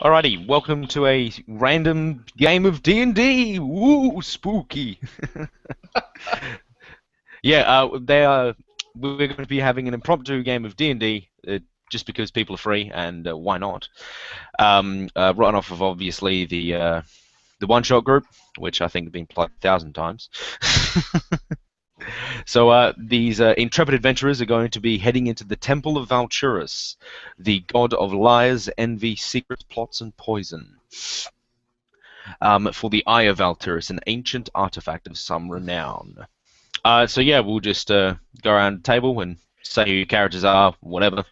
Alrighty, welcome to a random game of D&D. Woo, spooky. Yeah, we're going to be having an impromptu game of D&D, just because people are free, and why not? Right off of obviously the one-shot group, which I think have been played 1,000 times. So these intrepid adventurers are going to be heading into the Temple of Valturis, the god of lies, envy, secret plots, and poison. For the Eye of Valturis, an ancient artifact of some renown. So yeah, we'll just go around the table and say who your characters are, whatever.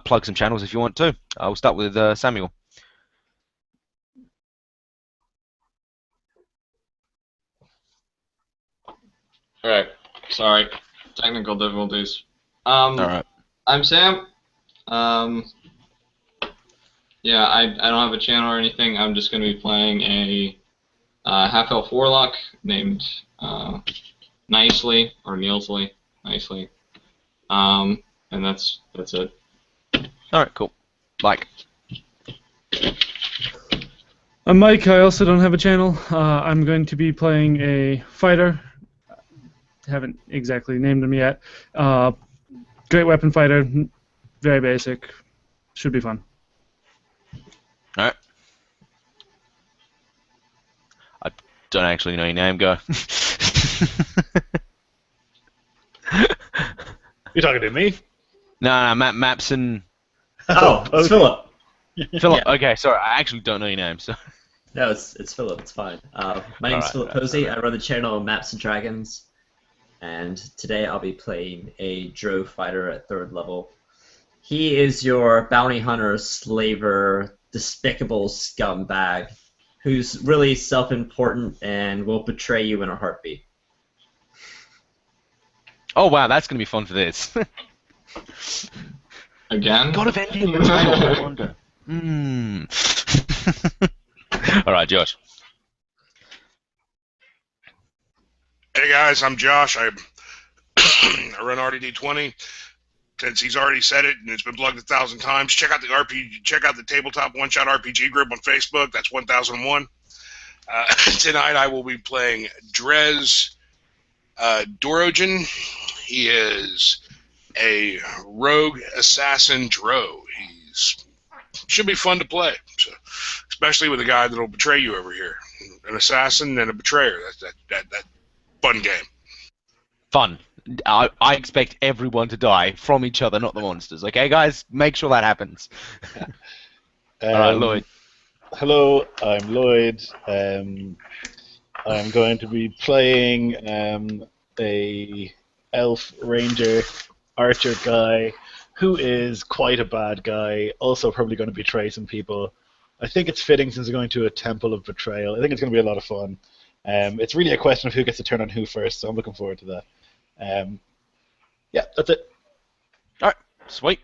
Plug some channels if you want to. We'll start with Samuel. Alright, sorry. Technical difficulties. Alright. I'm Sam. Yeah, I don't have a channel or anything. I'm just going to be playing a half-elf warlock named Nicely, or Nielsley, Nicely. And that's it. Alright, cool. Mike. I'm Mike. I also don't have a channel. I'm going to be playing a fighter. Haven't exactly named him yet. Great weapon fighter. Very basic. Should be fun. Alright. I don't actually know your name, go. You're talking to me? No, Maps and... Oh, it's Philip. Philip, Yeah. okay, sorry, I actually don't know your name, so... No, it's Philip. It's fine. My name's Philip Posey. I run the channel Maps and Dragons, and today I'll be playing a Drow fighter at 3rd level. He is your bounty hunter, slaver, despicable scumbag, who's really self-important and will betray you in a heartbeat. Oh wow, that's gonna be fun for this. Again? God of envy and betrayal, no wonder. Alright, Josh. Hey guys, I'm Josh. I run RDD20. Since he's already said it and it's been plugged 1,000 times, check out the RPG. Check out the tabletop one-shot RPG group on Facebook. That's 1001. Tonight I will be playing Drez Dorogen. He is a rogue assassin Drow. Should be fun to play, so, especially with a guy that'll betray you over here. An assassin and a betrayer. That fun game. Fun. I expect everyone to die from each other, not the monsters. Okay, guys? Make sure that happens. Alright, Lloyd. Hello, I'm Lloyd. I'm going to be playing a elf ranger archer guy who is quite a bad guy, also probably going to betray some people. I think it's fitting since we're going to a temple of betrayal. I think it's going to be a lot of fun. It's really a question of who gets to turn on who first, so I'm looking forward to that. Yeah, that's it. Alright, sweet.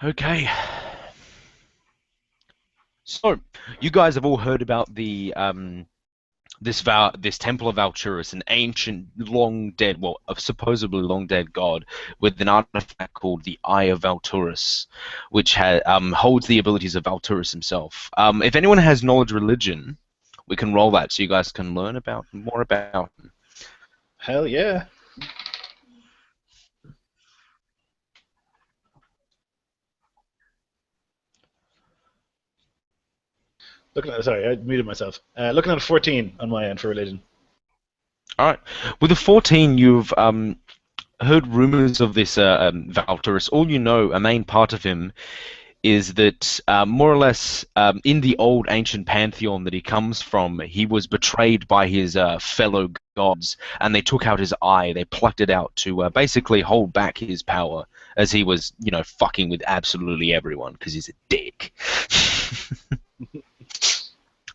Okay. So, you guys have all heard about the this Temple of Valturis, an ancient, long dead, well, a supposedly long dead god with an artifact called the Eye of Valturis, which holds the abilities of Valturis himself. If anyone has knowledge religion, we can roll that so you guys can learn more about him. Hell yeah. Sorry, I muted myself. Looking at a 14 on my end for religion. Alright. With a 14, you've heard rumors of this Valturis. All you know, a main part of him, is that more or less in the old ancient pantheon that he comes from, he was betrayed by his fellow gods, and they took out his eye. They plucked it out to basically hold back his power, as he was, fucking with absolutely everyone because he's a dick.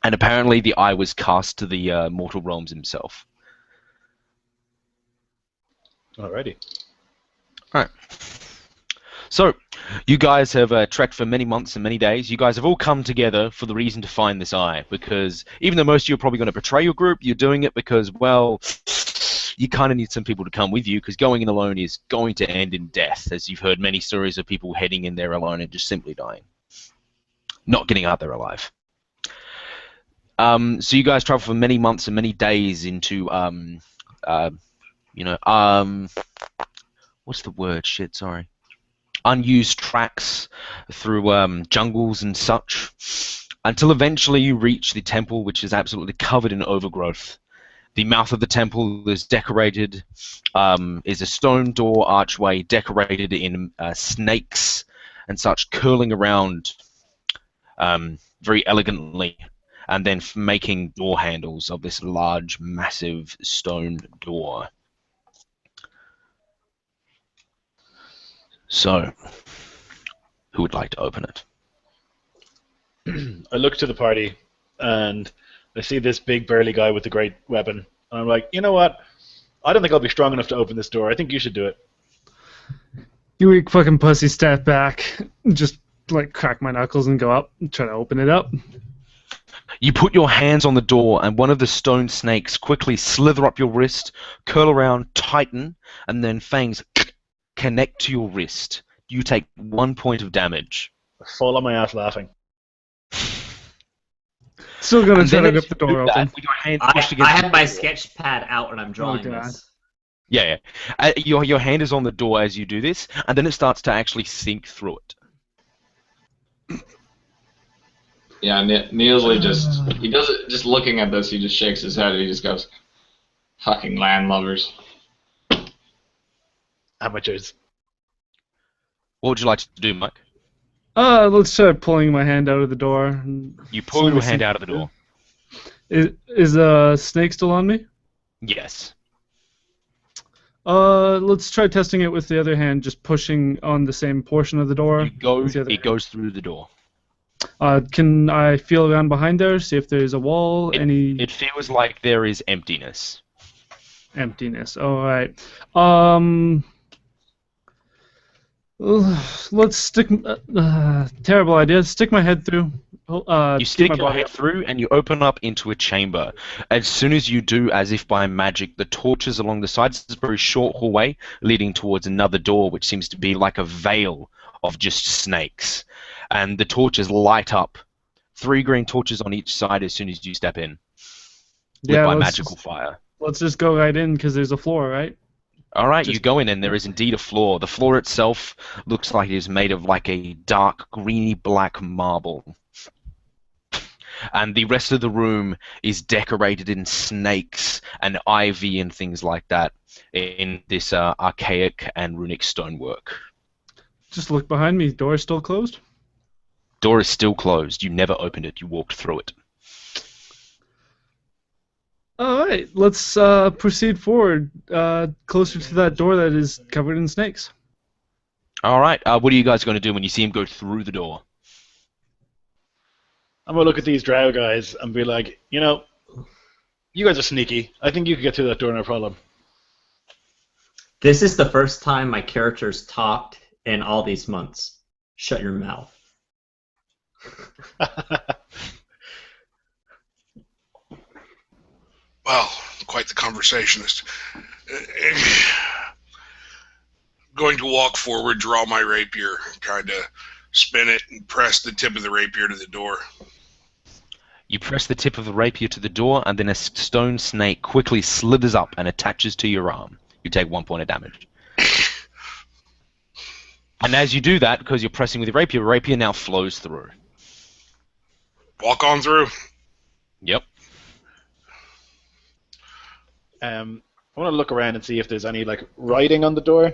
And apparently the eye was cast to the mortal realms himself. Alrighty. Alright. So, you guys have trekked for many months and many days. You guys have all come together for the reason to find this eye, because even though most of you are probably going to betray your group, you're doing it because, well, you kind of need some people to come with you, because going in alone is going to end in death, as you've heard many stories of people heading in there alone and just simply dying. not getting out there alive. So you guys travel for many months and many days into, what's the word? Shit, sorry. Unused tracks through jungles and such, until eventually you reach the temple, which is absolutely covered in overgrowth. The mouth of the temple is decorated, is a stone door archway decorated in snakes and such curling around very elegantly, and then making door handles of this large, massive stone door. So, who would like to open it? I look to the party, and I see this big burly guy with the great weapon, and I'm like, you know what? I don't think I'll be strong enough to open this door. I think you should do it. You weak fucking pussy, step back. Just like crack my knuckles and go up and try to open it up. You put your hands on the door, and one of the stone snakes quickly slither up your wrist, curl around, tighten, and then fangs connect to your wrist. You take 1 point of damage. I fall on my ass laughing. Still gonna And try then to as rip the you do door that, open. with your hand I pushed against have the my door- sketch pad out and I'm drawing God. this. Yeah. Your hand is on the door as you do this, and then it starts to actually sink through it. Yeah, Neilsley he does it, just looking at this, he just shakes his head and he just goes, fucking landlubbers. Amateurs. What would you like to do, Mike? Let's try pulling my hand out of the door. And You pull slowly your hand sink out of the through. door. Is snake still on me? Yes. Let's try testing it with the other hand, just pushing on the same portion of the door. It goes with the other through the door. Can I feel around behind there, see if there's a wall, any It feels like there is emptiness. emptiness? Alright. Let's stick... terrible idea. Stick my head through. You Keep stick my your body head up. through and you open up into a chamber. As soon as you do, as if by magic, the torches along the sides, it's a very short hallway leading towards another door, which seems to be like a veil of just snakes. And the torches light up. 3 green torches on each side as soon as you step in. Lit Yeah, by let's magical fire. Let's just go right in, because there's a floor, right? Alright, you just- go in and there is indeed a floor. The floor itself looks like it is made of like a dark, greeny black marble. And the rest of the room is decorated in snakes and ivy and things like that in this archaic and runic stonework. Just look behind me. Door's still closed? Door is still closed. You never opened it. You walked through it. Alright, let's proceed forward, closer to that door that is covered in snakes. Alright, what are you guys going to do when you see him go through the door? I'm gonna look at these drow guys and be like, you know, you guys are sneaky. I think you could get through that door no problem. This is the first time my character's talked in all these months. Shut your mouth. Well, quite the conversationist. Going to walk forward, draw my rapier, kind of spin it, and press the tip of the rapier to the door. You press the tip of the rapier to the door, and then a stone snake quickly slithers up and attaches to your arm. You take 1 point of damage. And as you do that, because you're pressing with your rapier now flows through. Walk on through. Yep. I want to look around and see if there's any like writing on the door.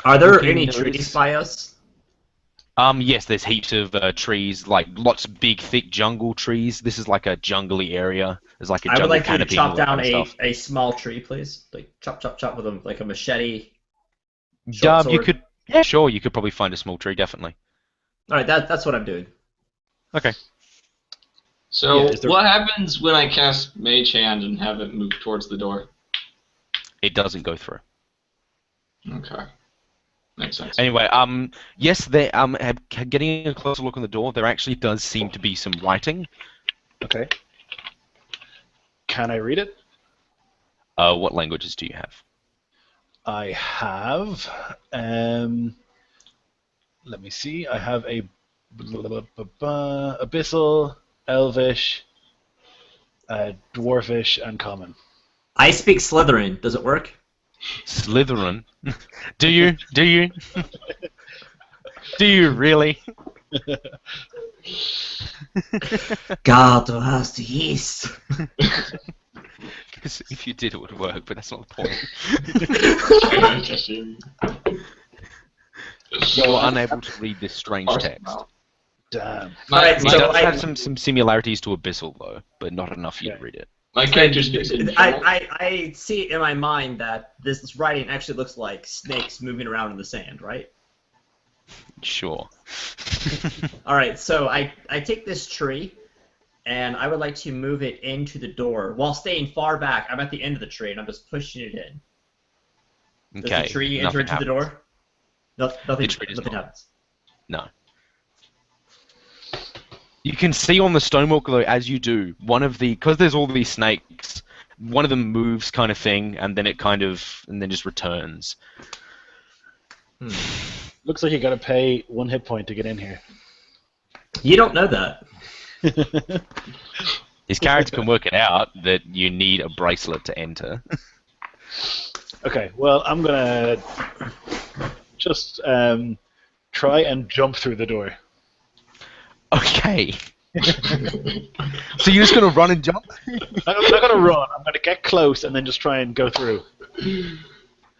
Are there Okay, any notice- trees by us? Yes, there's heaps of trees, like lots of big, thick jungle trees. This is like a jungly area. There's like a I jungle would like you to canopy and all chop that down kind of stuff. a small tree, please. Like chop, chop, chop with like a machete. You sword. could, yeah, sure, you could probably find a small tree, definitely. All right, that's what I'm doing. Okay. So, Yeah, is there- what happens when I cast Mage Hand and have it move towards the door? It doesn't go through. Okay. Makes sense. Anyway, yes, they getting a closer look on the door. There actually does seem to be some writing. Okay. Can I read it? What languages do you have? I have. Let me see. I have a Abyssal, Elvish, Dwarfish, and Common. I speak Slytherin. Does it work? Slytherin. Do you? Do you? Do you really? God has the yeast. Because if you did, it would work, but that's not the point. You're unable to read this strange text. Damn. Alright, It so does have some similarities to Abyssal, though, but not enough for you to read it. My character speaks in I see in my mind that this writing actually looks like snakes moving around in the sand, right? Sure. Alright, so I take this tree, and I would like to move it into the door. While staying far back, I'm at the end of the tree, and I'm just pushing it in. Does Okay. the tree enter nothing into happens. the door? Nothing, tree does nothing not. happens. No. You can see on the stonework, though, as you do, because there's all these snakes, one of them moves kind of thing, and then and then just returns. Looks like you gotta pay 1 hit point to get in here. You don't know that. His character can work it out that you need a bracelet to enter. Okay, well, I'm gonna just try and jump through the door. Okay. So you're just gonna run and jump? I'm not gonna run. I'm gonna get close and then just try and go through.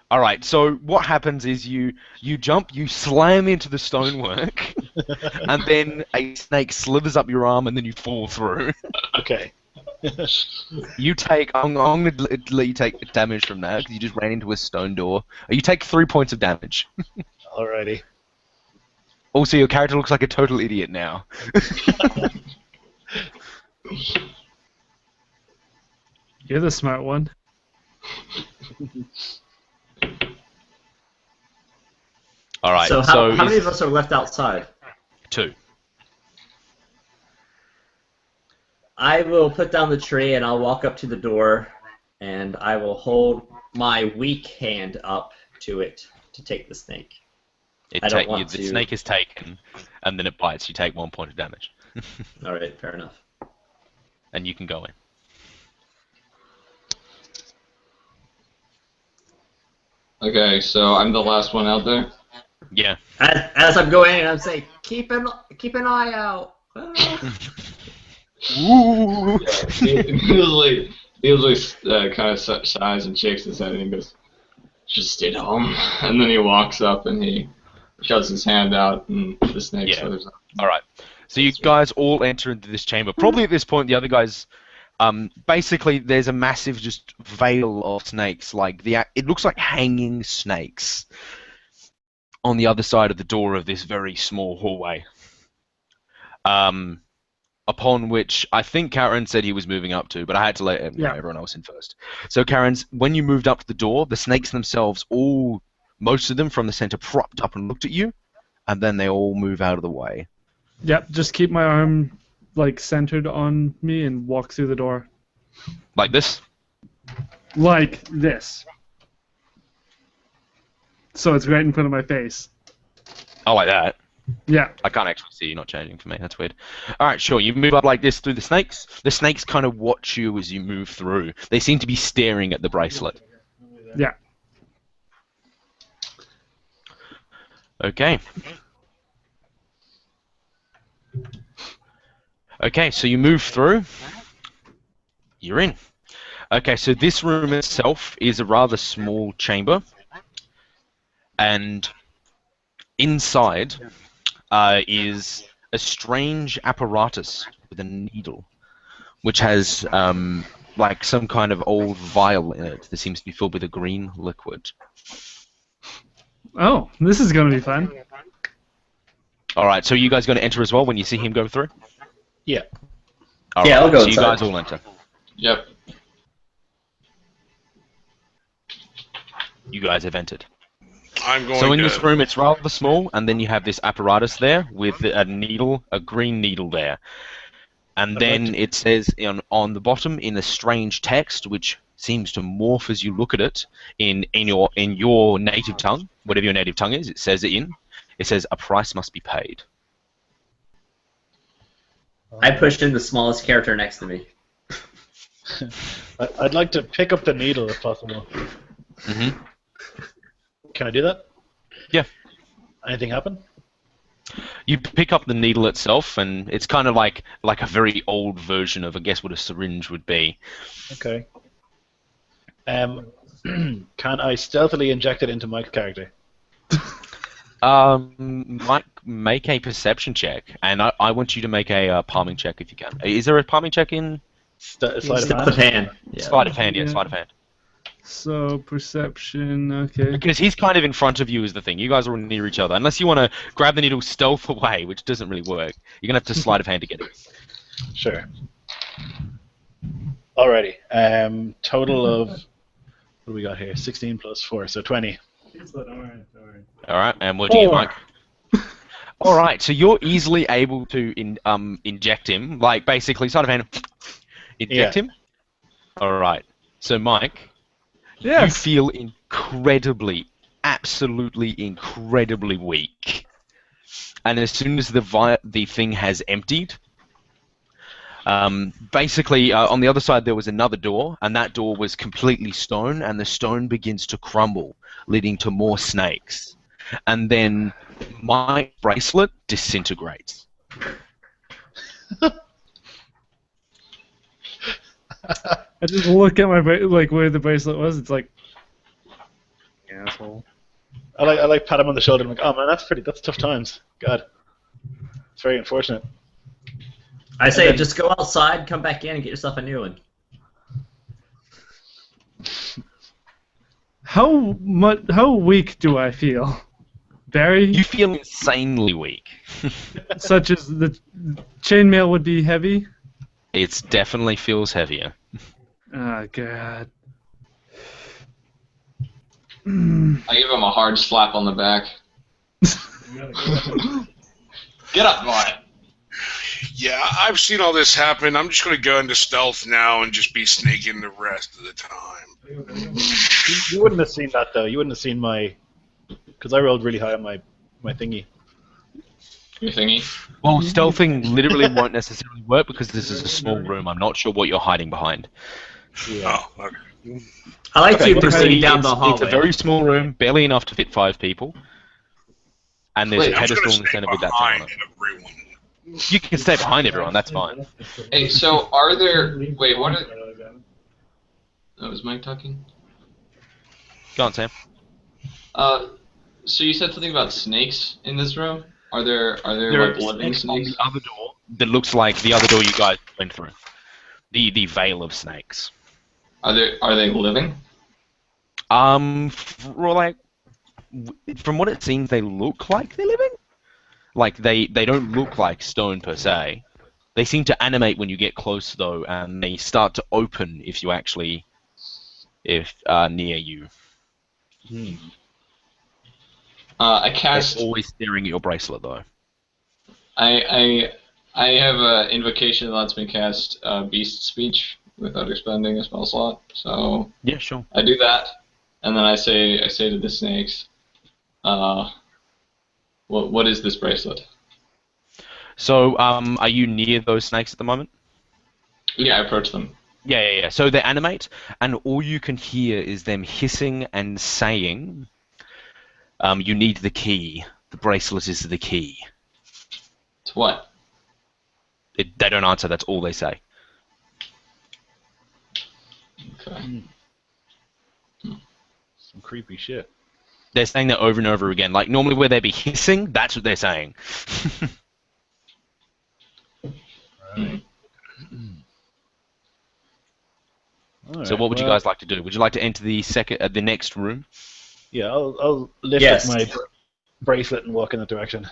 All right. So what happens is you jump, you slam into the stonework, and then a snake slithers up your arm, and then you fall through. Okay. You take. I'm gonna let you take damage from that because you just ran into a stone door. You take 3 points of damage. Alrighty. Also, your character looks like a total idiot now. You're the smart one. All right. So how many of us are left outside? 2. I will put down the tree and I'll walk up to the door and I will hold my weak hand up to it to take the snake. The snake is taken, and then it bites. You take 1 point of damage. Alright, fair enough. And you can go in. Okay, so I'm the last one out there. Yeah. As I'm going in, I'm saying, keep an eye out. Ooh. He usually kind of sighs and shakes his head and he goes, just stay home. And then he walks up and he shoves his hand out and the snake slithers up. All right. So you guys all enter into this chamber. Probably at this point, the other guys, basically, there's a massive just veil of snakes. It looks like hanging snakes on the other side of the door of this very small hallway. Upon which I think Karen said he was moving up to, but I had to let everyone else in first. So Karen's, when you moved up to the door, the snakes themselves, most of them from the center, propped up and looked at you, and then they all move out of the way. Yep, just keep my arm centered on me and walk through the door. Like this? Like this. So it's right in front of my face. Oh, like that? Yeah. I can't actually see you not changing for me. That's weird. All right, sure. You move up like this through the snakes. The snakes kind of watch you as you move through. They seem to be staring at the bracelet. Yeah. Okay. Okay, so you move through. You're in. Okay, so this room itself is a rather small chamber. And inside is a strange apparatus with a needle, which has like some kind of old vial in it that seems to be filled with a green liquid. Oh, this is going to be fun. All right, so you guys going to enter as well when you see him go through? Yeah. All Yeah, right, I'll go so you inside. guys all enter. Yep. You guys have entered. I'm going So in to... this room, it's rather small, and then you have this apparatus there with a needle, a green needle there. And then it says on the bottom in a strange text, which seems to morph as you look at it in your native tongue, whatever your native tongue is. It says a price must be paid. I pushed in the smallest character next to me. I'd like to pick up the needle if possible. Mm-hmm. Can I do that? Yeah. Anything happen? You pick up the needle itself, and it's kind of like a very old version of, I guess, what a syringe would be. Okay. Can I stealthily inject it into Mike's character? Mike, make a perception check, and I want you to make a palming check if you can. Is there a palming check in? Sleight of Step hand? of hand. Yeah. Sleight of hand, yeah, Yeah. sleight of hand. So perception, okay. Because he's kind of in front of you is the thing. You guys are all near each other. Unless you want to grab the needle stealth away, which doesn't really work. You're going to have to sleight of hand to get it. Sure. Alrighty. Total of, what do we got here? 16 plus 4, so 20. Alright, and what do you like? Alright, so you're easily able to inject him. Like, basically, sleight of hand, inject him. Alright, so Mike, you feel incredibly, absolutely incredibly weak. And as soon as the thing has emptied, basically on the other side there was another door, and that door was completely stone, and the stone begins to crumble, leading to more snakes. And then my bracelet disintegrates. I just look at my like where the bracelet was. It's like, asshole. I like pat him on the shoulder and I'm like, oh man, that's tough times. God. It's very unfortunate. I say just go outside, come back in, and get yourself a new one. How weak do I feel? Very? You feel insanely weak. Such as the chainmail would be heavy? It definitely feels heavier. Oh, God. I give him a hard slap on the back. Get up, boy. Yeah, I've seen all this happen. I'm just going to go into stealth now and just be sneaking the rest of the time. You wouldn't have seen that though. You wouldn't have seen my, because I rolled really high on my thingy. Your thingy? Well, stealthing literally won't necessarily work because this is a small room. I'm not sure what you're hiding behind. Oh, okay. I like to Okay, proceed down the It's hallway. a very small room, barely enough to fit 5 people. And there's Wait, a I'm just pedestal going in to the stay center with that thing on behind it. everyone. You can stay behind everyone, that's fine. Hey, so are there... Wait, what are... Oh, is Mike talking? Go on, Sam. So you said something about snakes in this room? Are there There like are living snakes on snakes? the other door that looks like the other door you guys went through. The veil of snakes. Are they living? Like, from what it seems, they look like they're living. Like, they don't look like stone per se. They seem to animate when you get close, though, and they start to open if you actually... near you. I cast... They're always staring at your bracelet, though. I have an invocation that lets me cast Beast Speech without expending a spell slot. So Yeah, sure. I do that, and then I say to the snakes, what is this bracelet? So, are you near those snakes at the moment? Yeah, I approach them. Yeah. So they animate, and all you can hear is them hissing and saying, you need the key. The bracelet is the key. To what? They don't answer, that's all they say. Okay. Some creepy shit. They're saying that over and over again. Like, normally where they'd be hissing, that's what they're saying. Right. So what would you guys like to do? Would you like to enter the next room? Yeah, I'll lift Yes. up my bracelet and walk in that direction.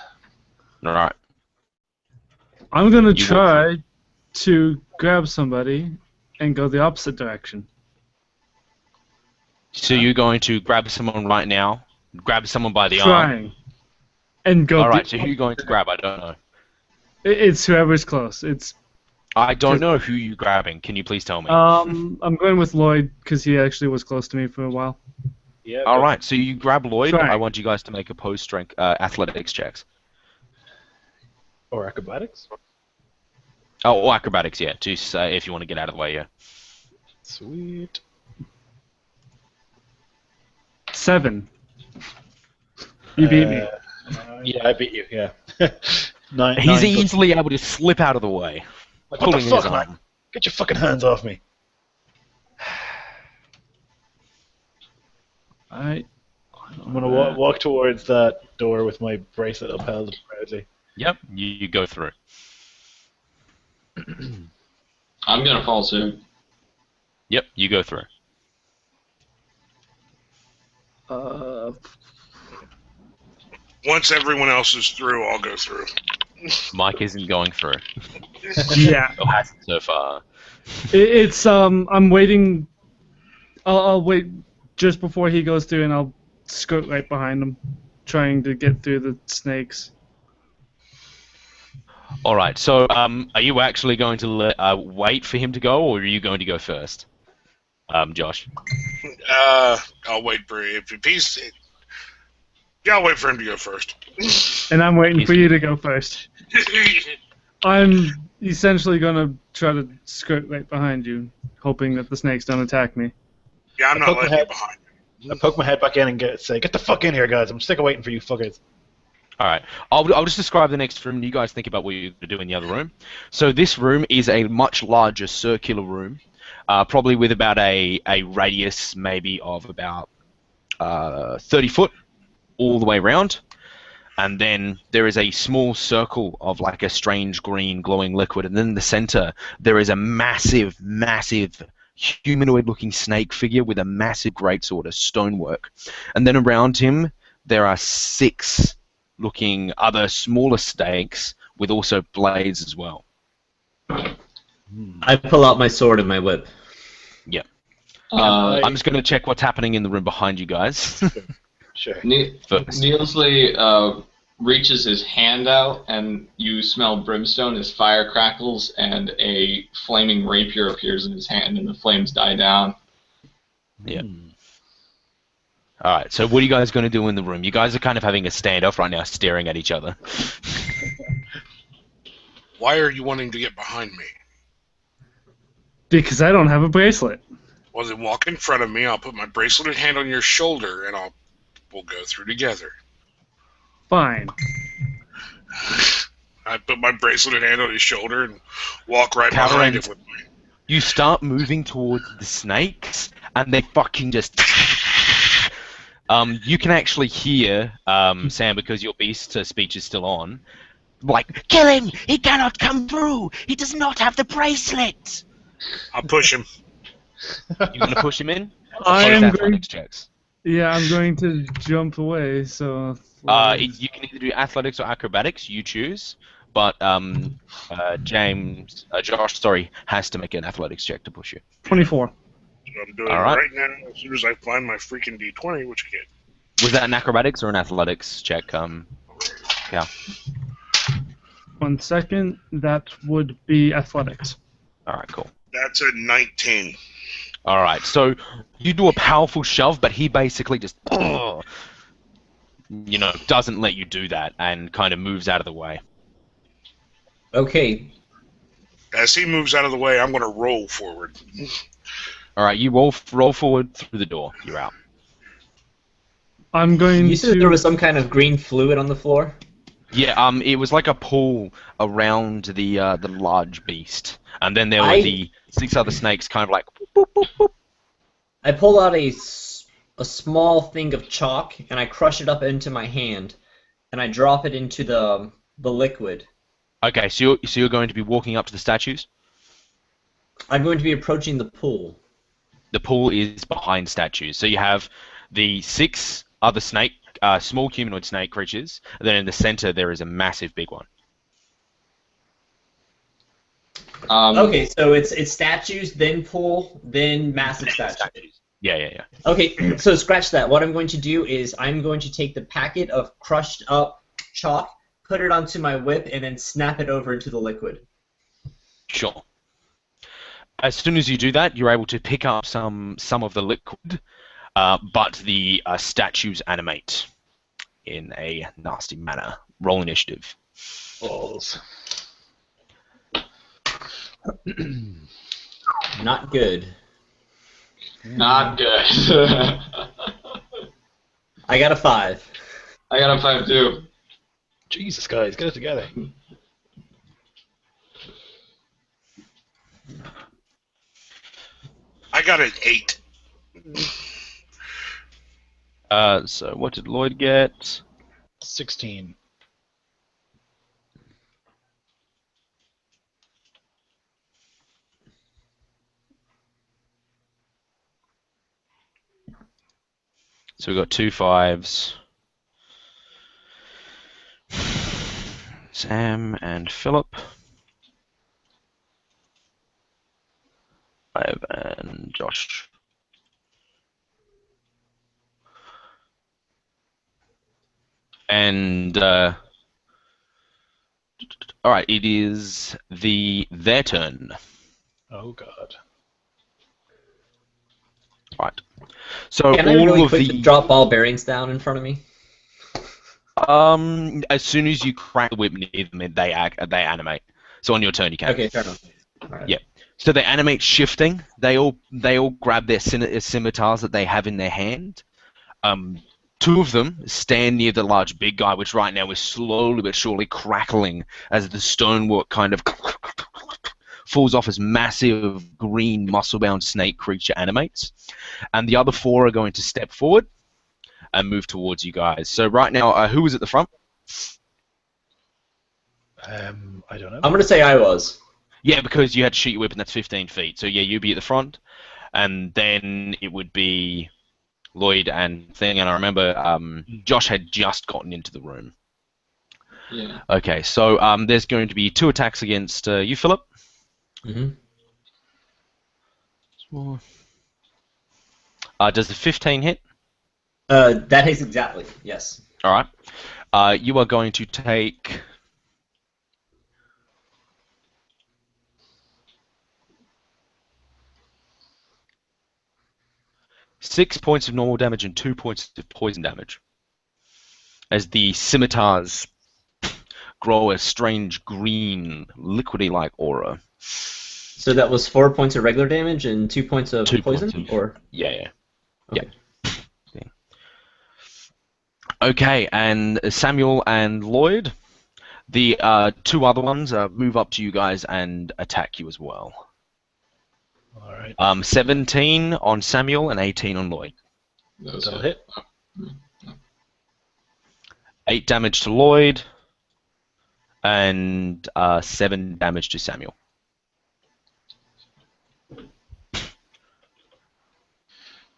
All right. I'm going to You try to grab somebody and go the opposite direction. So you're going to grab someone right now, grab someone by the arm. Trying. And go All right. So who are you going to grab? I don't know. It's whoever's close. I don't know who you're grabbing. Can you please tell me? I'm going with Lloyd because he actually was close to me for a while. Yeah. All right. So you grab Lloyd. Try. I want you guys to make opposed strength athletics checks. Or acrobatics. Oh, or acrobatics, yeah. Just if you want to get out of the way, yeah. Sweet. 7. You beat me. Yeah, I beat you. Yeah. nine. He's 9 plus. easily able to slip out of the way, Like, what the pulling his fuck, man? arm. Get your fucking hands off me. I'm I'm gonna walk towards that door with my bracelet upheld proudly. Yep, you go through. I'm gonna follow suit. Yep, you go through. Once everyone else is through, I'll go through. Mike isn't going through. Yeah. Or hasn't so far. It's I'm waiting. I'll wait just before he goes through, and I'll skirt right behind him, trying to get through the snakes. All right. So, are you actually going to wait for him to go, or are you going to go first, Josh? I'll wait for if he's. Yeah, I'll wait for him to go first. And I'm waiting for you to go first. I'm essentially gonna try to skirt right behind you, hoping that the snakes don't attack me. Yeah, I'm not poke my letting you head- behind. I poke my head back in and say, "Get the fuck in here, guys! I'm sick of waiting for you fuckers." All right. I'll just describe the next room. You guys think about what you're going to do in the other room. So this room is a much larger circular room, probably with about a radius maybe of about 30 foot all the way around. And then there is a small circle of like a strange green glowing liquid. And then in the center, there is a massive, massive humanoid-looking snake figure with a massive greatsword, a stonework. And then around him, there are 6 looking other smaller snakes with also blades as well. I pull out my sword and my whip. Yeah. Uh, I'm just going to check what's happening in the room behind you guys. Sure. First. Neilsley reaches his hand out, and you smell brimstone as fire crackles, and a flaming rapier appears in his hand, and the flames die down. Yeah. All right. So what are you guys going to do in the room? You guys are kind of having a standoff right now, staring at each other. Why are you wanting to get behind me? Because I don't have a bracelet. Well, then walk in front of me. I'll put my braceleted hand on your shoulder, and we'll go through together. Fine. I put my braceleted hand on his shoulder and walk right Coward. behind him with me. You start moving towards the snakes, and they fucking just... you can actually hear, Sam, because your beast speech is still on, like, kill him! He cannot come through! He does not have the bracelet! I'll push him. You going to push him in? I Both am athletics going. checks. Yeah, I'm going to jump away. So. You can either do athletics or acrobatics, you choose. But Josh, has to make an athletics check to push you. 24. So I'm doing All it right. right now. As soon as I find my freaking D20, which I get. Was that an acrobatics or an athletics check? Yeah. 1 second. That would be athletics. All right, cool. That's a 19. All right, so you do a powerful shove, but he basically just, doesn't let you do that and kind of moves out of the way. Okay. As he moves out of the way, I'm going to roll forward. All right, you roll forward through the door. You're out. I'm going You said to. there was some kind of green fluid on the floor? Yeah, it was like a pool around the large beast, and then there were the 6 other snakes, kind of like. Boop, boop, boop. I pull out a small thing of chalk, and I crush it up into my hand, and I drop it into the liquid. Okay, so you're going to be walking up to the statues. I'm going to be approaching the pool. The pool is behind statues, so you have the 6 other small humanoid snake creatures, and then in the center there is a massive big one. Okay, so it's statues, then pool, then massive statues. Yeah. Okay, so scratch that. What I'm going to do is I'm going to take the packet of crushed up chalk, put it onto my whip, and then snap it over into the liquid. Sure. As soon as you do that, you're able to pick up some of the liquid, but the statues animate in a nasty manner. Roll initiative. Balls. Not good. Not good. I got a 5. I got a 5 too. Jesus, guys, get it together. I got an 8. So what did Lloyd get? 16. So we got 2 5s. Sam and Philip. 5 and Josh. And all right, it is their turn. Oh God. Right. So Can I all really of quick the drop ball bearings down in front of me? as soon as you crack the whip near them, they animate. So on your turn, you can. Okay, fair enough. All right. Yeah. So they animate shifting. They all grab their scimitars that they have in their hand. 2 of them stand near the large big guy, which right now is slowly but surely crackling as the stonework kind of falls off as massive green muscle-bound snake creature animates. And the other 4 are going to step forward and move towards you guys. So right now, who was at the front? I don't know. I'm gonna say I was. Yeah, because you had to shoot your whip, and that's 15 feet. So yeah, you'd be at the front, and then it would be Lloyd and Thing. And I remember Josh had just gotten into the room. Yeah. Okay, so there's going to be 2 attacks against you, Philip. Mm-hmm. Does the 15 hit? That hits exactly. Yes. All right. You are going to take 6 points of normal damage and 2 points of poison damage as the scimitars grow a strange green, liquidy-like aura. So that was 4 points of regular damage and 2 points of 2 poison, points of- or Yeah. okay. Yeah. Okay, and Samuel and Lloyd, the 2 other ones move up to you guys and attack you as well. All right. 17 on Samuel and 18 on Lloyd. Those That'll hit. hit. 8 damage to Lloyd and 7 damage to Samuel.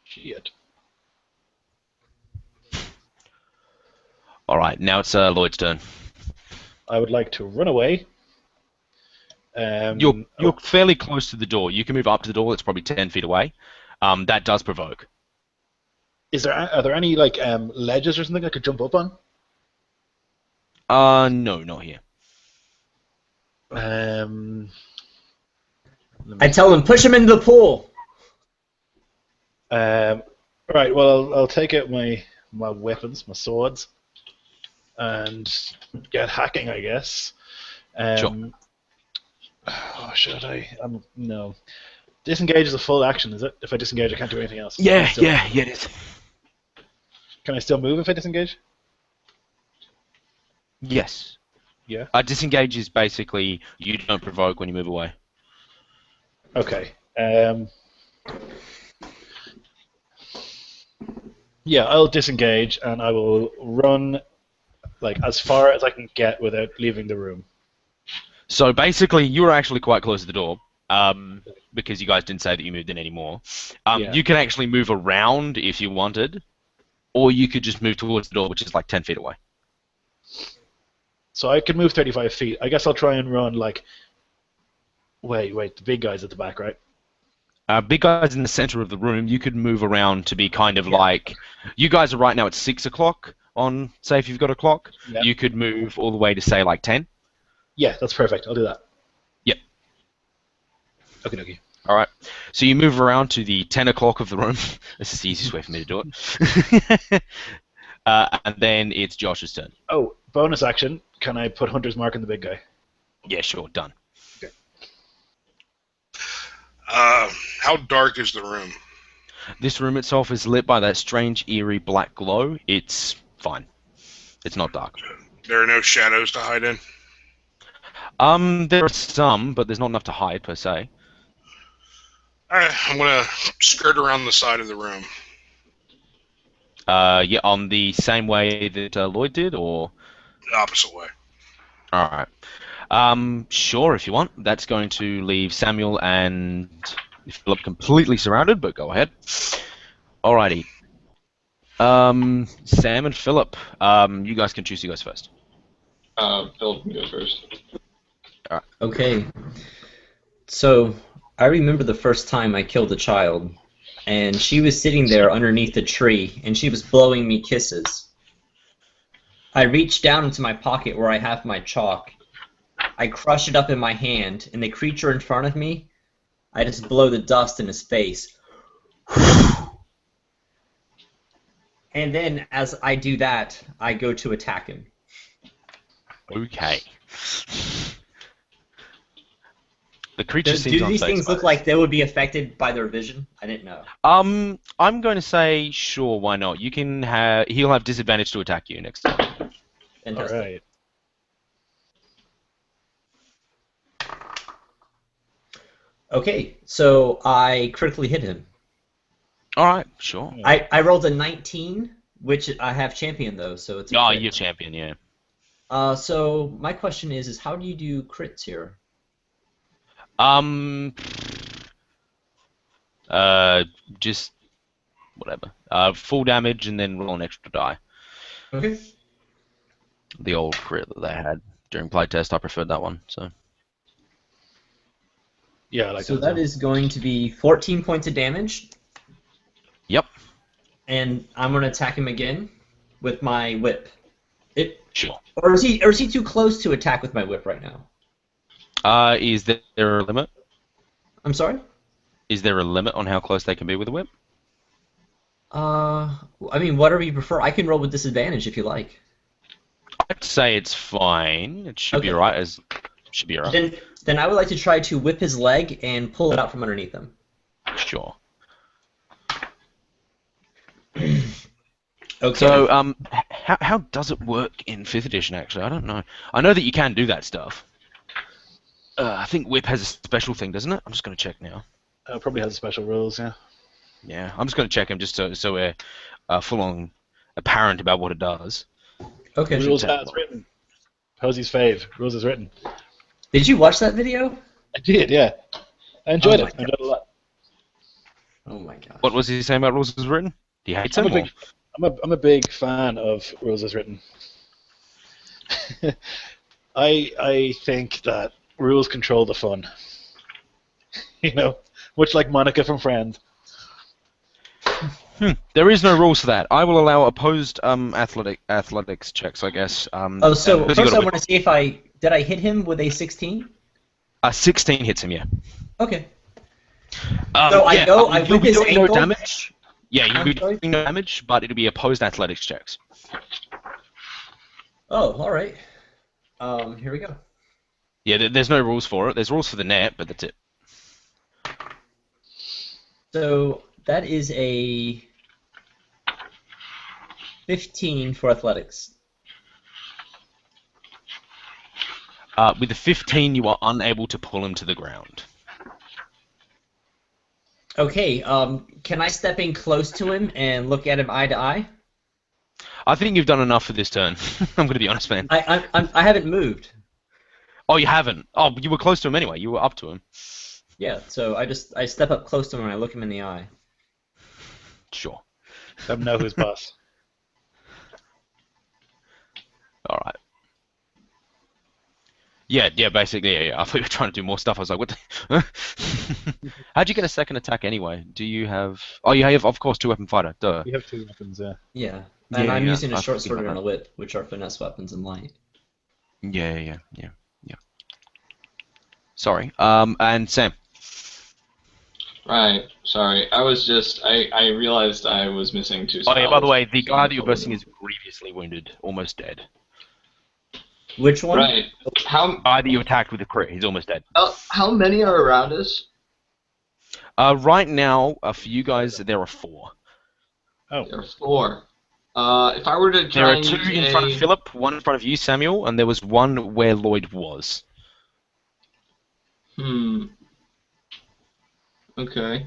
Shit. All right, now it's Lloyd's turn. I would like to run away. You're fairly close to the door. You can move up to the door. It's probably 10 feet away. That does provoke. Are there any like ledges or something I could jump up on? No, not here. Let I me- tell him push him into the pool. Right. Well, I'll take out my weapons, my swords, and get hacking, I guess. Sure. Oh, should I? No. Disengage is a full action, is it? If I disengage, I can't do anything else. Yeah, Still- it is. Can I still move if I disengage? Yes. Yeah. Disengage is basically you don't provoke when you move away. Okay. Yeah, I'll disengage and I will run like as far as I can get without leaving the room. So basically, you were actually quite close to the door, because you guys didn't say that you moved in anymore. Yeah. You can actually move around if you wanted, or you could just move towards the door, which is like 10 feet away. So I can move 35 feet. I guess I'll try and run like... Wait, the big guy's at the back, right? Big guy's in the center of the room. You could move around to be kind of like... You guys are right now at 6 o'clock on, say, if you've got a clock. Yeah. You could move all the way to, say, like 10. Yeah, that's perfect. I'll do that. Yep. Okay. All right. So you move around to the 10 o'clock of the room. This is the easiest way for me to do it. And then it's Josh's turn. Oh, bonus action. Can I put Hunter's Mark on the big guy? Yeah, sure. Done. Okay. How dark is the room? This room itself is lit by that strange, eerie black glow. It's fine. It's not dark. There are no shadows to hide in? There are some, but there's not enough to hide, per se. Alright, I'm gonna skirt around the side of the room. Yeah, on the same way that Lloyd did, or? The opposite way. Alright. Sure, if you want. That's going to leave Samuel and Philip completely surrounded, but go ahead. Alrighty. Sam and Philip, you guys can choose who goes first. Philip can go first. Alright. Okay. So, I remember the first time I killed a child, and she was sitting there underneath the tree, and she was blowing me kisses. I reached down into my pocket where I have my chalk. I crush it up in my hand, and the creature in front of me, I just blow the dust in his face. And then, as I do that, I go to attack him. Okay. The creature seems Do these unfazed things by look this. like they would be affected by their vision? I didn't know. I'm going to say sure. Why not? You can have. He'll have disadvantage to attack you next time. Fantastic. Alright. Okay, so I critically hit him. All right, sure. I rolled a 19, which I have champion though, so it's. Oh, you're champion, yeah. So my question is how do you do crits here? Just whatever. Full damage and then roll an extra die. Okay. The old crit that they had during playtest, I preferred that one. So. Yeah, I like So that. that is going to be 14 points of damage, Yep. and I'm going to attack him again with my whip. Sure. Or is he too close to attack with my whip right now? Is there a limit? I'm sorry? Is there a limit on how close they can be with a whip? I mean, whatever you prefer. I can roll with disadvantage if you like. I'd say it's fine. It should be Okay. alright. Should be alright. Then I would like to try to whip his leg and pull it out from underneath him. Sure. Okay. So, how does it work in 5th edition, actually? I don't know. I know that you can do that stuff. I think Whip has a special thing, doesn't it? I'm just going to check now. Probably has special rules, yeah. Yeah, I'm just going to check him just so we're full-on apparent about what it does. Okay. Rules as written. Posey's fave. Rules as written. Did you watch that video? I did, yeah. I enjoyed Oh it. my I enjoyed it a lot. Oh my god. What was he saying about Rules as Written? Do you hate I'm him? I'm a big fan of Rules as Written. I think that rules control the fun. You know, much like Monica from Friends. There is no rules for that. I will allow opposed athletics checks, I guess. Oh, so because you first gotta I want to see if did I hit him with a 16? 16 hits him, yeah. Okay. So I you'll whip be his doing no ankle. damage. Yeah, you'll I'm be sorry? doing no damage, but it'll be opposed athletics checks. Oh, all right. Here we go. Yeah, there's no rules for it. There's rules for the net, but that's it. So that is a 15 for athletics. With the 15, you are unable to pull him to the ground. Okay. Can I step in close to him and look at him eye to eye? I think you've done enough for this turn. I'm going to be honest, man. I haven't moved. Oh, you haven't? Oh, you were close to him anyway. You were up to him. Yeah. So I step up close to him and I look him in the eye. Sure. Let him know who's boss. All right. Yeah, basically, yeah. I thought you were trying to do more stuff. I was like, what the... How'd you get a second attack anyway? Do you have... Oh, you have, of course, 2-weapon fighter. Duh. You have 2 weapons, yeah. Yeah. And I'm using a I short forgot sword and that. a whip, which are finesse weapons in light. Yeah. Sorry. And Sam. Right. Sorry. I realized I was missing 2 Oh, spells. yeah, by the way, the so guy I that you're pulled versing them. is grievously wounded. Almost dead. Which one? Right. The guy that you attacked with the crit, he's almost dead. How many are around us? Right now, for you guys, there are 4. Oh. There are 4. If I were to There try are and 2 use in front of a... Philip, 1 in front of you, Samuel, and there was 1 where Lloyd was. Okay.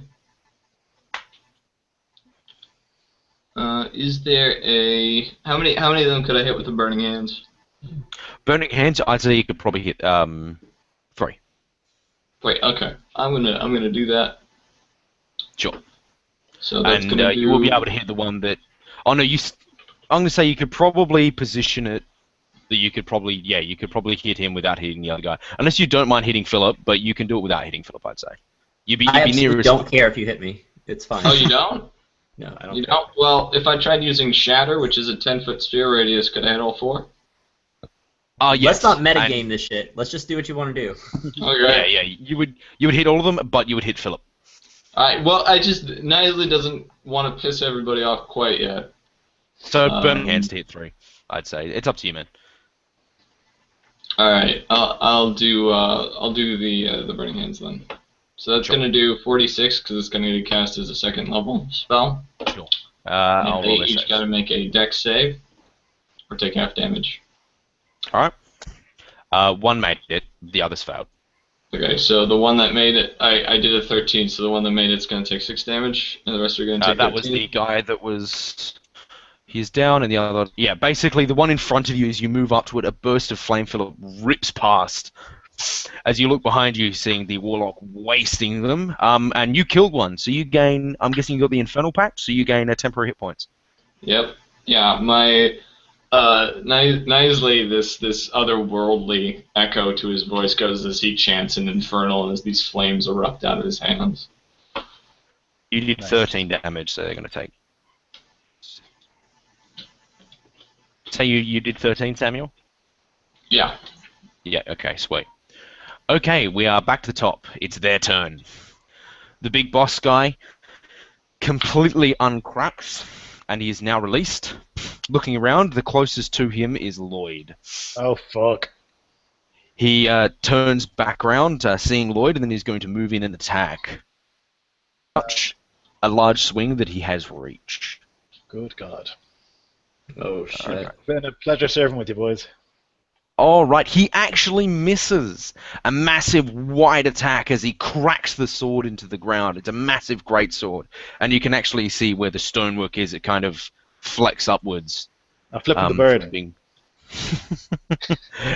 Is there a... How many of them could I hit with the Burning Hands? Burning Hands, I'd say you could probably hit 3. Wait, okay. I'm gonna do that. Sure. So that's And gonna do... you will be able to hit the one that... Oh no, I'm gonna say you could probably position it that you could probably hit him without hitting the other guy. Unless you don't mind hitting Philip, but you can do it without hitting Philip, I'd say. You'd be I absolutely nearest. don't care if you hit me. It's fine. Oh, you don't? No, I don't You care. don't? Well, if I tried using Shatter, which is a 10-foot sphere radius, could I hit all 4? Yes. Let's not metagame this shit. Let's just do what you want to do. Okay. Yeah. You would hit all of them, but you would hit Philip. Alright, well, Knisley doesn't want to piss everybody off quite yet. So Burning Hands to hit 3, I'd say. It's up to you, man. Alright, I'll do the Burning Hands then. So that's Sure. gonna do 46 because it's gonna get cast as a 2nd level spell. Sure. And I'll they roll this each save. gotta make a Dex save or take half damage. All right. 1 made it. The others failed. Okay, so the one that made it, I did a 13, so the one that made it's gonna take 6 damage, and the rest are gonna take That 13. was the guy that was... He's down, and the other... Yeah, basically, the one in front of you, as you move up to it, a burst of flame Philip rips past. As you look behind you, seeing the Warlock wasting them, and you killed one, so you gain... I'm guessing you got the Infernal Pact, so you gain temporary hit points. Yep. Yeah, my... Knisley, this otherworldly echo to his voice goes as he chants an infernal as these flames erupt out of his hands. You did Nice. 13 damage, so they're going to take... Say you did 13, Samuel? Yeah. Yeah, okay, sweet. Okay, we are back to the top. It's their turn. The big boss guy completely uncracks, and he is now released. Looking around, the closest to him is Lloyd. Oh, fuck. He turns back around, seeing Lloyd, and then he's going to move in and attack. A large swing that he has reached. Good God. Oh shit. Okay. It's been a pleasure serving with you, boys. All right, he actually misses a massive wide attack as he cracks the sword into the ground. It's a massive great sword, and you can actually see where the stonework is. It kind of flecks upwards. I'm flipping the from bird. being-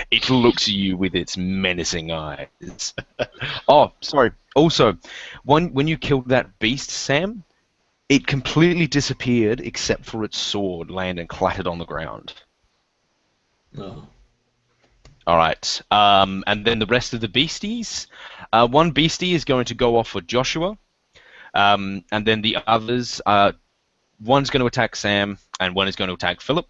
It looks at you with its menacing eyes. Oh, sorry. Also, when you killed that beast, Sam, it completely disappeared except for its sword landed and clattered on the ground. Oh. All right. And then the rest of the beasties. One beastie is going to go off for Joshua. And then the others, one's going to attack Sam, and one is going to attack Philip.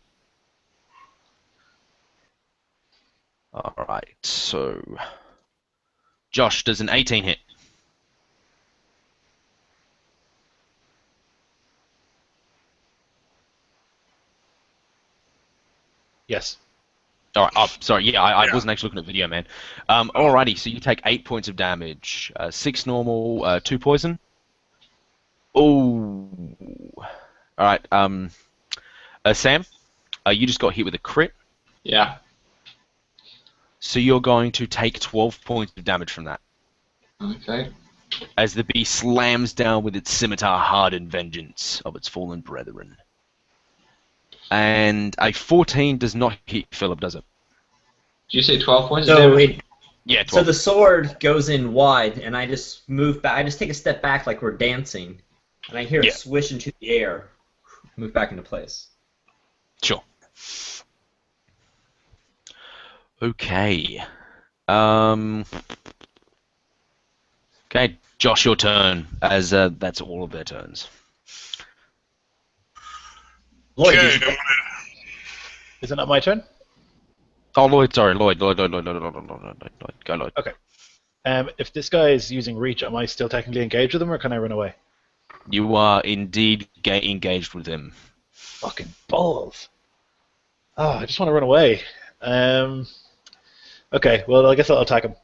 All right. So, Josh, does an 18 hit? Yes. All right. Oh, sorry. Yeah, I wasn't actually looking at video, man. Alrighty. So you take 8 points of damage. 6 normal, 2 poison. Oh. All right. Sam, you just got hit with a crit. Yeah. So you're going to take 12 points of damage from that. Okay. As the beast slams down with its scimitar-hardened vengeance of its fallen brethren. And a 14 does not hit Philip, does it? Did you say 12 points of So damage? Yeah, so 12. the sword goes in wide, and I just move back. I just take a step back like we're dancing, and I hear Yeah. it swish into the air, move back into place. Sure. Okay. Okay, Josh, your turn, as that's all of their turns. Lloyd, Okay, did you- I'm gonna- Is it not my turn? Oh, Lloyd, sorry, Lloyd, go, Lloyd. Okay. If this guy is using reach, am I still technically engaged with him, or can I run away? You are indeed engaged with him. Fucking balls. Oh, I just want to run away. Okay, well, I guess I'll attack him.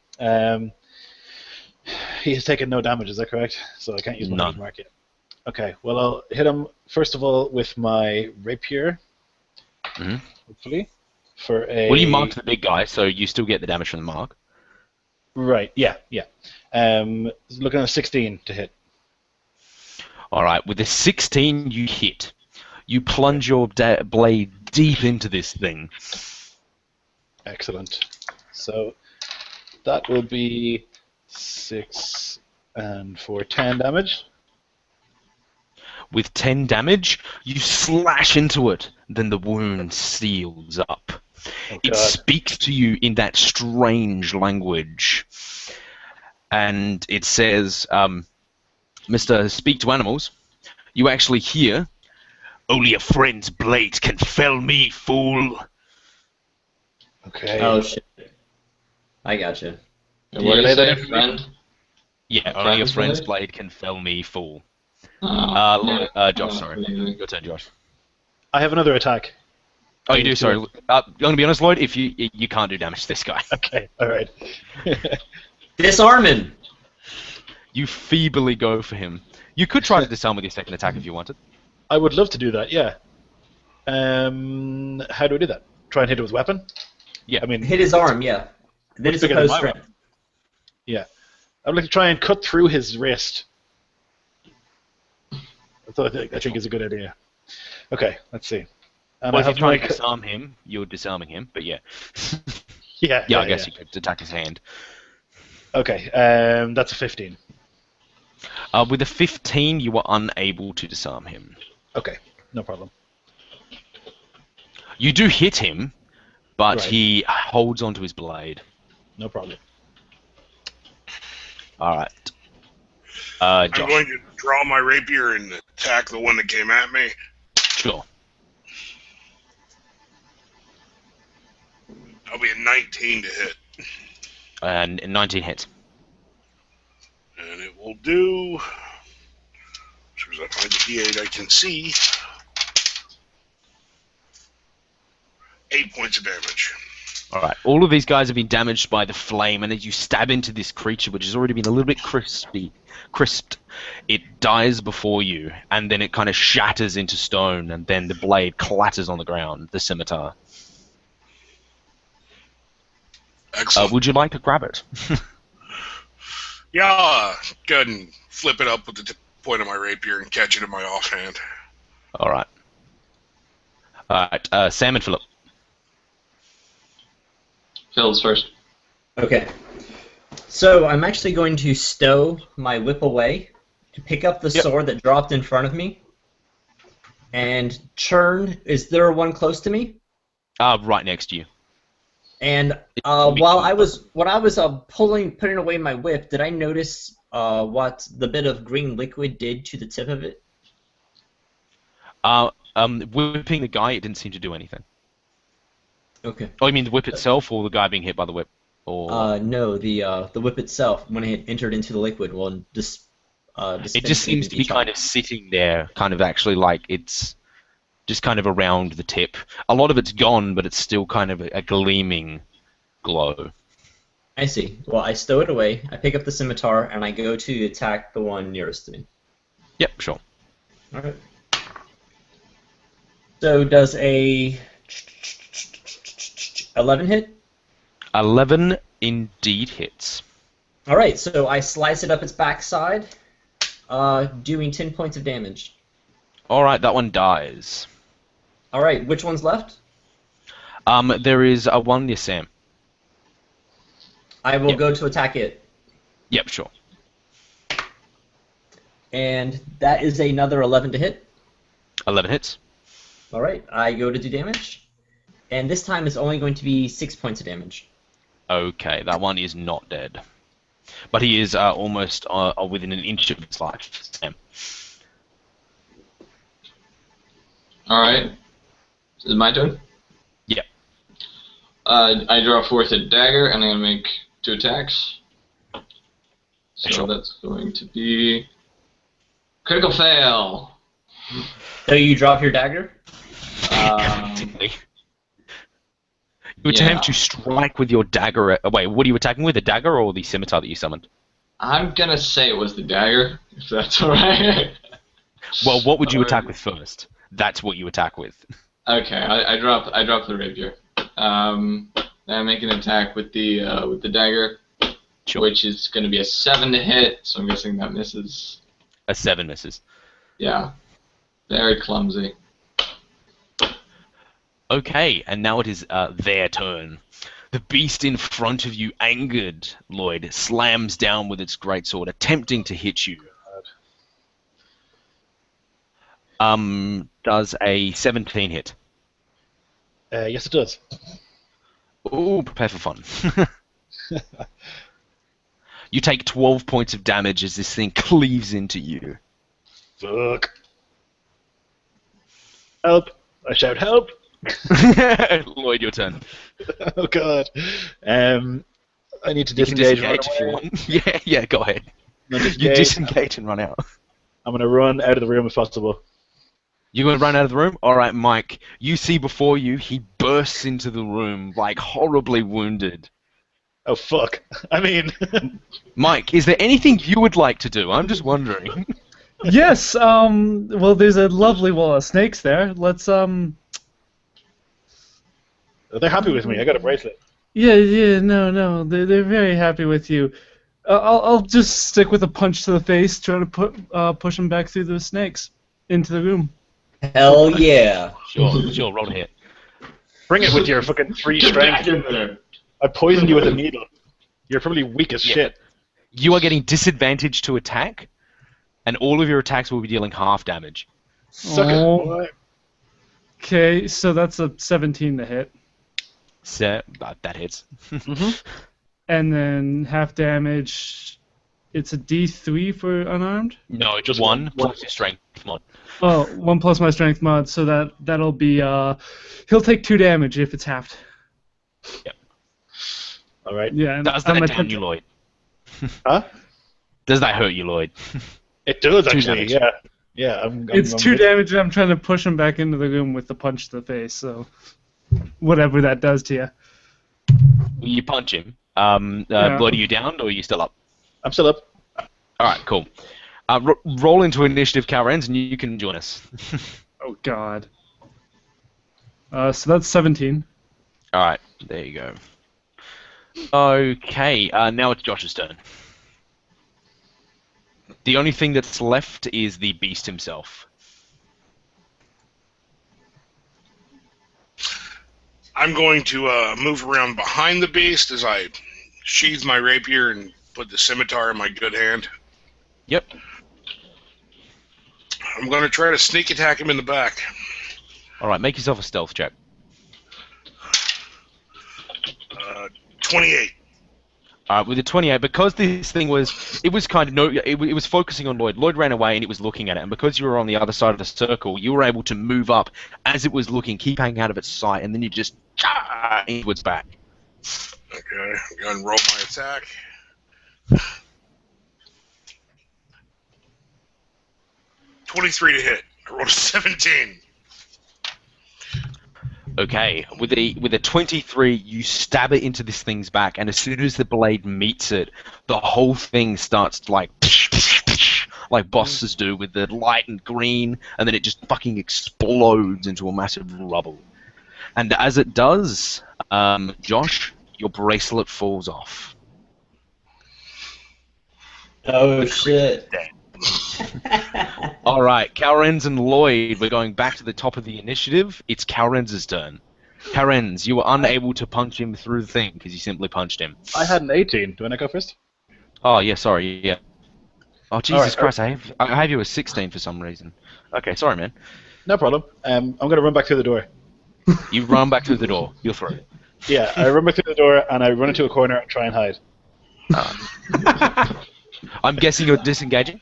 he has taken no damage, is that correct? So I can't use my None. hunter's mark yet. Okay, well, I'll hit him, first of all, with my rapier, hopefully, for a... Well, you marked the big guy, so you still get the damage from the mark. Right, yeah. Looking at a 16 to hit. All right, with a 16 you hit. You plunge your blade deep into this thing. Excellent. So that will be 6 and 4, 10 damage. With 10 damage, you slash into it. Then the wound seals up. Oh, It God. speaks to you in that strange language. And it says, Mr. Speak to Animals, you actually hear, only a friend's blade can fell me, fool. Okay. Oh shit. I gotcha. And what do you relay say, that friend? Yeah, A only a friend's friend's blade? blade can fell me, fool. Yeah. Josh, sorry. Your turn, Josh. I have another attack. Oh, you do, sorry. I'm going to be honest, Lloyd, if you can't do damage to this guy. Okay, alright. Disarm him! You feebly go for him. You could try to disarm with your second attack if you wanted. I would love to do that, yeah. How do I do that? Try and hit it with weapon? Yeah. I mean, Hit his arm, yeah. Then it's bigger than opposed my strength. weapon? Yeah. I would like to try and cut through his wrist. I think is a good idea. Okay, let's see. And Well, I if you're have trying my... to disarm him, you're disarming him, but yeah. Yeah, Yeah, I guess you could attack his hand. Okay, that's a 15. With a 15, you were unable to disarm him. Okay, no problem. You do hit him, but Right. he holds onto his blade. No problem. Alright. I'm Josh. going to draw my rapier and attack the one that came at me. Sure. That'll be a 19 to hit. And 19 hits. And it will do... As soon as I find the D8 I can see... 8 points of damage. Alright, all of these guys have been damaged by the flame, and as you stab into this creature, which has already been a little bit crisped, it dies before you, and then it kind of shatters into stone, and then the blade clatters on the ground, the scimitar. Excellent. Would you like to grab it? Yeah, go ahead and flip it up with the point of my rapier and catch it in my offhand. Alright. Alright, Sam and Philip. Phil's first. Okay. So I'm actually going to stow my whip away to pick up the sword that dropped in front of me and turn. Is there one close to me? Right next to you. And while I was putting away my whip, did I notice what the bit of green liquid did to the tip of it? Whipping the guy, it didn't seem to do anything. Okay. Oh, you mean the whip itself, or the guy being hit by the whip? Or No, the whip itself when it entered into the liquid. Well, it just seems to be kind of sitting there, kind of actually like it's just kind of around the tip. A lot of it's gone, but it's still kind of a gleaming glow. I see. Well, I stow it away. I pick up the scimitar and I go to attack the one nearest to me. Yep, sure. All right. So does a 11 hit? 11 indeed hits. All right. So I slice it up its backside, doing 10 points of damage. All right, that one dies. All right. Which one's left? There is a one near Sam. I will Yep. go to attack it. Yep, sure. And that is another 11 to hit. 11 hits. All right. I go to do damage. And this time it's only going to be 6 points of damage. Okay, that one is not dead. But he is almost within an inch of his life, Sam. Alright. Is it my turn? Yep. I draw forth a dagger, and I'm going to make 2 attacks. So Sure. that's going to be... Critical fail! So you drop your dagger? Practically. You attempt to strike with your dagger. Wait, what are you attacking with? A dagger or the scimitar that you summoned? I'm gonna say it was the dagger, if that's alright. Well, what would you attack with first? That's what you attack with. Okay, I drop the rapier. Then I make an attack with the dagger, Sure. which is gonna be a 7 to hit. So I'm guessing that misses. A 7 misses. Yeah, very clumsy. Okay, and now it is their turn. The beast in front of you, angered, Lloyd, slams down with its greatsword, attempting to hit you. Does a 17 hit? Yes, it does. Ooh, prepare for fun. You take 12 points of damage as this thing cleaves into you. Fuck. Help! I shout help! Lloyd, your turn. Oh god. I need to You can disengage. disengage if you want. Yeah, go ahead. No, You disengage and run out. I'm gonna run out of the room if possible. You're going to run out of the room? Alright, Mike. You see before you, he bursts into the room, like, horribly wounded. Oh fuck. I mean... Mike, is there anything you would like to do? I'm just wondering. Yes. Well, there's a lovely wall of snakes there. Let's They're happy with me. I got a bracelet. Yeah. No. They're very happy with you. I'll just stick with a punch to the face, try to push them back through the snakes into the room. Hell yeah. Sure, roll a hit. Bring it with your fucking free Get back strength. in there. I poisoned you with a needle. You're probably weak as shit. You are getting disadvantage to attack, and all of your attacks will be dealing half damage. Suck Oh. it. Okay, so that's a 17 to hit. So, that hits. And then half damage, it's a D3 for unarmed? No, just one plus your strength mod. Oh, 1 plus my strength mod, so that'll be, he'll take 2 damage if it's halved. Yep. Alright. Yeah, and Does I'm that a down you, Lloyd? Huh? Does that hurt you, Lloyd? It does, 2 actually, damage. yeah. Yeah, It's 2 damage, and I'm trying to push him back into the room with the punch to the face, so whatever that does to you. You punch him. Yeah. Lloyd, are you down, or are you still up? I'm still up. Alright, cool. Roll into initiative, Calrens, and you can join us. Oh, God. So that's 17. Alright, there you go. Okay, now it's Josh's turn. The only thing that's left is the beast himself. I'm going to move around behind the beast as I sheathe my rapier and put the scimitar in my good hand. Yep. I'm going to try to sneak attack him in the back. Alright, make yourself a stealth check. 28. With the 28, because this thing was, it was focusing on Lloyd. Lloyd ran away and it was looking at it, and because you were on the other side of the circle, you were able to move up as it was looking, keep hanging out of its sight, and then you just into its back. Okay, I'm going to roll my attack. .23 to hit. I rolled a 17. Okay, with a 23, you stab it into this thing's back, and as soon as the blade meets it, the whole thing starts to like bosses do with the light and green, and then it just fucking explodes into a massive rubble. And as it does, Josh, your bracelet falls off. Oh shit. Alright, Calrens and Lloyd, we're going back to the top of the initiative. It's Calrens' turn. Calrens, you were unable to punch him through the thing because you simply punched him. I had an 18. Do I not go first? Oh, yeah, sorry, yeah. Oh, Jesus Alright, Christ, I have you as 16 for some reason. Okay, sorry, man. No problem. I'm going to run back through the door. You run back through the door. You're through. Yeah, I run back through the door and I run into a corner and try and hide. I'm guessing you're disengaging?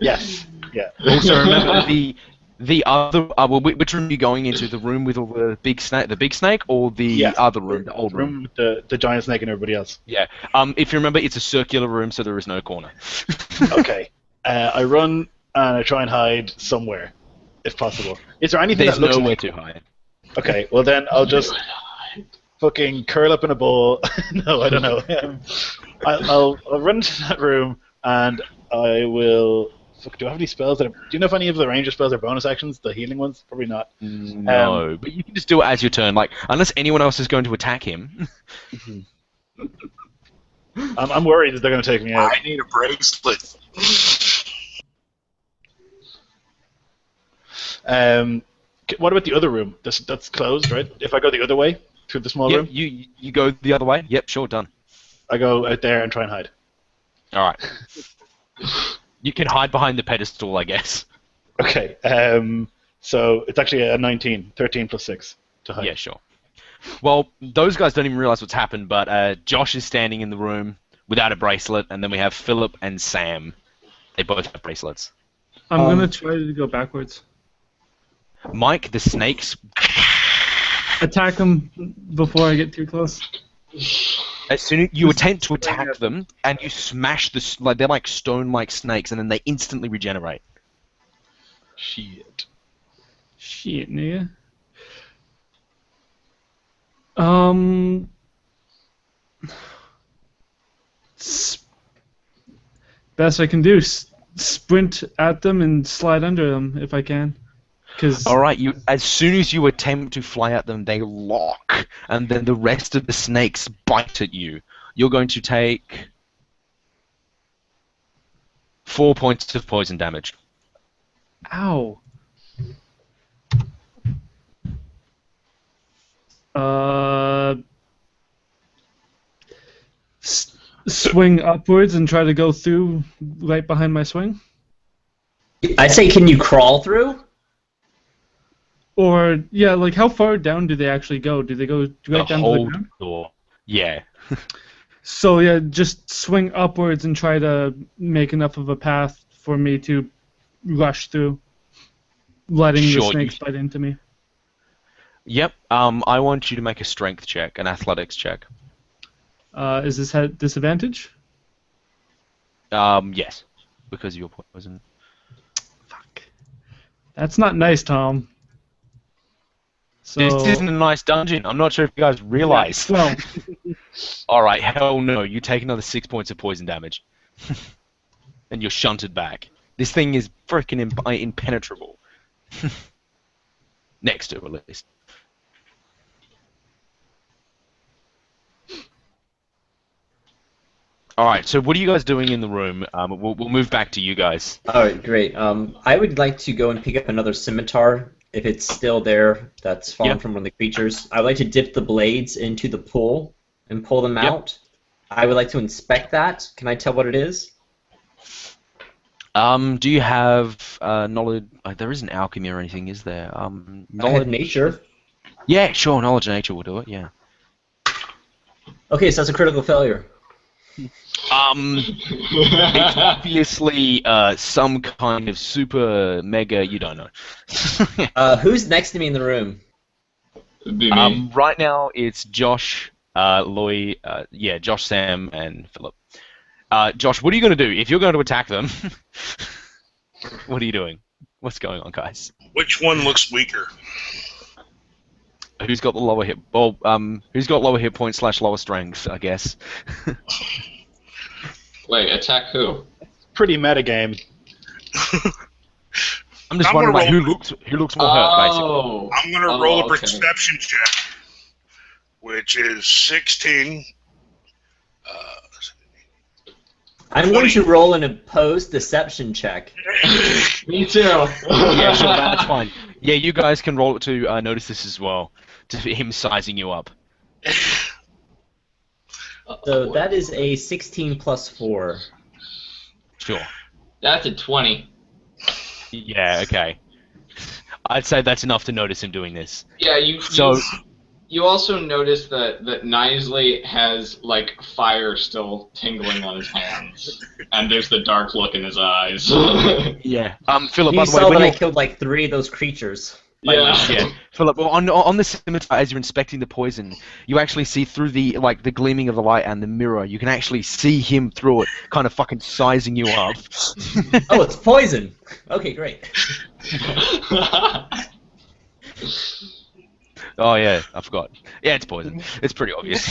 Yes. Yeah. Also, remember the other. Which room are you going into? The room with all the big snake, or the other room, the old room? With the giant snake and everybody else. Yeah. If you remember, it's a circular room, so there is no corner. Okay. I run and I try and hide somewhere, if possible. Is there anything There's that looks nowhere like... to hide. Okay. Well then, I'll just fucking curl up in a ball. No, I don't know. I'll run into that room and I will. Fuck, do I have any spells that? Do you know if any of the ranger spells are bonus actions? The healing ones? Probably not. No, but you can just do it as your turn. Like, unless anyone else is going to attack him. I'm worried that they're going to take me out. I need a bracelet. What about the other room? That's closed, right? If I go the other way through the small Yep, room, you go the other way. Yep, sure, done. I go out there and try and hide. All right. You can hide behind the pedestal, I guess. Okay. So it's actually a 19, 13 plus 6 to hide. Yeah, sure. Well, those guys don't even realize what's happened, but Josh is standing in the room without a bracelet, and then we have Philip and Sam. They both have bracelets. I'm gonna try to go backwards. Mike, the snakes. Attack them before I get too close. As soon as you attempt to attack them, and you smash like they're like stone-like snakes, and then they instantly regenerate. Shit. Shit, nigga. Best I can do, sprint at them and slide under them if I can. All right, as soon as you attempt to fly at them, they lock, and then the rest of the snakes bite at you. You're going to take 4 points of poison damage. Ow. Swing upwards and try to go through right behind my swing? I'd say, can you crawl through? Or, yeah, like how far down do they actually go? Do they go right down to the ground? Door. Yeah. So, yeah, just swing upwards and try to make enough of a path for me to rush through, letting the snakes bite into me. Yep. I want you to make a strength check, an athletics check. Is this at disadvantage? Yes, because of your poison. Fuck. That's not nice, Tom. So... This isn't a nice dungeon. I'm not sure if you guys realize. Well, Alright, hell no. You take another 6 points of poison damage. And you're shunted back. This thing is freaking impenetrable. Next to, at least. Alright, so what are you guys doing in the room? We'll move back to you guys. Alright, great. I would like to go and pick up another scimitar. If it's still there, that's fallen from one of the creatures. I would like to dip the blades into the pool and pull them out. I would like to inspect that. Can I tell what it is? Do you have knowledge? There isn't alchemy or anything, is there? I have nature. Yeah, sure. Knowledge of nature will do it. Yeah. Okay, so that's a critical failure. It's obviously some kind of super mega. You don't know. Who's next to me in the room? Right now it's Josh, Lloyd, Josh, Sam, and Philip. Josh, what are you going to do if you're going to attack them? What are you doing? What's going on, guys? Which one looks weaker? Who's got the lower hit? Well, who's got lower hit points / lower strength? I guess. Wait, attack who? Pretty meta game. I'm just wondering who looks more hurt, basically. I'm gonna roll a perception check, which is 16. I'm going to roll an opposed deception check. Me too. Yeah, sure, that's fine. Yeah, you guys can roll it to notice this as well, to him sizing you up. So that is a 16 plus 4. Sure. That's a 20. Yeah, okay. I'd say that's enough to notice him doing this. Yeah, you also notice that Knisley has like fire still tingling on his hands, and there's the dark look in his eyes. Yeah. Philip, You by the way, saw when that I you killed like 3 of those creatures. Yeah. Philip, well, on the scimitar, as you're inspecting the poison, you actually see through the gleaming of the light and the mirror. You can actually see him through it, kind of fucking sizing you up. Oh, it's poison. Okay, great. Oh yeah, I forgot. Yeah, it's poison. It's pretty obvious.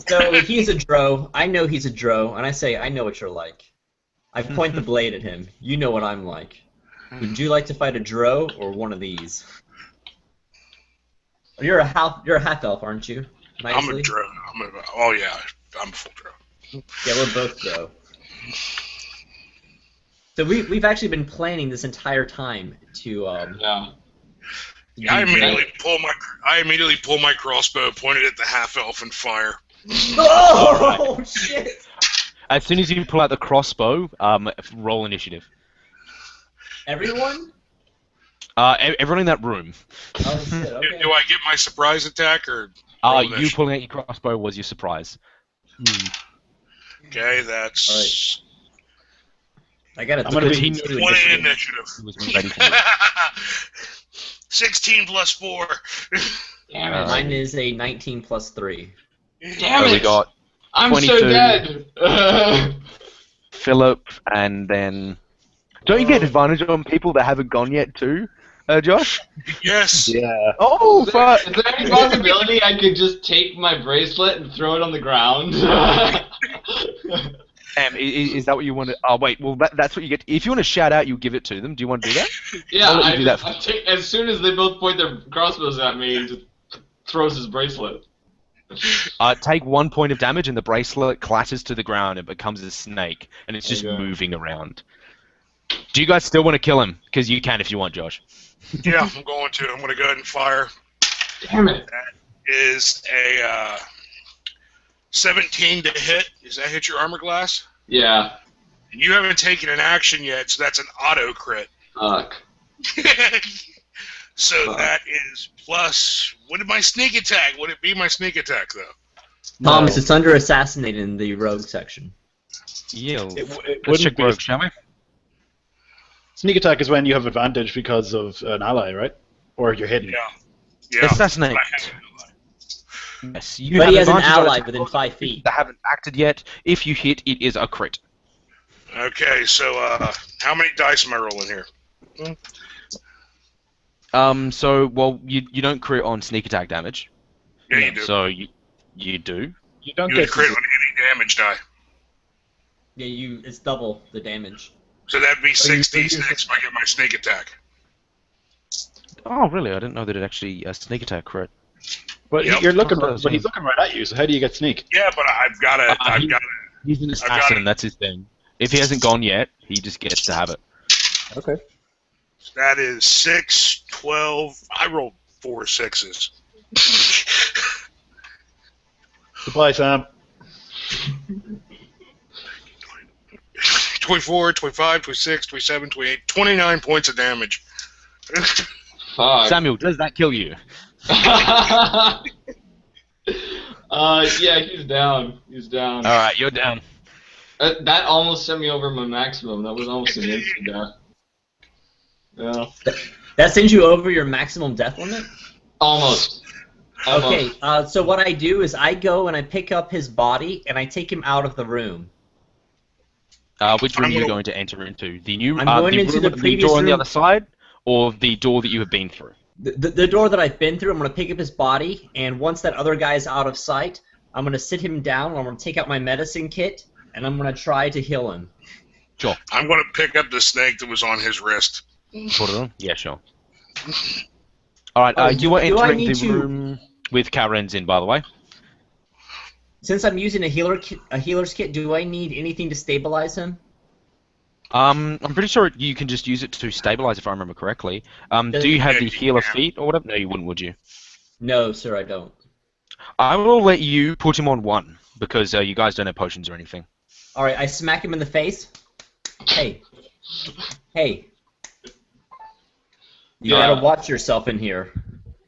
So he's a dro. I know he's a dro, and I say, I know what you're like. I point the blade at him. You know what I'm like. Would you like to fight a dro or one of these? You're a half elf, aren't you? I'm a dro. Oh yeah, I'm a full dro. Yeah, we're both dro. So we've actually been planning this entire time to Yeah. I immediately pull my crossbow, point it at the half elf, and fire. Oh shit! As soon as you pull out the crossbow, roll initiative. Everyone? Everyone in that room. Oh shit! Okay. Do I get my surprise attack or? You pulling out your crossbow was your surprise. Okay, that's. I got it. I'm gonna be 20 initiative. He was ready for it. 16 plus 4. Damn it. Mine is a 19 plus 3. Damn So it. we got I'm 22. so dead. Philip, and then. Don't you get advantage on people that haven't gone yet too, Josh? Yes. Yeah. Oh, Is fuck! there any possibility I could just take my bracelet and throw it on the ground? Is that what you want to? Oh wait, well that's what you get. If you want to shout out, you give it to them. Do you want to do that? Yeah, I'll let you do that. as soon as they both point their crossbows at me, he just throws his bracelet. Take 1 point of damage, and the bracelet clatters to the ground and becomes a snake, and it's just Okay. moving around. Do you guys still want to kill him? Because you can if you want, Josh. Yeah, I'm going to. I'm going to go ahead and fire. Damn it. That is a 17 to hit. Does that hit your armor class? Yeah. And you haven't taken an action yet, so that's an auto crit. Fuck. So Fuck. that is plus. What did my sneak attack? Would it be my sneak attack though? Thomas, it's under assassinate in the rogue section. Yeah. It Let's wouldn't check be- rogue, shall we? Sneak attack is when you have advantage because of an ally, right? Or you're hidden. Yeah. Assassinate. I have it. Yes, you But have he has an advantage on ally attacks within 5 feet. that haven't acted yet. If you hit, it is a crit. Okay, so how many dice am I rolling here? Well, you don't crit on sneak attack damage. Yeah, you do. So you do. You don't You get would crit on any damage die. Yeah, it's double the damage. So that'd be you- 6d6 if I get my sneak attack. Oh, really? I didn't know that it actually sneak attack crit. But Yep. you're looking, Oh, but he's looking right at you. So how do you get sneak? Yeah, but I've got to. He's an got assassin. it. That's his thing. If he hasn't gone yet, he just gets to have it. Okay. That is 6, 12. I rolled 4 6s. Goodbye, Sam. 24, 25, 26, 27, 28, 29 points of damage. Fuck. Samuel, does that kill you? Yeah, he's down. He's down. All right, you're down. That almost sent me over my maximum. That was almost an instant death. Yeah. That sends you over your maximum death limit? Almost. Okay, so what I do is I go and I pick up his body and I take him out of the room. Which room are you going to enter into? The new, I'm going into room, the previous door on the room. other side, or the door that you have been through? The door that I've been through, I'm going to pick up his body, and once that other guy's out of sight, I'm going to sit him down, and I'm going to take out my medicine kit, and I'm going to try to heal him. Sure. I'm going to pick up the snake that was on his wrist. Put it on? Yeah, sure. All right, you are do I entering need the to- room with Karen's in, by the way. Since I'm using a healer's kit, do I need anything to stabilize him? I'm pretty sure you can just use it to stabilize, if I remember correctly. Do you have Yeah, the you healer can. feat or whatever? No, you wouldn't, would you? No, sir, I don't. I will let you put him on 1, because you guys don't have potions or anything. Alright, I smack him in the face. Hey. Hey. You Yeah. gotta watch yourself in here.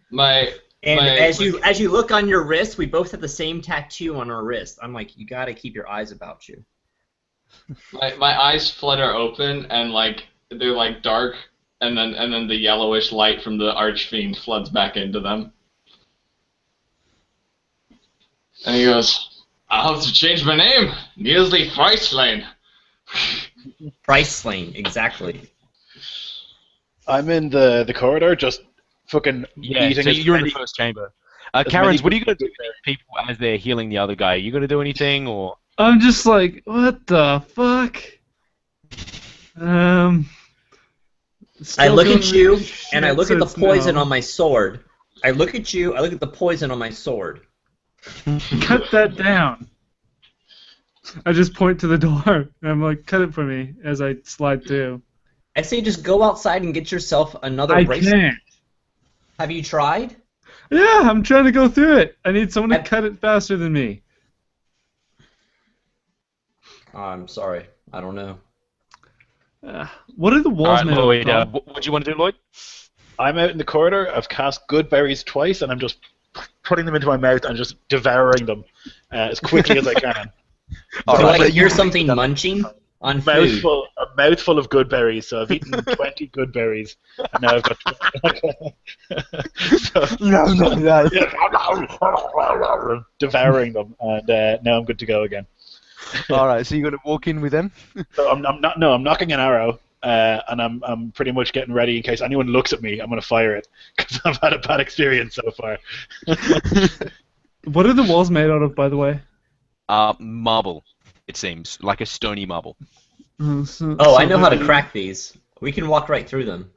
My And My- as you look on your wrist, we both have the same tattoo on our wrist. I'm like, you gotta keep your eyes about you. my eyes flutter open and like they're like dark, and then the yellowish light from the archfiend floods back into them. And he goes, "I'll have to change my name. Nearly Freislane." Price Lane, exactly. I'm in the corridor, just fucking Yeah, eating so as you're in many, the first chamber. Karens, what are you going to do with these people as they're healing the other guy? Are you going to do anything, or? I'm just like, what the fuck? I look at you, and I shit, look so at the it's poison no. on my sword. I look at you, I look at the poison on my sword. Cut that down. I just point to the door, and I'm like, cut it for me, as I slide through. I say just go outside and get yourself another I bracelet. can't. Have you tried? Yeah, I'm trying to go through it. I need someone to cut it faster than me. I'm sorry. I don't know. What are the walls Alright, made Lloyd, of? what do you want to do, Lloyd? I'm out in the corridor. I've cast good berries twice, and I'm just putting them into my mouth and just devouring them as quickly as I can. So I hear something munching on food. A mouthful of good berries. So I've eaten 20 good berries, and now I've got. Devouring them, and now I'm good to go again. Alright, so you're going to walk in with them? So I'm knocking an arrow, and I'm pretty much getting ready in case anyone looks at me. I'm going to fire it because I've had a bad experience so far. What are the walls made out of, by the way? Marble, it seems. Like a stony marble. Oh, I know how to crack these. We can walk right through them.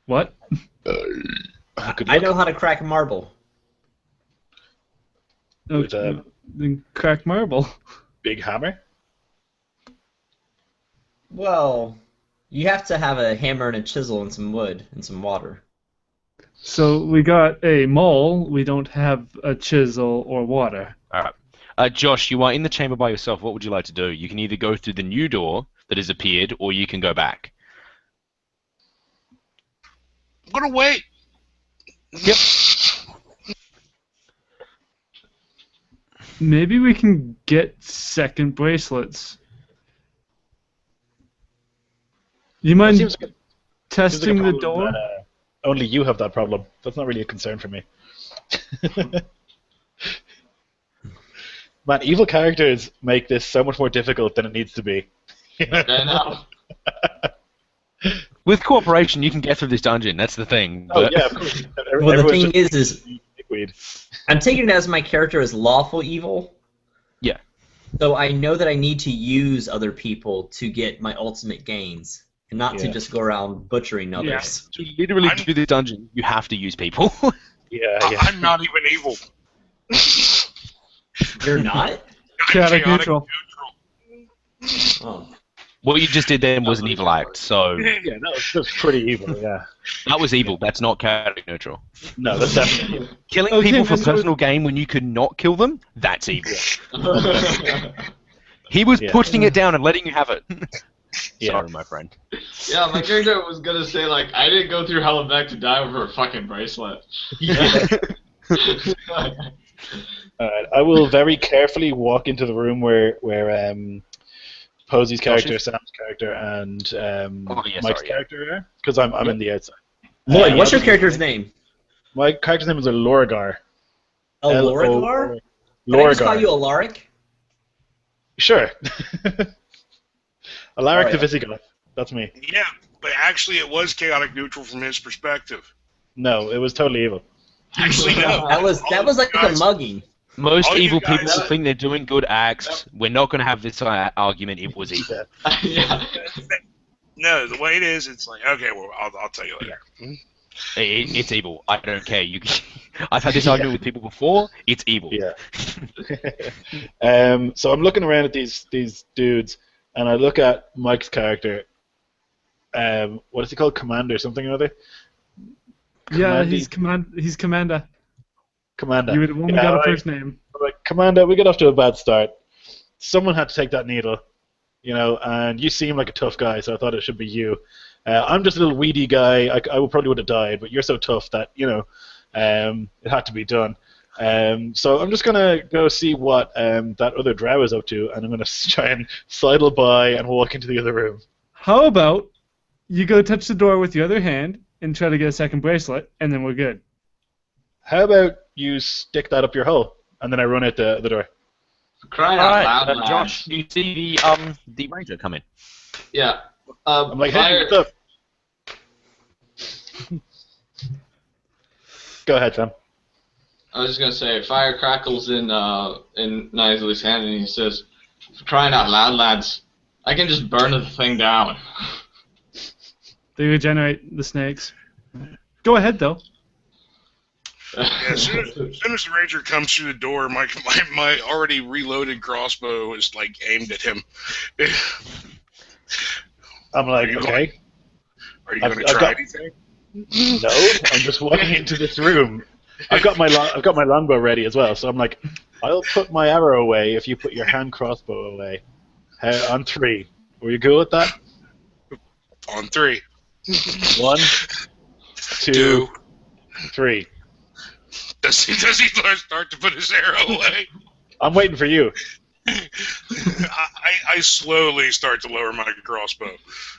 What? I know how to crack a marble. With a Then crack marble. big hammer. Well, you have to have a hammer and a chisel and some wood and some water. So we got a mole. We don't have a chisel or water. Alright. Josh, you are in the chamber by yourself. What would you like to do? You can either go through the new door that has appeared, or you can go back. I'm gonna wait. Yep. Maybe we can get second bracelets. You mind Seems like testing a the problem door? that, only you have that problem. That's not really a concern for me. Man, evil characters make this so much more difficult than it needs to be. I know. With cooperation, you can get through this dungeon. That's the thing. Oh but- yeah, of course. Well, the Everyone's thing just is dickweed. I'm taking it as my character is lawful evil. Yeah. So I know that I need to use other people to get my ultimate gains, and not to Yeah. just go around butchering others. To literally do the dungeon, you have to use people. Yeah. I'm not even evil. You're not? I'm Chaotic neutral. Oh. What you just did then was an evil act, so Yeah, that's pretty evil. Yeah. that was evil. That's not chaotic neutral. No, that's definitely evil. Killing Okay, people for then so- personal gain when you could not kill them, that's evil. He was Yeah. putting it down and letting you have it. Yeah. Sorry, my friend. Yeah, my character was gonna say like, I didn't go through hell and back to die over a fucking bracelet. Alright, I will very carefully walk into the room where Posey's character, Sam's character, and Mike's sorry, yeah. character are, because I'm in the outside. Lloyd, what's your character's name? My character's name is Lorigar. Alorigar? Can I just call you Alaric? Sure. Alaric the Alright. Visigoth. That's me. Yeah, but actually it was chaotic neutral from his perspective. No, it was totally evil. Actually, no. That was like a mugging. Most All you evil guys- people think they're doing good acts. We're not going to have this argument. It was evil. Yeah. No, the way it is, it's like, okay, well, I'll tell you later. It's evil. I don't care. I've had this argument with people before. It's evil. Yeah. So I'm looking around at these dudes, and I look at Mike's character. What is he called? Commander something or other? Yeah, Commandy. he's Commander. Commander. You would have only got a first name. I'm like, Commander, we got off to a bad start. Someone had to take that needle, and you seem like a tough guy, so I thought it should be you. I'm just a little weedy guy. I probably would have died, but you're so tough that, it had to be done. So I'm just going to go see what that other drow is up to, and I'm going to try and sidle by and walk into the other room. How about you go touch the door with your other hand and try to get a second bracelet, and then we're good. How about you stick that up your hole, and then I run out the door. Crying All out right, loud, man. Josh, you see the ranger come in. Yeah. I'm like, hey, fire, what's up? Go ahead, Sam. I was just gonna say, fire crackles in Nisley's hand, and he says, "For crying out loud, lads, I can just burn the thing down." They regenerate the snakes. Go ahead, though. Yeah, as soon as the ranger comes through the door, my already reloaded crossbow is like aimed at him. I'm like, okay. Are you going to try anything? No, I'm just walking into this room. I've got my longbow ready as well, so I'm like, I'll put my arrow away if you put your hand crossbow away. On 3. Were you good with that? On 3. 1, 2, 3. Does he start to put his arrow away? I'm waiting for you. I slowly start to lower my crossbow.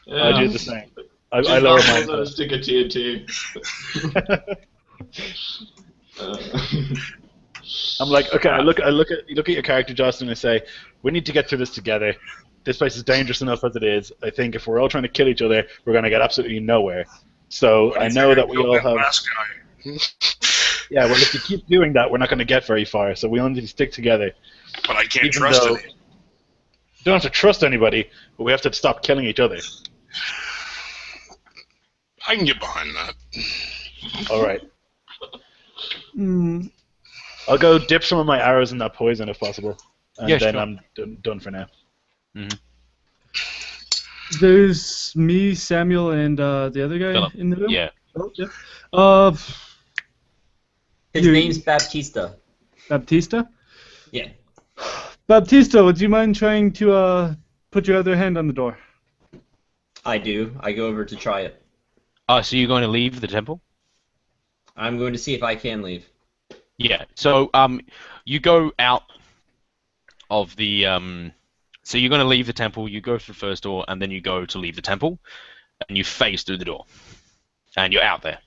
Yeah. I do the same. I lower mine. A stick of TNT. I'm like, okay. I look at your character, Justin, and I say, we need to get through this together. This place is dangerous enough as it is. I think if we're all trying to kill each other, we're going to get absolutely nowhere. So I know that we all have. Last guy. Yeah, well, if you keep doing that, we're not going to get very far. So we all need to stick together. But I can't trust him. You don't have to trust anybody, but we have to stop killing each other. I can get behind that. All right. Mm, I'll go dip some of my arrows in that poison if possible, and Yeah, then sure. I'm done for now. there's me, Samuel, and the other guy Philip. in the room. Yeah. Oh, yeah. His name's Baptista. Baptista. Yeah. Baptista, would you mind trying to put your other hand on the door? I do. I go over to try it. So you're going to leave the temple? I'm going to see if I can leave. Yeah. So you go out of the so you're going to leave the temple. You go through the first door, and then you go to leave the temple, and you face through the door, and you're out there.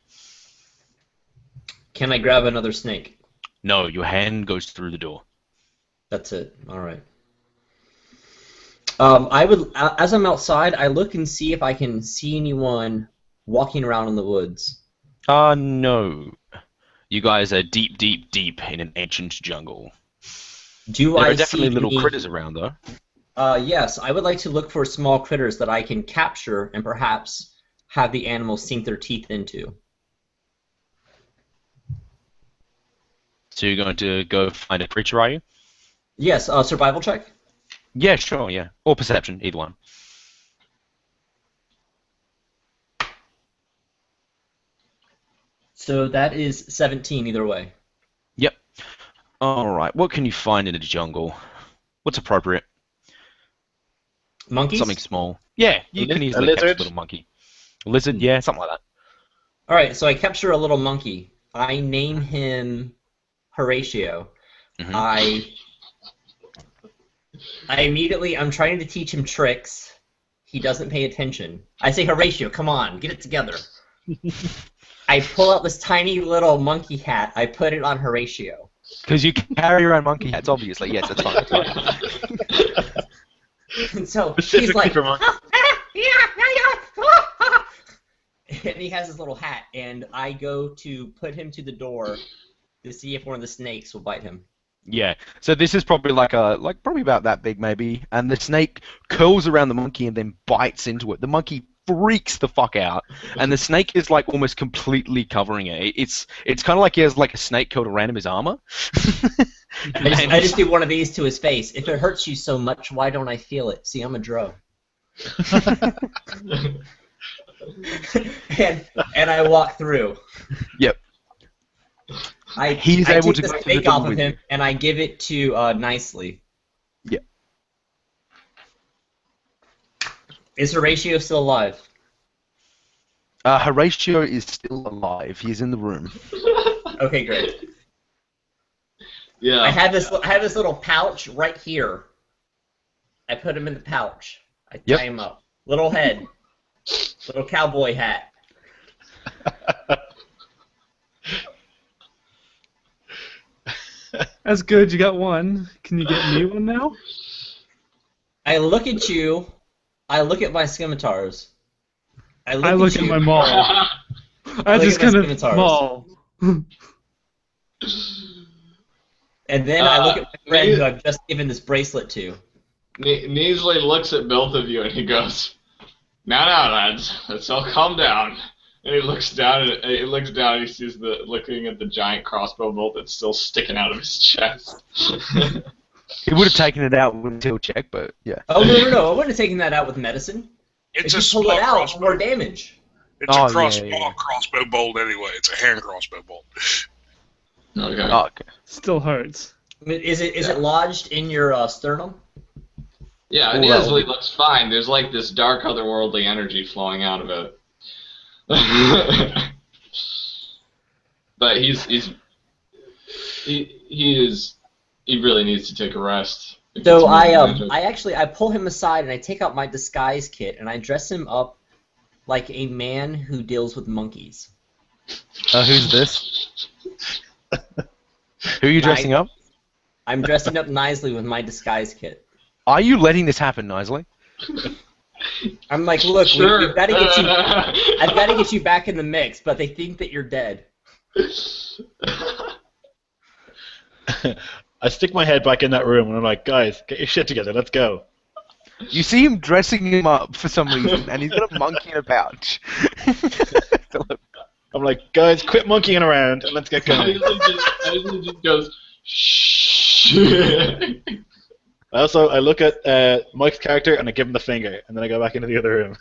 Can I grab another snake? No, your hand goes through the door. That's it. All right. I would, as I'm outside, I look and see if I can see anyone walking around in the woods. No. You guys are deep, deep, deep in an ancient jungle. Do There I are definitely see little any- critters around, though. Yes, I would like to look for small critters that I can capture and perhaps have the animals sink their teeth into. So you're going to go find a creature, are you? Yes, survival check? Yeah, sure, yeah. Or perception, either one. So that is 17 either way. Yep. Alright, what can you find in the jungle? What's appropriate? Monkeys? Something small. Yeah, you can easily catch a lizard? little monkey. A lizard, yeah, something like that. Alright, so I capture a little monkey. I name him Horatio. Mhm. I'm trying to teach him tricks. He doesn't pay attention. I say, Horatio, come on, get it together. I pull out this tiny little monkey hat. I put it on Horatio. Because you can carry around monkey hats, obviously. Yes, that's fine. That's fine. And so Specifically he's like, for monkeys. and he has his little hat, and I go to put him to the door to see if one of the snakes will bite him. Yeah. So this is probably probably about that big, maybe. And the snake curls around the monkey and then bites into it. The monkey freaks the fuck out, and the snake is like almost completely covering it. It's kind of like he has like a snake curled around him his armor. I just do one of these to his face. If it hurts you so much, why don't I feel it? See, I'm a dro. and I walk through. Yep. He's able take to the go through snake the door off of with him, you. and I give it to Nicely. Yep. Is Horatio still alive? Horatio is still alive. He's in the room. Okay, great. Yeah. I have this little pouch right here. I put him in the pouch. I tie him up. Little head. Little cowboy hat. That's good. You got one. Can you get me one now? I look at you. I look at my scimitars. I look at you. my maul. I Look just at my kind of scimitars. maul. And then I look at my friend who I've just given this bracelet to. Neasley looks at both of you and he goes, "Now, lads, let's all calm down." And he looks down and he sees looking at the giant crossbow bolt that's still sticking out of his chest. He would have taken it out with a tilt check, but yeah. Oh no! I wouldn't have taken that out with medicine. It's if a you pull small it out, crossbow. more damage. It's Oh, a yeah. crossbow bolt anyway. It's a hand crossbow bolt. Okay. Oh, okay. Still hurts. Is it lodged in your sternum? Yeah, Ooh, Neasley looks fine. There's like this dark otherworldly energy flowing out of it. But he really needs to take a rest. So I pull him aside and I take out my disguise kit and I dress him up like a man who deals with monkeys. Who's this? Who are you dressing up? I'm dressing up nicely with my disguise kit. Are you letting this happen, Nisley? I'm like, look, Sure. we've got to get you. I've got to get you back in the mix, but they think that you're dead. I stick my head back in that room and I'm like, guys, get your shit together, let's go. You see him dressing him up for some reason, and he's got a monkey in a pouch. I'm like, guys, quit monkeying around and let's get going. Neasley just goes, shh. I look at Mike's character and I give him the finger, and then I go back into the other room.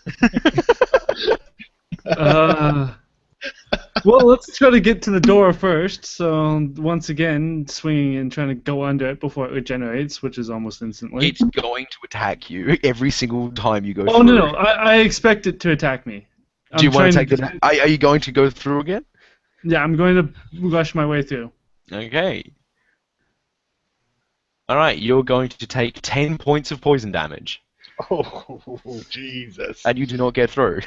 Well, let's try to get to the door first. So once again, swinging and trying to go under it before it regenerates, which is almost instantly. It's going to attack you every single time you go through. Oh no! I expect it to attack me. Do you want to take the? Are you going to go through again? Yeah, I'm going to rush my way through. Okay. All right, you're going to take 10 points of poison damage, Oh, Jesus. and you do not get through.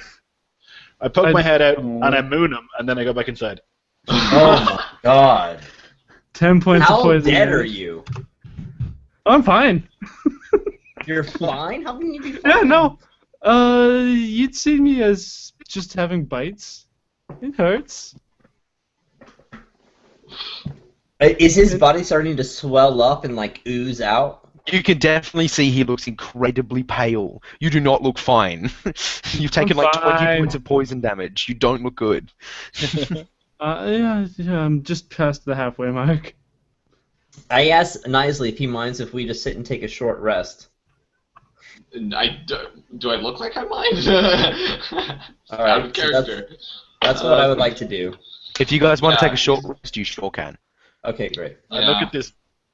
I poke my head out and I moon him, and then I go back inside. Oh my god! 10 points of How poison. dead are damage. you? I'm fine. You're fine? How can you be fine? Yeah, no. You'd see me as just having bites. It hurts. Is his body starting to swell up and like ooze out? You can definitely see he looks incredibly pale. You do not look fine. You've taken like 20 fine. points of poison damage. You don't look good. Yeah, I'm just past the halfway mark. I asked Nisley if he minds if we just sit and take a short rest. Do I look like I mind? All right, Out of character. That's what I would like to do. If you guys want to Yeah. take a short rest, you sure can. Okay, great. I look at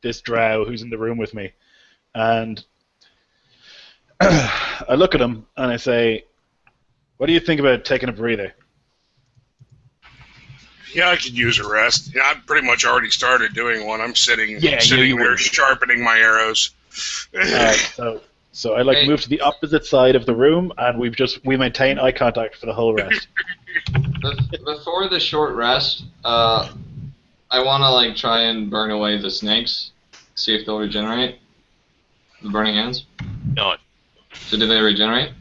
this drow who's in the room with me, and I look at him and I say, "What do you think about taking a breather?" Yeah, I could use a rest. Yeah, I've pretty much already started doing one. I'm sitting Yeah, you there would. sharpening my arrows. Alright, so I like Hey. move to the opposite side of the room, and we maintain eye contact for the whole rest. Before the short rest, I want to like try and burn away the snakes, see if they'll regenerate. The burning hands. No. So do they regenerate?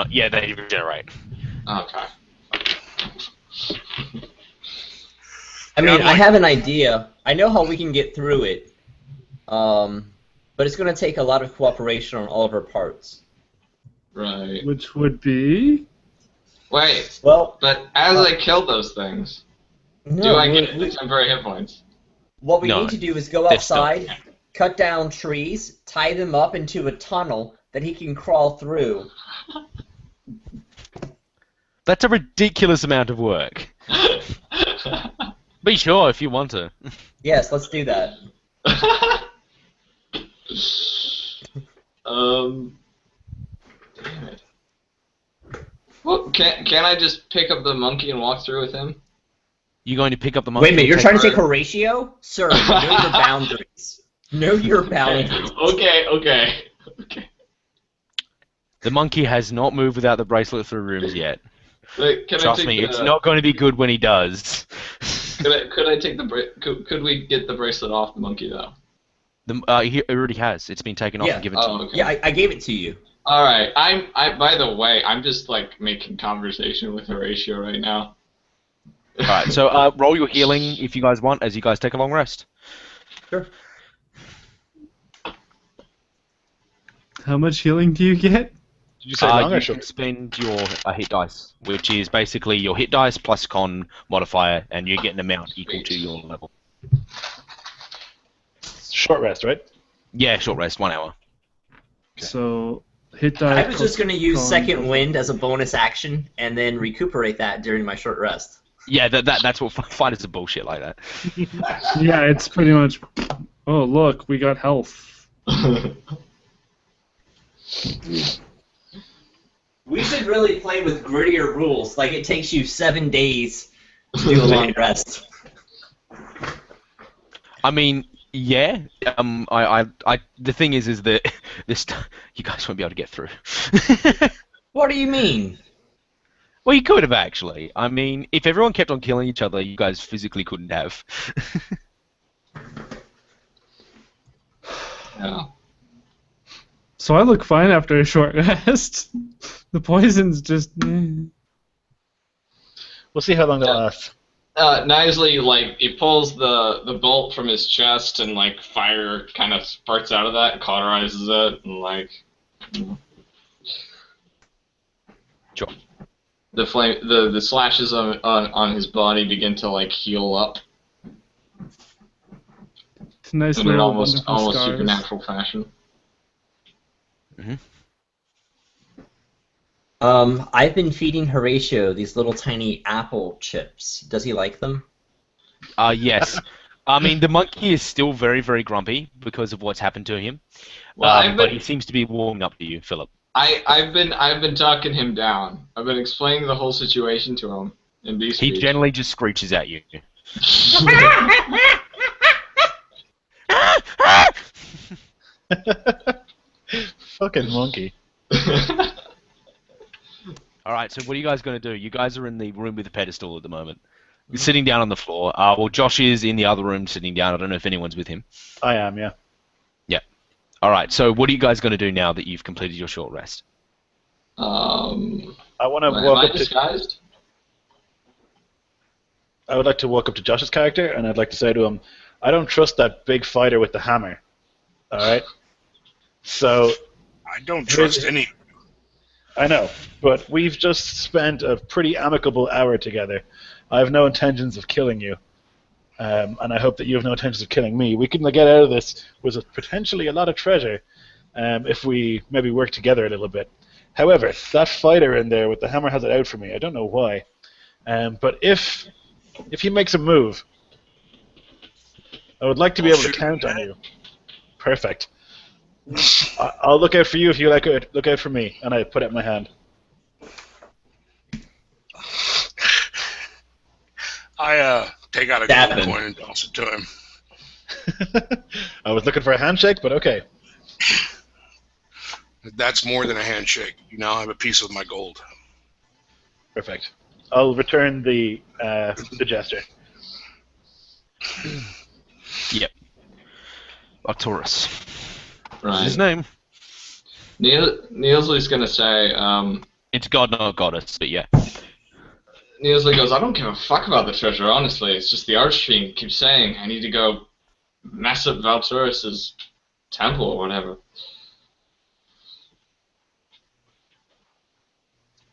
Yeah, they regenerate. Okay. I mean, I have an idea. I know how we can get through it, but it's going to take a lot of cooperation on all of our parts. Right. Which would be... Wait, Well, but as I killed those things, no, do I get the temporary hit points? what we No, need to do is go they're still- outside, cut down trees, tie them up into a tunnel that he can crawl through. That's a ridiculous amount of work. Be sure if you want to. Yes, let's do that. Damn it. Well, can't I just pick up the monkey and walk through with him? You're going to pick up the monkey. Wait a minute, you're and trying to take- take Horatio? Sir, know your boundaries. Know your boundaries. Okay. The monkey has not moved without the bracelet through rooms yet. Wait, Trust me, it's not going to be good when he does. Could I take the could we get the bracelet off the monkey though? He already has. It's been taken off Yeah. and given to him. Okay. Yeah, I gave it to you. All right. By the way, I'm just like making conversation with Horatio right now. All right, so roll your healing if you guys want, as you guys take a long rest. Sure. How much healing do you get? Did you say long or You short? can spend your hit dice, which is basically your hit dice plus con modifier, and you get an amount equal to your level. Short rest, right? Yeah, short rest, 1 hour. Okay. So hit die. I was just going to use con- Second Wind as a bonus action and then recuperate that during my short rest. Yeah, that's what fighters are bullshit like that. Yeah, it's pretty much. Oh look, we got health. We should really play with grittier rules. Like it takes you 7 days to do a long rest. I mean, yeah. The thing is that this you guys won't be able to get through. What do you mean? Well, you could have actually. I mean, if everyone kept on killing each other, you guys physically couldn't have. Yeah. So I look fine after a short rest. The poison's just. We'll see how long that lasts. Knisley, like, he pulls the bolt from his chest and, like, fire kind of sparks out of that, cauterizes it, and, like... Sure. The flame, the slashes on his body begin to, like, heal up It's a nice in an little almost wonderful scars. supernatural fashion. I've been feeding Horatio these little tiny apple chips. Does he like them? Yes. I mean, the monkey is still very, very grumpy because of what's happened to him. Well, but he seems to be warming up to you, Philip. I've been talking him down. I've been explaining the whole situation to him in beast He speech. generally just screeches at you. Fucking monkey. All right, so what are you guys going to do? You guys are in the room with the pedestal at the moment. You're sitting down on the floor. Well, Josh is in the other room sitting down. I don't know if anyone's with him. I am, yeah. Yeah. All right, so what are you guys going to do now that you've completed your short rest? I want to am walk I up to. disguised? I would like to walk up to Josh's character, and I'd like to say to him, "I don't trust that big fighter with the hammer." All right. So I don't trust any. I know, but we've just spent a pretty amicable hour together. I have no intentions of killing you, and I hope that you have no intentions of killing me. We can get out of this with potentially a lot of treasure if we maybe work together a little bit. However, that fighter in there with the hammer has it out for me. I don't know why, but if he makes a move, I would like to be able to count on you. Perfect. I'll look out for you if you look out for me, and I put out my hand. I take out a gold coin and toss it to him. I was looking for a handshake, but okay. That's more than a handshake. You now have a piece of my gold. Perfect. I'll return the gesture. Yep. Valturis. Right. His name. Neilsley's gonna say, It's God, not goddess, but yeah. Neilsley goes, I don't give a fuck about the treasure, honestly. It's just the Archfiend keeps saying I need to go mess up Valturis' temple or whatever.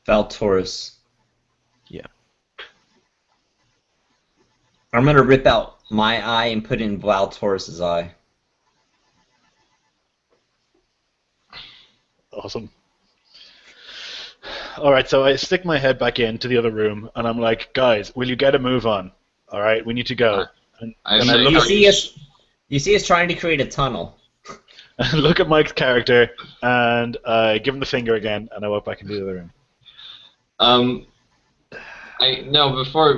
Valturis. Yeah. I'm gonna rip out my eye and put in Valturis' eye. Awesome. All right, so I stick my head back into the other room, and I'm like, guys, will you get a move on? All right, we need to go. And I look You see us trying to create a tunnel. I look at Mike's character, and I give him the finger again, and I walk back into the other room.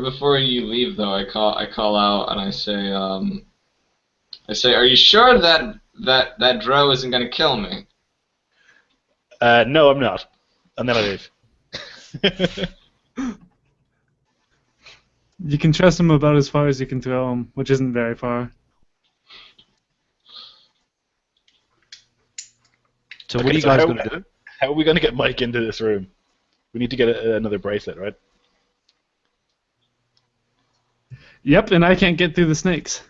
Before you leave though, I call out and I say, are you sure that drow isn't gonna kill me? No, I'm not. And then I leave. You can trust him about as far as you can throw him, which isn't very far. So what are you guys going to do? How are we going to get Mike into this room? We need to get another bracelet, right? Yep, and I can't get through the snakes.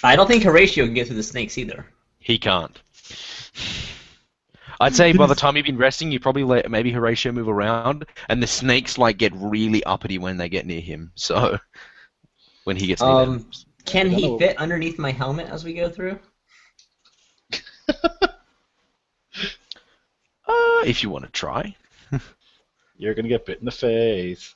I don't think Horatio can get through the snakes either. He can't. I'd say by the time you've been resting, you probably let maybe Horatio move around, and the snakes like get really uppity when they get near him. So when he gets near them. Can he fit underneath my helmet as we go through? If you want to try. You're gonna get bit in the face.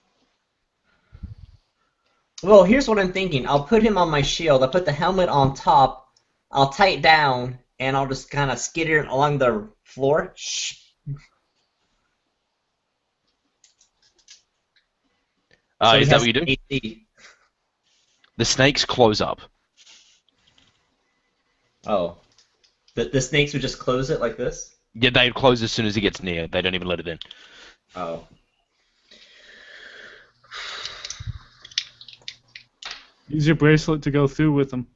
Well, here's what I'm thinking. I'll put him on my shield. I'll put the helmet on top. I'll tight down, and I'll just kind of skitter along the floor. Shh. So Is that what you do? AC. The snakes close up. Oh. The snakes would just close it like this? Yeah, they close as soon as he gets near. They don't even let it in. Oh. Use your bracelet to go through with them.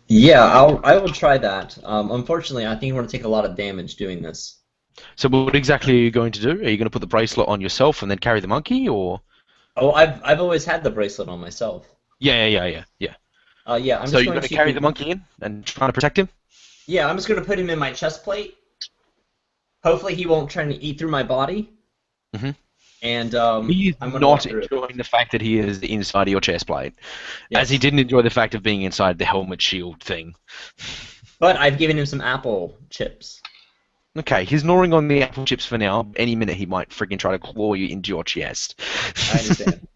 Yeah, I will try that. Unfortunately, I think I'm going to take a lot of damage doing this. So what exactly are you going to do? Are you going to put the bracelet on yourself and then carry the monkey, or? Oh, I've always had the bracelet on myself. Yeah. Yeah, I'm just So you're going going to carry the monkey in and trying to protect him? Yeah, I'm just going to put him in my chest plate. Hopefully he won't try to eat through my body. Mm-hmm. And He's I'm gonna not walk through it. enjoying the fact that he is inside your chest plate, Yes. as he didn't enjoy the fact of being inside the helmet shield thing. But I've given him some apple chips. Okay, he's gnawing on the apple chips for now. Any minute he might freaking try to claw you into your chest. I understand.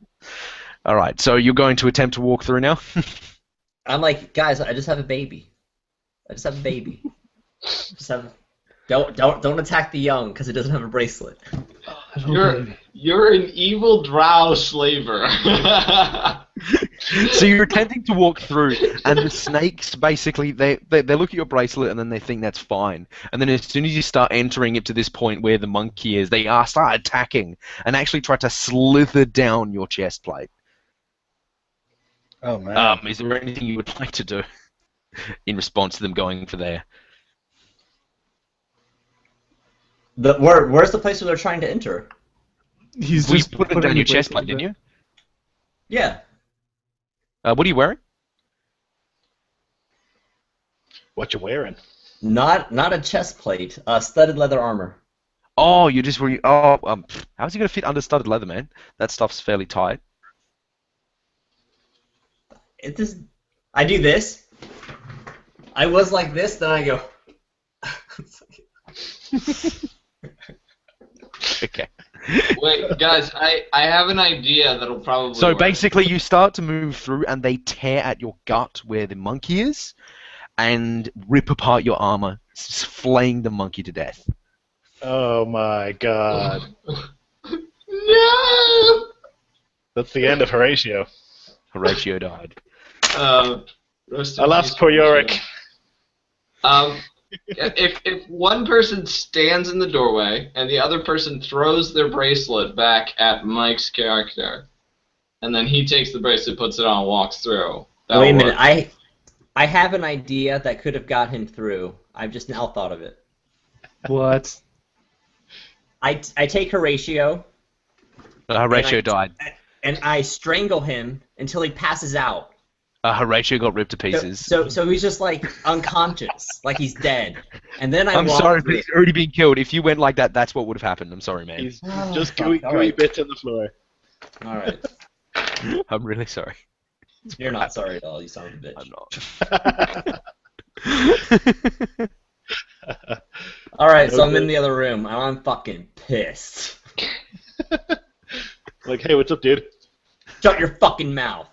All right, so you're going to attempt to walk through now? I'm like, guys, I just have a baby. Don't attack the young because it doesn't have a bracelet. You're an evil drow slaver. So you're attempting to walk through, and the snakes basically they look at your bracelet and then they think that's fine. And then as soon as you start entering it to this point where the monkey is, they start attacking and actually try to slither down your chest plate. Oh man. Is there anything you would like to do in response to them going for there? Where's the place where they're trying to enter? He's We just put it putting down the your chest bracelet plate, didn't you? Yeah. What are you wearing? What you wearing? Not a chest plate. Studded leather armor. Oh, you just were. Oh, how's he gonna fit under studded leather, man? That stuff's fairly tight. I do this. I was like this, then I go. Okay. Wait, guys, I have an idea that'll probably So work. basically, you start to move through, and they tear at your gut where the monkey is, and rip apart your armor, flaying the monkey to death. Oh my god. No! That's the end of Horatio. Horatio died. Rest in Alas peace, for Yorick. If one person stands in the doorway and the other person throws their bracelet back at Mike's character, and then he takes the bracelet, puts it on, and walks through. Wait a minute. I have an idea that could have got him through. I've just now thought of it. What? I take Horatio. Horatio died. And I strangle him until he passes out. Horatio got ripped to pieces. So he's just like unconscious, like he's dead. And then I'm sorry, but he's already been killed. If you went like that, that's what would have happened. I'm sorry, man. He's Oh, just fuck, gooey alright. bits on the floor. All right. I'm really sorry. You're not sorry at all. You son of a bitch. I'm not. All right, so I'm in the other room, and I'm fucking pissed. Like, hey, what's up, dude? Shut your fucking mouth.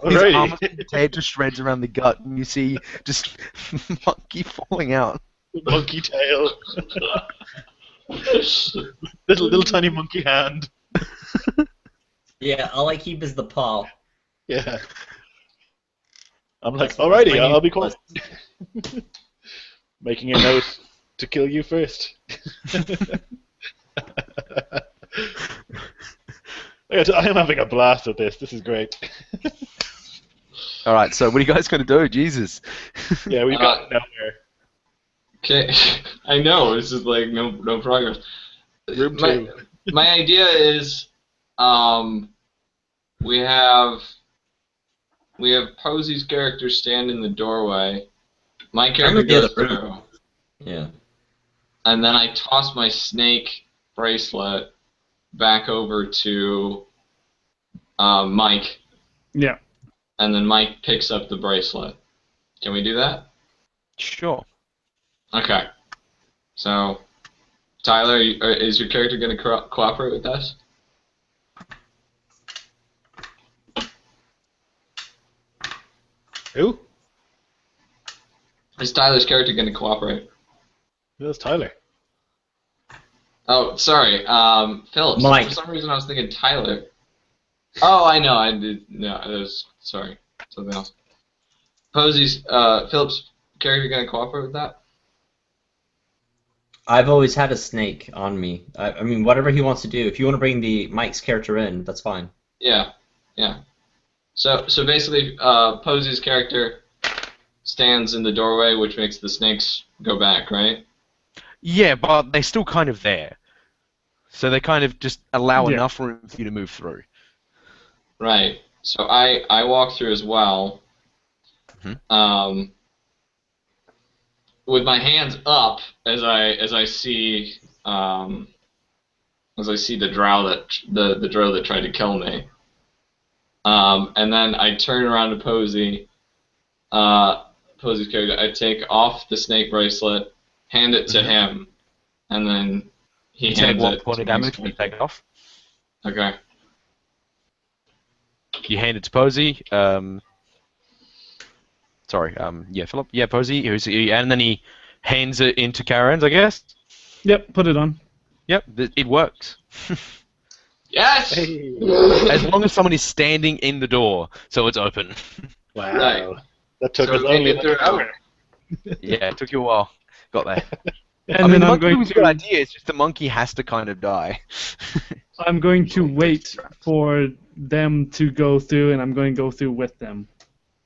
His arm Alrighty. is teared to shreds around the gut, and you see just monkey falling out. Monkey tail. little tiny monkey hand. Yeah, all I keep is the paw. Yeah. I'm like, That's alrighty, my I'll new be quiet. Making a note to kill you first. I am having a blast with this. This is great. All right, so what are you guys going to do? Jesus. Yeah, we've got nowhere. Okay, I know, it's just like no progress. Room 2. my idea is, we have Posey's character stand in the doorway. My character in the goes other through, room. Yeah. and then I toss my snake bracelet back over to Mike, Yeah. and then Mike picks up the bracelet. Can we do that? Sure. Okay. So, Tyler, is your character going to cooperate with us? Who? Is Tyler's character going to cooperate? Who's Tyler? Oh, sorry. Phillips. Mike. For some reason, I was thinking Tyler. Oh, I know. I did. No, it was sorry. Something else. Posey's Phillips' character going to cooperate with that? I've always had a snake on me. I mean, whatever he wants to do. If you want to bring the Mike's character in, that's fine. Yeah. Yeah. So basically, Posey's character stands in the doorway, which makes the snakes go back, right? Yeah, but they're still kind of there. So they kind of just allow Yeah. enough room for you to move through. Right. So I walk through as well. Mhm. With my hands up as I see the drow that tried to kill me. And then I turn around to Posey. Posey's character. I take off the snake bracelet, hand it to him, and then he You take hands one it point to of Mike's damage when you character. take it off. Okay. You hand it to Posey. Sorry. Yeah, Philip. Yeah, Posey. And then he hands it into Karen's, I guess. Yep, put it on. Yep, it works. Yes. Hey. As long as someone is standing in the door, so it's open. Wow. Right. That took So us make only it like through. an hour. Yeah, it took you a while. Got there. And I mean, then the I'm monkey going was a good to idea. It's just the monkey has to kind of die. wait for them to go through, and I'm going to go through with them.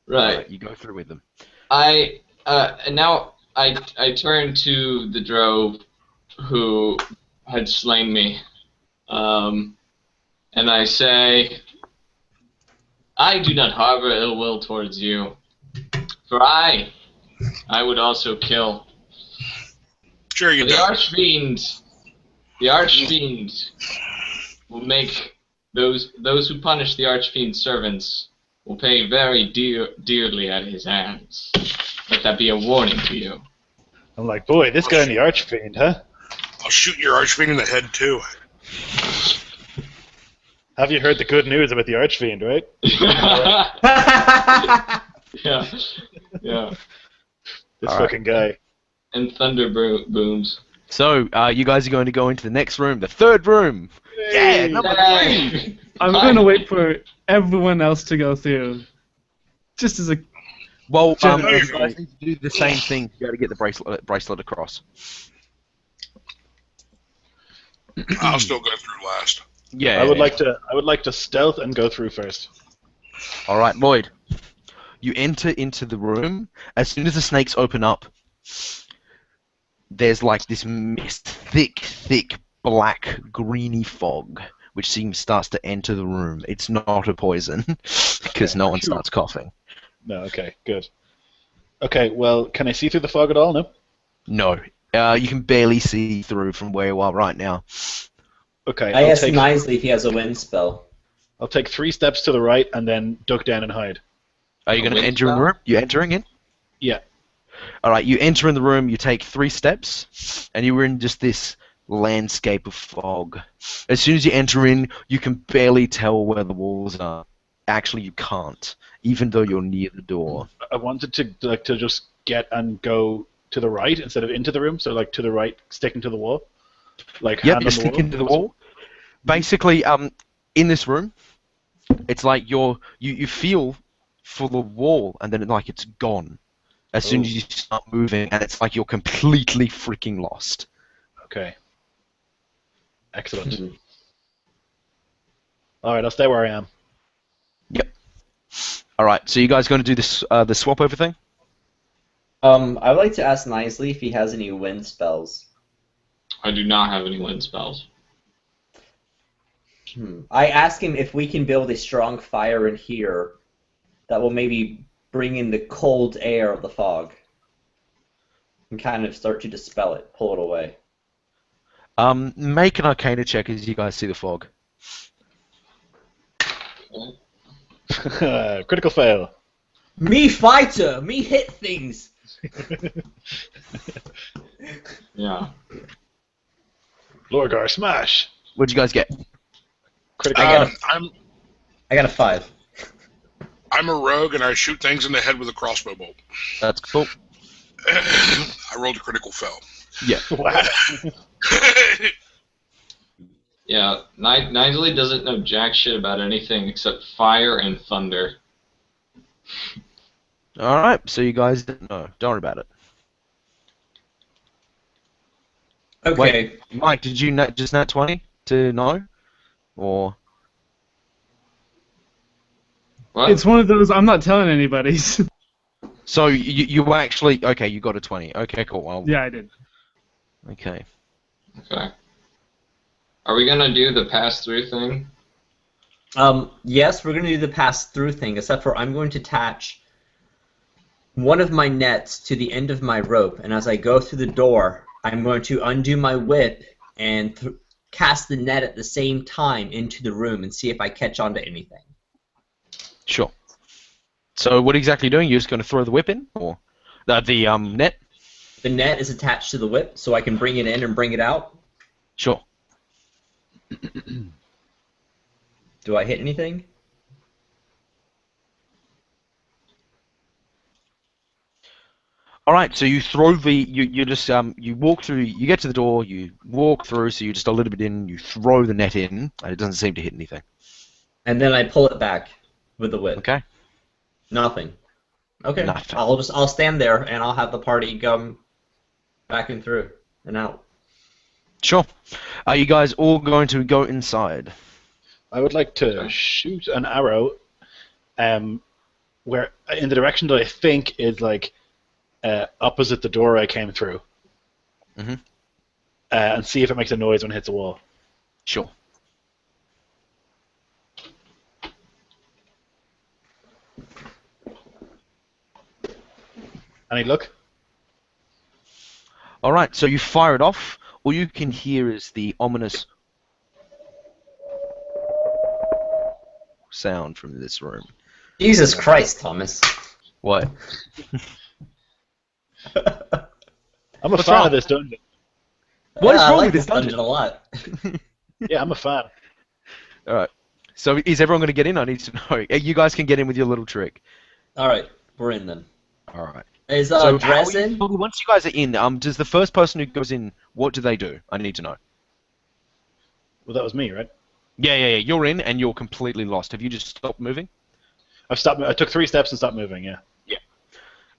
Right. You go through with them. And now I turn to the drove who had slain me, and I say, I do not harbor ill will towards you, for I would also kill. Sure you The do. Archfiend will make those who punish the Archfiend's servants will pay very dearly at his hands. Let that be a warning to you. I'm like, boy, this guy in the Archfiend, huh? I'll shoot your archfiend in the head too. Have you heard the good news about the Archfiend, right? Yeah, yeah. This All right. fucking guy. And thunder booms. So, you guys are going to go into the next room, the third room. Yeah, number 3. Yay! I'm going to wait for everyone else to go through. Just as a... Well, Generally. you guys need to do the same thing to be able to get the bracelet across. I'll still go through last. Yeah. I would like to stealth and go through first. All right, Lloyd. You enter into the room. As soon as the snakes open up, there's like this mist, thick, black, greeny fog, which starts to enter the room. It's not a poison, because no one starts coughing. No, okay, good. Okay, well, can I see through the fog at all? No? No. You can barely see through from where you are right now. Okay, I asked take, Nisley if he has a wind spell. I'll take 3 steps to the right and then duck down and hide. Are you A going to wind enter in the spell? room? You entering in? Yeah. All right, you enter in the room, you take 3 steps, and you're in just this landscape of fog. As soon as you enter in, you can barely tell where the walls are. Actually, you can't, even though you're near the door. I wanted to just get and go to the right instead of into the room, so like to the right, sticking to the wall. Like Yep, hand you on the stick wall. into the wall. Basically, in this room, it's like you feel for the wall, and then it's gone. As soon as you start moving, and it's like you're completely freaking lost. Okay. Excellent. Alright, I'll stay where I am. Yep. All right, so you guys going to do this the swap over thing? I would like to ask Nisley if he has any wind spells. I do not have any wind spells. I ask him if we can build a strong fire in here that will maybe bring in the cold air of the fog and kind of start to dispel it, pull it away. Make an Arcana check as you guys see the fog. Critical fail. Me fighter! Me hit things! Yeah. Lorgar smash. What'd you guys get? Critical. I got a 5. I'm a rogue and I shoot things in the head with a crossbow bolt. That's cool. I rolled a critical fail. Yeah. Wow. Yeah, Nigel doesn't know jack shit about anything except fire and thunder. Alright, so you guys didn't know. Don't worry about it. Okay. Wait, Mike, did you just nat 20 to know? Or... What? It's one of those I'm not telling anybody. So you were actually... Okay, you got a 20. Okay, cool. Well, Yeah, I did. okay. Okay. Are we gonna do the pass-through thing? Yes, we're going to do the pass-through thing, except for I'm going to attach one of my nets to the end of my rope, and as I go through the door, I'm going to undo my whip and cast the net at the same time into the room and see if I catch onto anything. Sure. So what exactly are you doing? You're just going to throw the whip in? Or the net? The net is attached to the whip, so I can bring it in and bring it out. Sure. Do I hit anything? Alright, so you throw the... You just... You walk through... You get to the door, you walk through, so you're just a little bit in, you throw the net in, and it doesn't seem to hit anything. And then I pull it back with the whip. Okay? Nothing. Okay. Nothing. I'll stand there and I'll have the party come back and through and out. Sure. Are you guys all going to go inside? I would like to shoot an arrow, where in the direction that I think is like opposite the door I came through, and see if it makes a noise when it hits a wall. Sure. Any luck? Alright, so you fire it off. All you can hear is the ominous sound from this room. Jesus Christ, Thomas. What? I'm a fan of this dungeon. What is I wrong like with this this dungeon? a lot. Yeah, I'm a fan. Alright. So is everyone going to get in? I need to know. You guys can get in with your little trick. Alright, we're in then. Alright. Is So Dress in? once you guys are in, does the first person who goes in, what do they do? I need to know. Well, that was me, right? Yeah. You're in and you're completely lost. Have you just stopped moving? I've stopped. I took 3 steps and stopped moving. Yeah.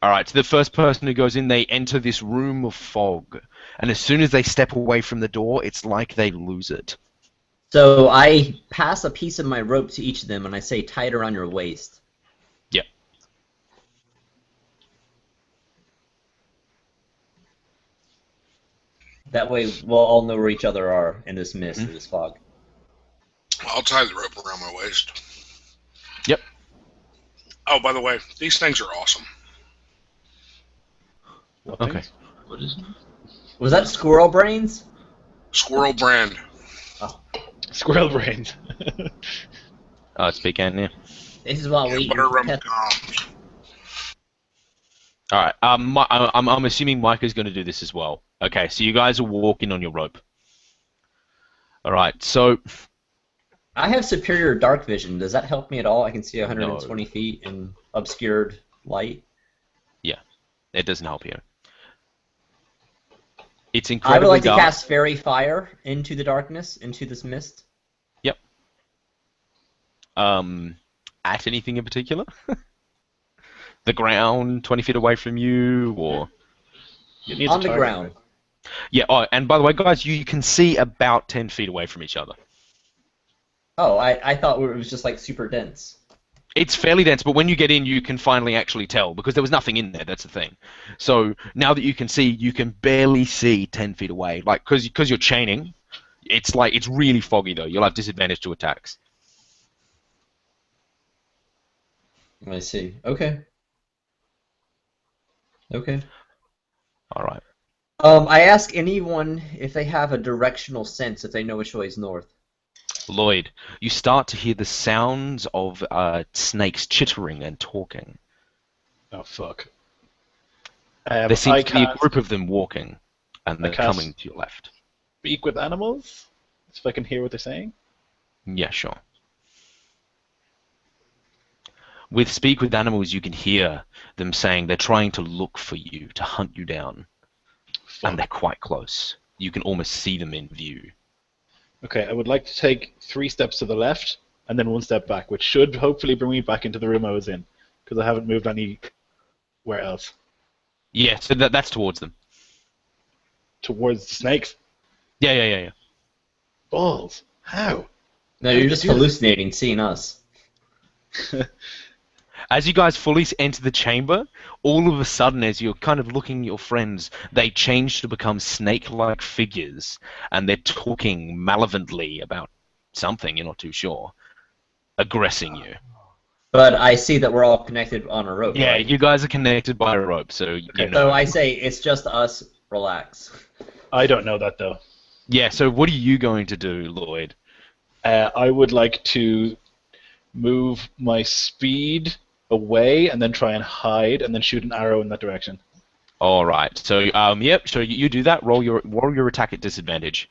Alright, so the first person who goes in, they enter this room of fog. And as soon as they step away from the door, it's like they lose it. So I pass a piece of my rope to each of them and I say tie it around your waist. Yep. That way we'll all know where each other are in this mist or this fog. I'll tie the rope around my waist. Yep. Oh, by the way, these things are awesome. Okay. What is it? Was that squirrel brains? Squirrel brand. Squirrel brains. Oh, speak out now. This is what we eat. Butter rum gums. Alright, I'm assuming Micah's going to do this as well. Okay, so you guys are walking on your rope. Alright, so... I have superior dark vision. Does that help me at all? I can see 120 feet in obscured light. Yeah, it doesn't help you. It's I incredibly would like dark. to cast Fairy Fire into the darkness, into this mist. Yep. At anything in particular? The ground, 20 feet away from you, or... It needs a On the target, ground. right? Yeah, oh, and by the way, guys, you can see about 10 feet away from each other. Oh, I thought it was just like super dense. It's fairly dense, but when you get in, you can finally actually tell, because there was nothing in there, that's the thing. So, now that you can see, you can barely see 10 feet away. Like, because you're chaining, it's really foggy though. You'll have disadvantage to attacks. I see. Okay. Okay. All right. I ask anyone if they have a directional sense, if they know which way is north. Lloyd, you start to hear the sounds of snakes chittering and talking. Oh fuck. There seems I to be a cast group of them walking, and they're cast- coming to your left. speak with animals, so I can hear what they're saying. Yeah, sure. With Speak with Animals, you can hear them saying they're trying to look for you, to hunt you down. Fuck. And they're quite close. You can almost see them in view. Okay, I would like to take 3 steps to the left and then 1 step back, which should hopefully bring me back into the room I was in, because I haven't moved anywhere else. Yeah, so that's towards them. Towards the snakes? Yeah. Balls. How? No, How you're did just you do hallucinating, seeing us. As you guys fully enter the chamber, all of a sudden, as you're kind of looking at your friends, they change to become snake-like figures, and they're talking malevolently about something, you're not too sure, aggressing you. But I see that we're all connected on a rope. Yeah, right? you guys are connected by a rope, so you Okay. know. So I say, it's just us, relax. I don't know that, though. Yeah, so what are you going to do, Lloyd? I would like to move my speed away and then try and hide and then shoot an arrow in that direction. All right. So, yep. So you do that. Roll your attack at disadvantage,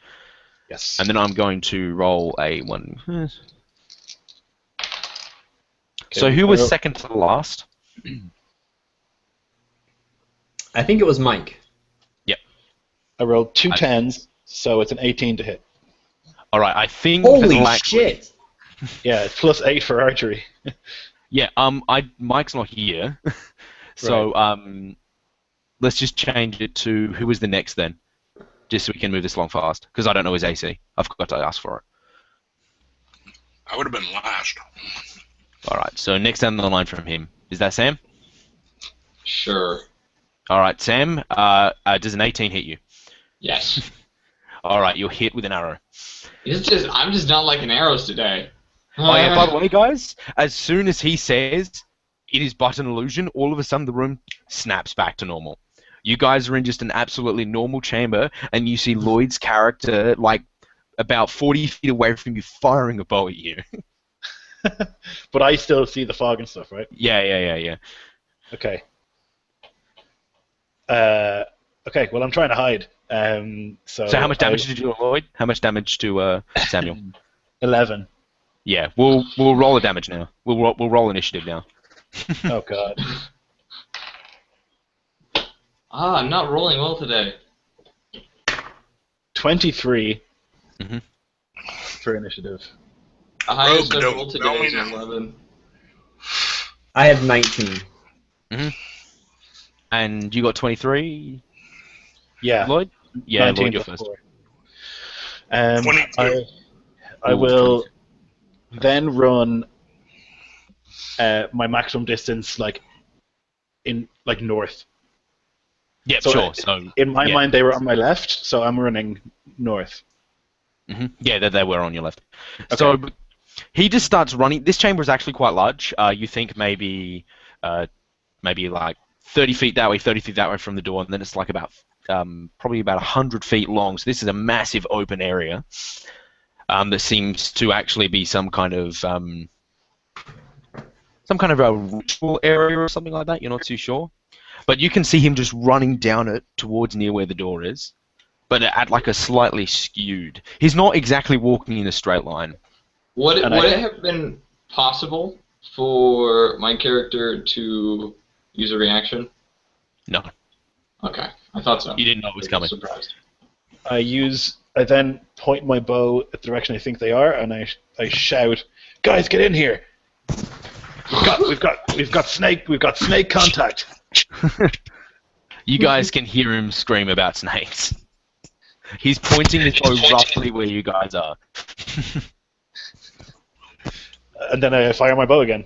Yes. and then I'm going to roll a one. So who was second to the last? I think it was Mike. I rolled 2 10s, so it's an 18 to hit. All right. I think. Holy likely- shit! Yeah, it's plus 8 for archery. Yeah. Mike's not here, so let's just change it to who was the next then, just so we can move this along fast. Because I don't know his AC. I forgot to ask for it. I would have been last. All right. So next down the line from him is that Sam. Sure. All right, Sam. Does an 18 hit you? Yes. All right, you're hit with an arrow. I'm just not liking arrows today. Oh yeah, by the way, guys, as soon as he says it is but an illusion, all of a sudden the room snaps back to normal. You guys are in just an absolutely normal chamber, and you see Lloyd's character like about 40 feet away from you, firing a bow at you. But I still see the fog and stuff, right? Yeah. Okay. Okay, well, I'm trying to hide. So how much damage did you do to Lloyd? How much damage to Samuel? 11. Yeah, we'll roll a damage now. We'll roll initiative now. Oh, God. I'm not rolling well today. 23 Mhm. for initiative. The highest Rogue, I've rolled don't today is we know? 11. I have 19. And you got 23, Yeah. Lloyd? Yeah, 19 Lloyd, you're plus first. 4. 22. I will then run my maximum distance north. Yep, So, sure. So In my yeah. mind, they were on my left, so I'm running north. Yeah, they were on your left. So he just starts running. This chamber is actually quite large. You think maybe like 30 feet that way, 30 feet that way from the door, and then it's like about probably about 100 feet long. So this is a massive open area that seems to actually be some kind of a ritual area or something like that. You're not too sure, but you can see him just running down it towards near where the door is, but at like a slightly skewed. He's not exactly walking in a straight line. Would it have been possible for my character to use a reaction? No, Okay, I thought so. you didn't know it was coming. Surprised. I then point my bow at the direction I think they are, and I shout, "Guys, get in here! We've got snake contact!" You guys can hear him scream about snakes. He's pointing his bow roughly where you guys are. And then I fire my bow again.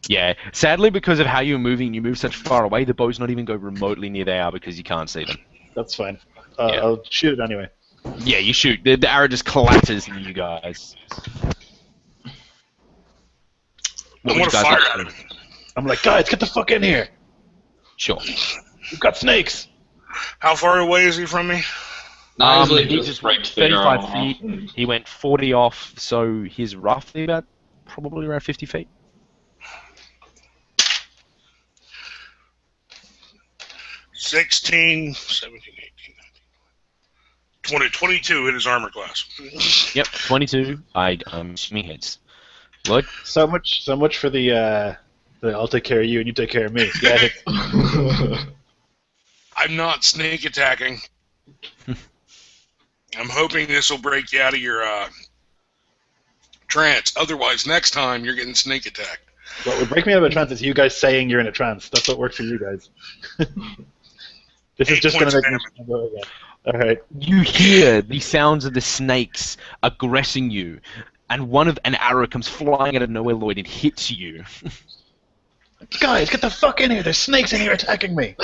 Yeah. Sadly, because of how you're moving, you move such far away, the bows not even go remotely near they are because you can't see them. That's fine. Yeah. I'll shoot it anyway. Yeah, you shoot. The arrow just clatters into you guys. I'm would gonna you guys fire like at to him. do? I'm like, guys, get the fuck in here. Sure. We've got snakes. How far away is he from me? I usually He just break the 35 arrow feet. off and- He went 40 off, so he's roughly about, probably around 50 feet. 16, 17, 18, 19, 20, 22 hit his armor class. Yep, 22. I'm assuming hits. Lloyd? So much for the I'll take care of you and you take care of me. Yeah, hits. I'm not snake attacking. I'm hoping this will break you out of your trance. Otherwise, next time you're getting snake attacked. What would break me out of a trance is you guys saying you're in a trance. That's what works for you guys. This is 8 just going points to of make me go again. All right. You hear the sounds of the snakes aggressing you, and an arrow comes flying out of nowhere, Lloyd, and hits you. Guys, get the fuck in here. There's snakes in here attacking me.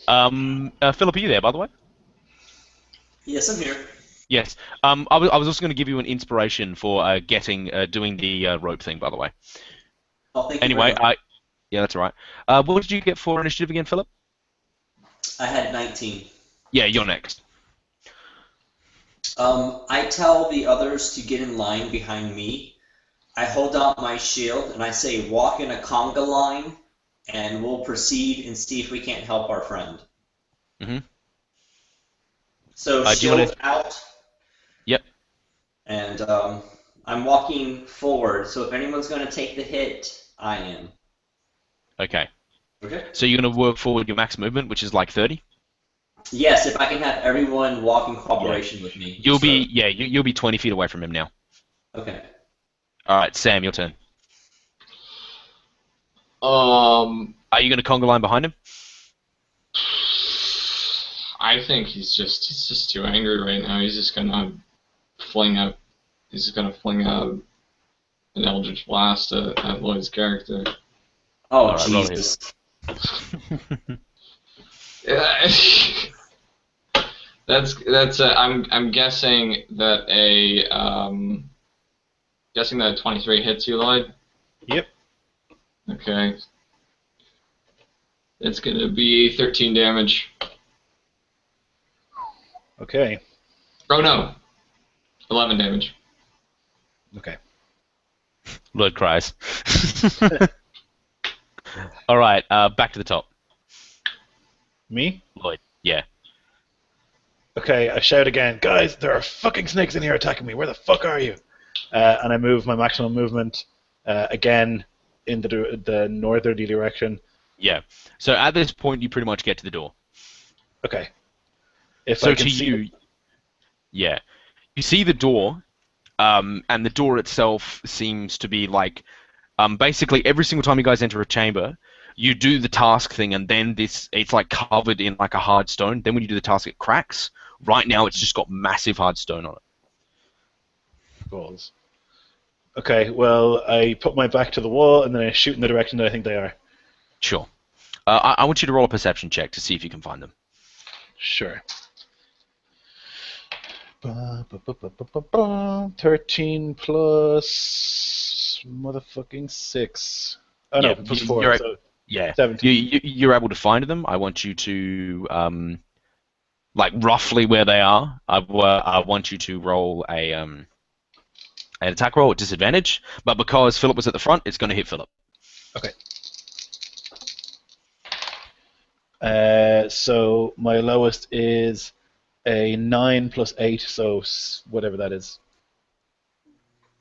Philip, are you there, by the way? Yes, I'm here. Yes. I was also going to give you an inspiration for doing the rope thing, by the way. Oh, thank you Anyway, very much. yeah, that's all right. What did you get for initiative again, Philip? I had 19. Yeah, you're next. I tell the others to get in line behind me. I hold out my shield and I say, walk in a conga line, and we'll proceed and see if we can't help our friend. Mm-hmm. So do you shield wanna- out. Yep. And I'm walking forward, so if anyone's going to take the hit, I am. Okay. Okay. So you're going to work forward your max movement, which is like 30? Yes, if I can have everyone walk in cooperation with me. You'll be 20 feet away from him now. Okay. All right, Sam, your turn. Are you going to conga line behind him? I think he's just too angry right now. He's just gonna fling out an Eldritch Blast at Lloyd's character. Oh, All right, roll Jesus. Yeah. That's I'm guessing that a 23 hits you, Lloyd. Yep. Okay. It's gonna be 13 damage. Okay. Oh no, 11 damage. Okay. Lloyd cries. All right, back to the top. Me? Lloyd, yeah. Okay, I shout again, guys, there are fucking snakes in here attacking me. Where the fuck are you? And I move my maximum movement again in the northerly direction. Yeah. So at this point, you pretty much get to the door. Okay. If So I can to see you, yeah, you see the door, and the door itself seems to be like, basically every single time you guys enter a chamber, you do the task thing, and then it's like covered in like a hard stone. Then when you do the task, it cracks. Right now, it's just got massive hard stone on it. balls. Okay, well, I put my back to the wall, and then I shoot in the direction that I think they are. Sure. I want you to roll a perception check to see if you can find them. Sure. 13 plus motherfucking 6. Oh no, Yeah, plus you- 4. you're- So Yeah. 17. You're able to find them. I want you to like roughly where they are. I want you to roll an attack roll at disadvantage, but because Philip was at the front, it's going to hit Philip. Okay. So my lowest is a 9 plus 8, so whatever that is.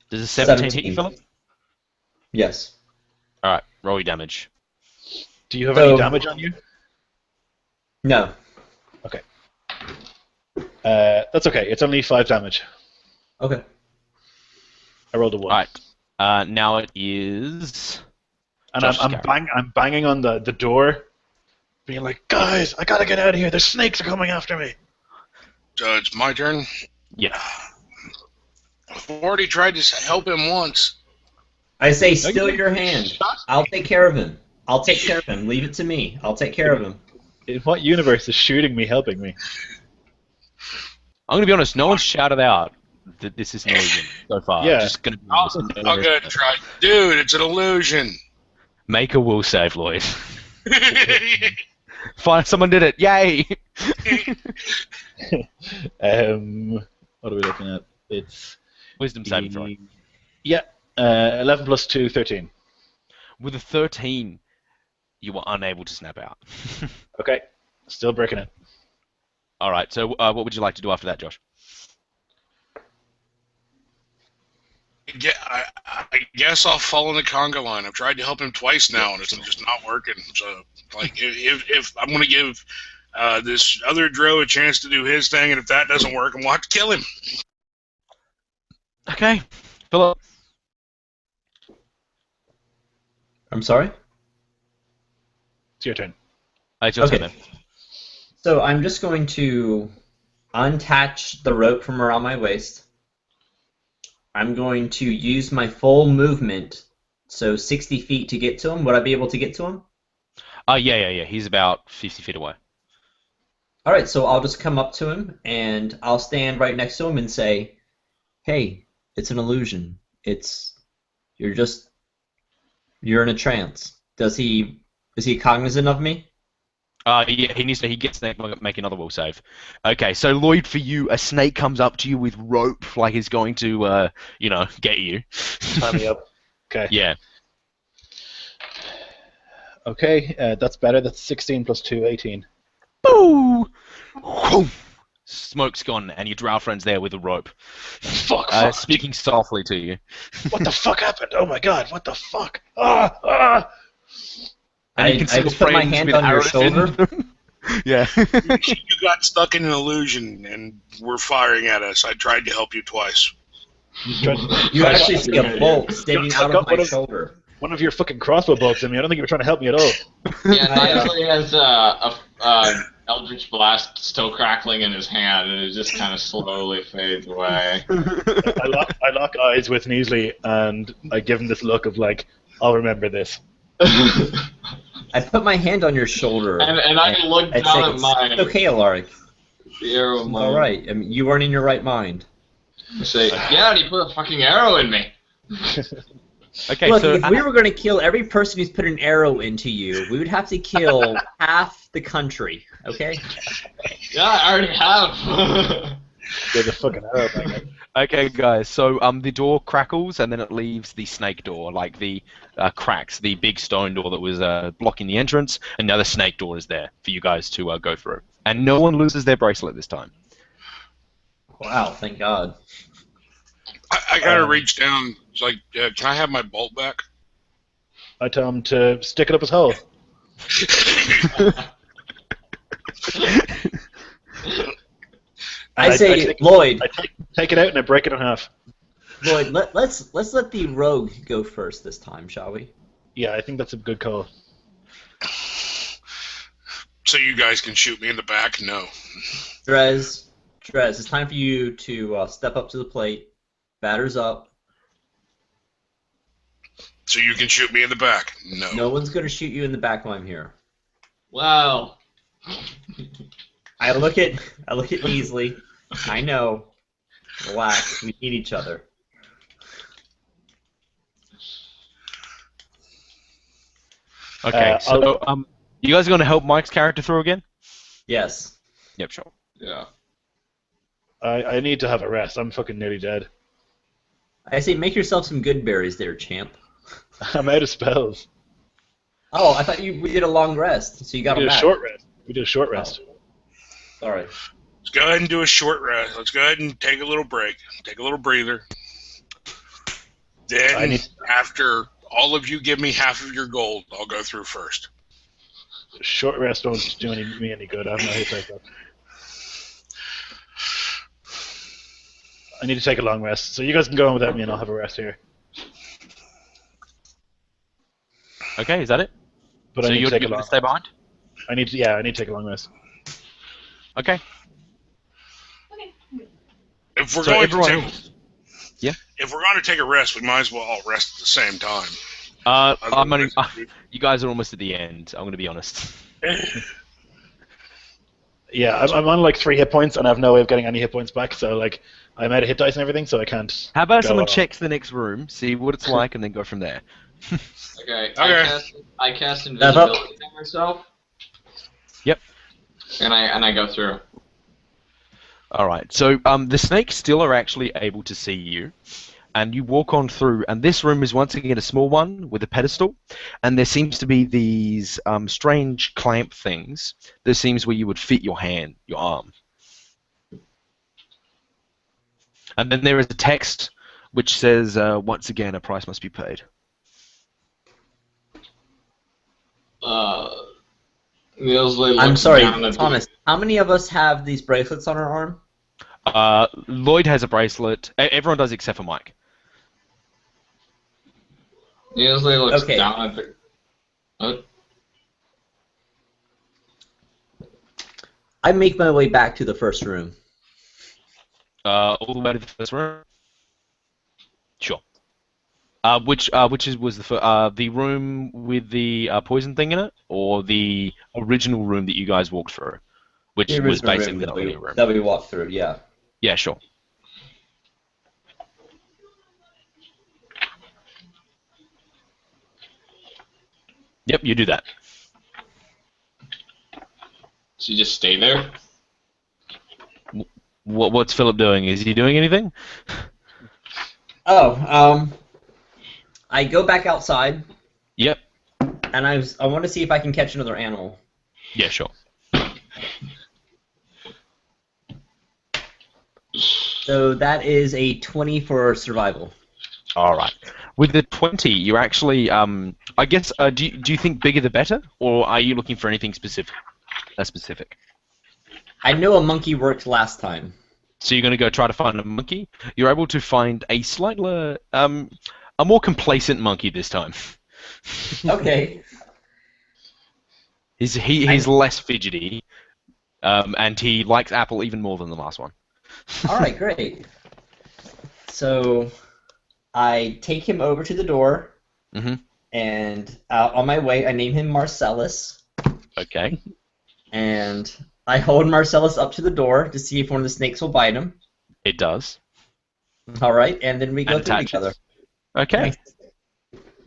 Does a 17 hit you, 17. Philip? Yes. All right, roll your damage. Do you have So- any damage on you? No. Okay. That's okay. It's only 5 damage. Okay. I rolled a 1. All right. Now it is. And Josh's I'm character. banging on the door, being like, guys, I gotta get out of here. The snakes are coming after me. It's my turn. Yeah. I've already tried to help him once. I say, No, still you- your hand. Shot. I'll take care of him. I'll take care of him. Leave it to me. I'll take care of him. In what universe is shooting me helping me? I'm gonna be honest. No one's shouted out that this is an illusion so far. Yeah. Just gonna be I'll honest. go try. Dude, it's an illusion. Make a will save, Lloyd. Fine, someone did it. Yay! What are we looking at? It's Wisdom saving throw. Yeah, 11 plus 2, 13. With a 13, you were unable to snap out. Okay, still breaking it. All right. So, what would you like to do after that, Josh? Yeah, I guess I'll fall in the conga line. I've tried to help him twice now, and it's just not working. So, like, if I'm going to give this other Dro a chance to do his thing, and if that doesn't work, I'm going to have to kill him. Okay, Philip. I'm sorry? It's your turn. It's your Okay. turn then. So I'm just going to unattach the rope from around my waist. I'm going to use my full movement, so 60 feet to get to him. Would I be able to get to him? Yeah. He's about 50 feet away. All right, so I'll just come up to him, and I'll stand right next to him and say, hey, it's an illusion. You're in a trance. Is he cognizant of me? Yeah, he gets to make another will save. Okay, so Lloyd, for you, a snake comes up to you with rope, like he's going to, get you. Tie me up. Okay. Yeah. Okay, that's better. That's 16 plus 2, 18. Boo! Whoom! Smoke's gone, and your drow friend's there with a rope. Fuck. Speaking softly to you. What the fuck happened? Oh my god, what the fuck? Ah! And I you can see just put my friends hand with on your arrows in shoulder. them. Yeah. You got stuck in an illusion, and were firing at us. I tried to help you twice. You actually see a bolt sticking out of my shoulder. One of your fucking crossbow bolts in me. I don't think you were trying to help me at all. Yeah, Nigel has a Eldritch Blast still crackling in his hand, and it just kind of slowly fades away. I lock eyes with Neasley, and I give him this look of like, I'll remember this. I put my hand on your shoulder. And I look I'd down say at mine. it's okay, Alaric. The arrow in mine. All right. I mean, you weren't in your right mind. I say, yeah, and he put a fucking arrow in me. Okay, Look, so if we were going to kill every person who's put an arrow into you, we would have to kill half the country. Okay. Yeah, I already have. There's a fucking arrow back. Okay, guys. So the door crackles, and then it leaves the snake door, like the cracks, the big stone door that was blocking the entrance, and now the snake door is there for you guys to go through. And no one loses their bracelet this time. Wow, thank God. I gotta reach down. It's like, can I have my bolt back? I tell him to stick it up his hole. I say, Lloyd. I take it out and I break it in half. Lloyd, let's let the rogue go first this time, shall we? Yeah, I think that's a good call. So you guys can shoot me in the back? No. Drez, it's time for you to step up to the plate. Batter's up. So you can shoot me in the back? No. No one's going to shoot you in the back while I'm here. Wow. I look at Measley. I know. Relax. We need each other. Okay, so you guys are gonna help Mike's character through again? Yes. Yep, sure. Yeah. I need to have a rest. I'm fucking nearly dead. I say, make yourself some good berries there, champ. I'm out of spells. Oh, I thought we did a long rest, so you got We them did a back. short rest. We did a short rest. Sorry. Let's go ahead and do a short rest. Let's go ahead and take a little break. Take a little breather. Then, after all of you give me half of your gold, I'll go through first. Short rest won't do me any good. I'm not here to take that. I need to take a long rest. So you guys can go on without me and I'll have a rest here. Okay, is that it? But so I need you're to take a going long to stay behind? I need to take a long rest. Okay. If we're So going everyone to take, else- Yeah? if we're going to take a rest, we might as well all rest at the same time. I'm only, you guys are almost at the end. I'm going to be honest. Yeah, I'm on like 3 hit points, and I have no way of getting any hit points back. So like, I'm out of hit dice and everything, so I can't. How about go someone on. checks the next room, see what it's like, and then go from there? Okay. Okay. I cast invisibility on myself. Yep. And I go through. All right. So the snakes still are actually able to see you, and you walk on through. And this room is once again a small one with a pedestal, and there seems to be these strange clamp things. There seems where you would fit your hand, your arm. And then there is a text which says, once again, a price must be paid. Millsley I'm looks sorry, down at Thomas. How many of us have these bracelets on our arm? Lloyd has a bracelet. Everyone does except for Mike. Millsley looks Okay. down at the. What? I make my way back to the first room. All the way to the first room? Sure. Which was the room with the poison thing in it, or the original room that you guys walked through, which The was original basically room the that only room. that we walked through, yeah. Yeah, sure. Yep, you do that. So you just stay there? What's Philip doing? Is he doing anything? Oh, I go back outside, Yep. and I want to see if I can catch another animal. Yeah, sure. So that is a 20 for survival. All right. With the 20, you're actually, I guess, do you think bigger the better, or are you looking for anything specific? Specific. I know a monkey worked last time. So you're going to go try to find a monkey. You're able to find a slightly, a more complacent monkey this time. Okay. He's less fidgety, and he likes apple even more than the last one. All right, great. So I take him over to the door, and on my way, I name him Marcellus. Okay. And I hold Marcellus up to the door to see if one of the snakes will bite him. It does. All right, and then we go And through attaches. together. Okay.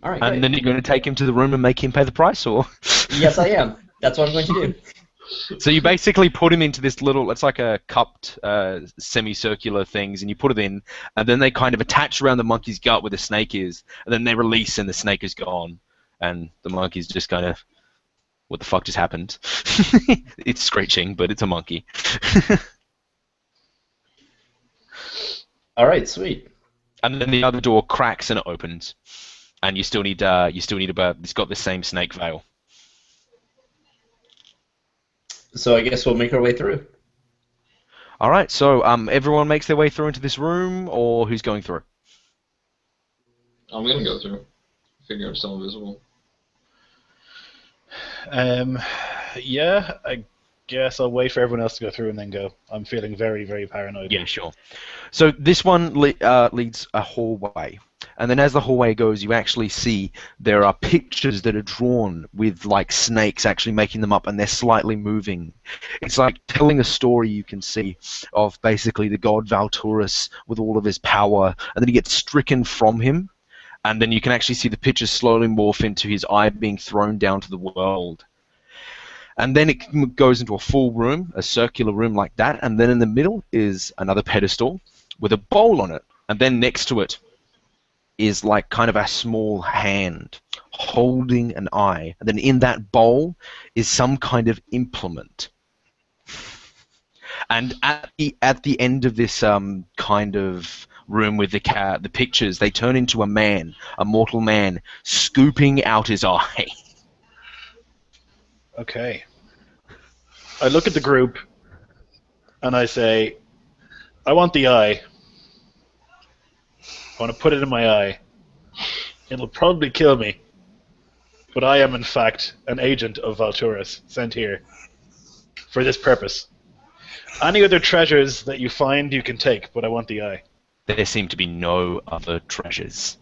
All right, And great. then you're going to take him to the room and make him pay the price, or? Yes, I am. That's what I'm going to do. So you basically put him into this little, it's like a cupped semicircular things, and you put it in, and then they kind of attach around the monkey's gut where the snake is, and then they release and the snake is gone, and the monkey's just kind of, what the fuck just happened? It's screeching, but it's a monkey. All right, sweet. And then the other door cracks and it opens, and you still need about, it's got the same snake veil. So I guess we'll make our way through. All right, so everyone makes their way through into this room, or who's going through? I'm gonna go through. Figure I'm still invisible. Yeah, I guess I'll wait for everyone else to go through and then go. I'm feeling very, very paranoid. Yeah, sure. So this one leads a hallway, and then as the hallway goes, you actually see there are pictures that are drawn with like snakes actually making them up, and they're slightly moving. It's like telling a story you can see of basically the god Valturis with all of his power, and then he gets stricken from him, and then you can actually see the pictures slowly morph into his eye being thrown down to the world. And then it goes into a full room, a circular room like that, and then in the middle is another pedestal with a bowl on it. And then next to it is like kind of a small hand holding an eye. And then in that bowl is some kind of implement. And at the end of this kind of room with the pictures, they turn into a man, a mortal man, scooping out his eye. Okay. I look at the group and I say, I want the eye. I want to put it in my eye. It'll probably kill me. But I am, in fact, an agent of Valturis, sent here for this purpose. Any other treasures that you find, you can take, but I want the eye. There seem to be no other treasures.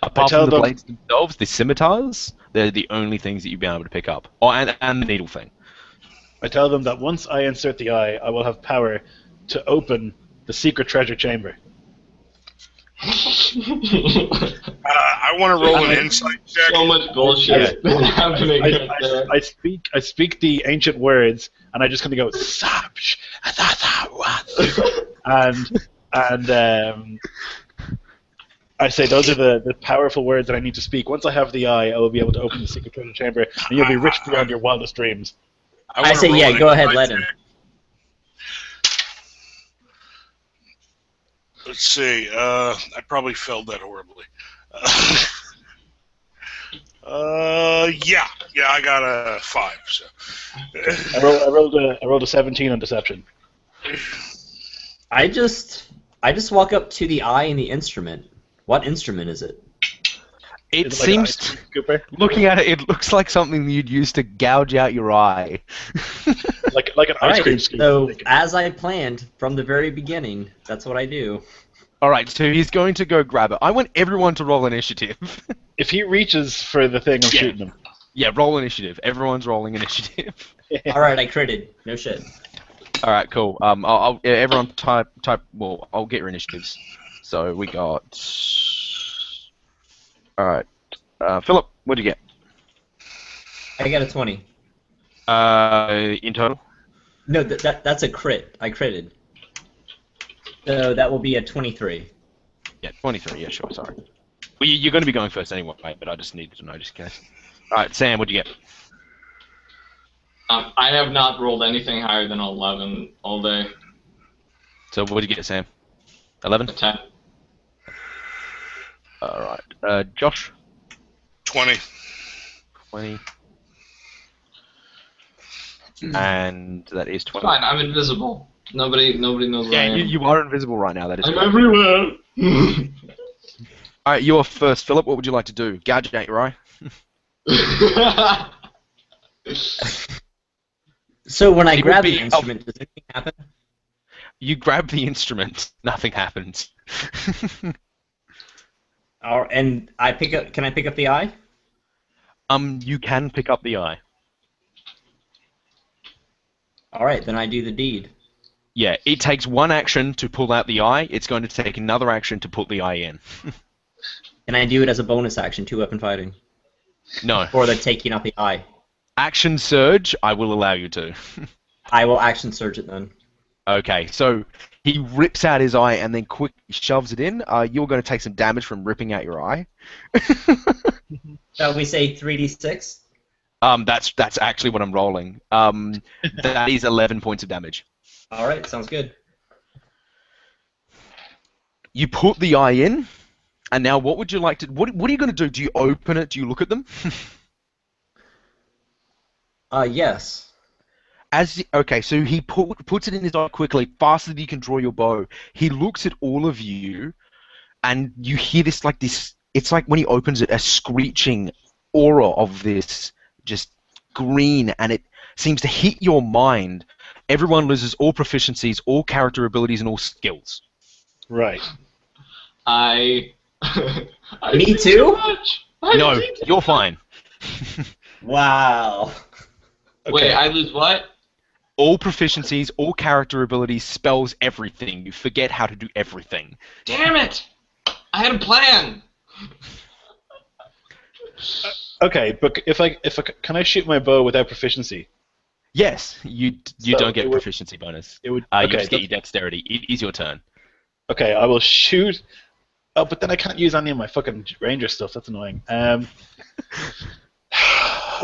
Apart tell from the them- blades themselves, the scimitars, they're the only things that you've been able to pick up. Oh, and the needle thing. I tell them that once I insert the eye, I will have power to open the secret treasure chamber. I want to roll an insight check. So much bullshit happening right there. I speak the ancient words, and I just kind of go "Sabsh," and I say those are the powerful words that I need to speak. Once I have the eye, I will be able to open the secret treasure chamber, and you'll be rich beyond your wildest dreams. I wanna say, roll yeah, an go ahead, insight let him. check. Let's see. I probably failed that horribly. Yeah, I got a 5. So. I rolled a 17 on deception. I just walk up to the eye and the instrument. What instrument is it? It Is it like an seems, ice cream scooper? looking at it, it looks like something you'd use to gouge out your eye. like an All ice cream right, scooper. so as I planned from the very beginning, that's what I do. All right, so he's going to go grab it. I want everyone to roll initiative. If he reaches for the thing, I'm Yeah. shooting him. Yeah, roll initiative. Everyone's rolling initiative. All right, I critted. No shit. All right, cool. Yeah, everyone type. Well, I'll get your initiatives. So we got. All right, Philip, what did you get? I got a 20. In total. No, that's a crit. I critted. So that will be a 23. Yeah, 23. Yeah, sure. Sorry. Well, you're going to be going first anyway, but I just needed to know just in case. All right, Sam, what did you get? I have not rolled anything higher than 11 all day. So what did you get, Sam? 11. A 10. All right. Josh. 20. 20. And that is 20. Fine, I'm invisible. Nobody knows where I Yeah, am. you are invisible right now. That is. I'm correct. everywhere. All right, you're first, Philip. What would you like to do? Gouge out your eye. So when I It would grab be- the instrument, does anything happen? You grab the instrument. Nothing happens. And I pick up. Can I pick up the eye? You can pick up the eye. All right, then I do the deed. Yeah, it takes one action to pull out the eye. It's going to take another action to put the eye in. And I do it as a bonus action, 2-weapon fighting. No. For the taking out the eye. Action surge, I will allow you to. I will action surge it then. Okay, so he rips out his eye and then quick shoves it in. You're going to take some damage from ripping out your eye. Shall we say 3d6? That's actually what I'm rolling. That is 11 points of damage. All right, sounds good. You put the eye in, and now what would you like to? What are you going to do? Do you open it? Do you look at them? Yes. Okay, so he puts it in his eye quickly, faster than you can draw your bow. He looks at all of you, and you hear this. It's like when he opens it, a screeching aura of this just green, and it seems to hit your mind. Everyone loses all proficiencies, all character abilities, and all skills. Right. I Me see too? too much. No, you're fine. Wow. Wait, I lose what? All proficiencies, all character abilities, spells, everything. You forget how to do everything. Damn it! I had a plan. Okay, but if I can I shoot my bow without proficiency? Yes, you So don't get it a would- proficiency bonus. It would. You Okay. just get your dexterity. It is your turn. Okay, I will shoot. Oh, but then I can't use any of my fucking ranger stuff. That's annoying.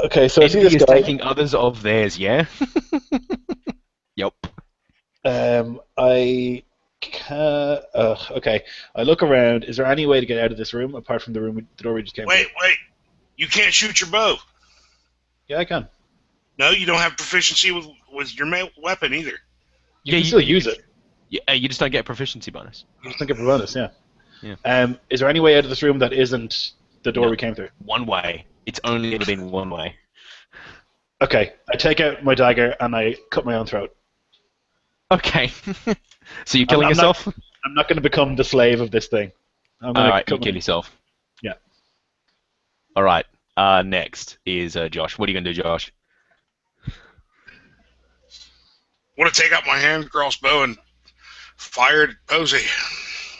Okay, so I see Envy this is guy. taking others of theirs, yeah? Yep. I can. Okay, I look around. Is there any way to get out of this room apart from the door we just came Wait. from? You can't shoot your bow. Yeah, I can. No, you don't have proficiency with your weapon either. You can still use it. Yeah, you just don't get a proficiency bonus. You just think of a bonus, yeah. Yeah. Is there any way out of this room that isn't the door No. we came through? One way. It's only ever been one way. Okay, I take out my dagger and I cut my own throat. Okay. So you're killing I'm yourself? I'm not going to become the slave of this thing. I'm going Alright, to you kill yourself. Yeah. All right. Next is Josh. What are you gonna do, Josh? Want to take out my hand crossbow and fire at Posey.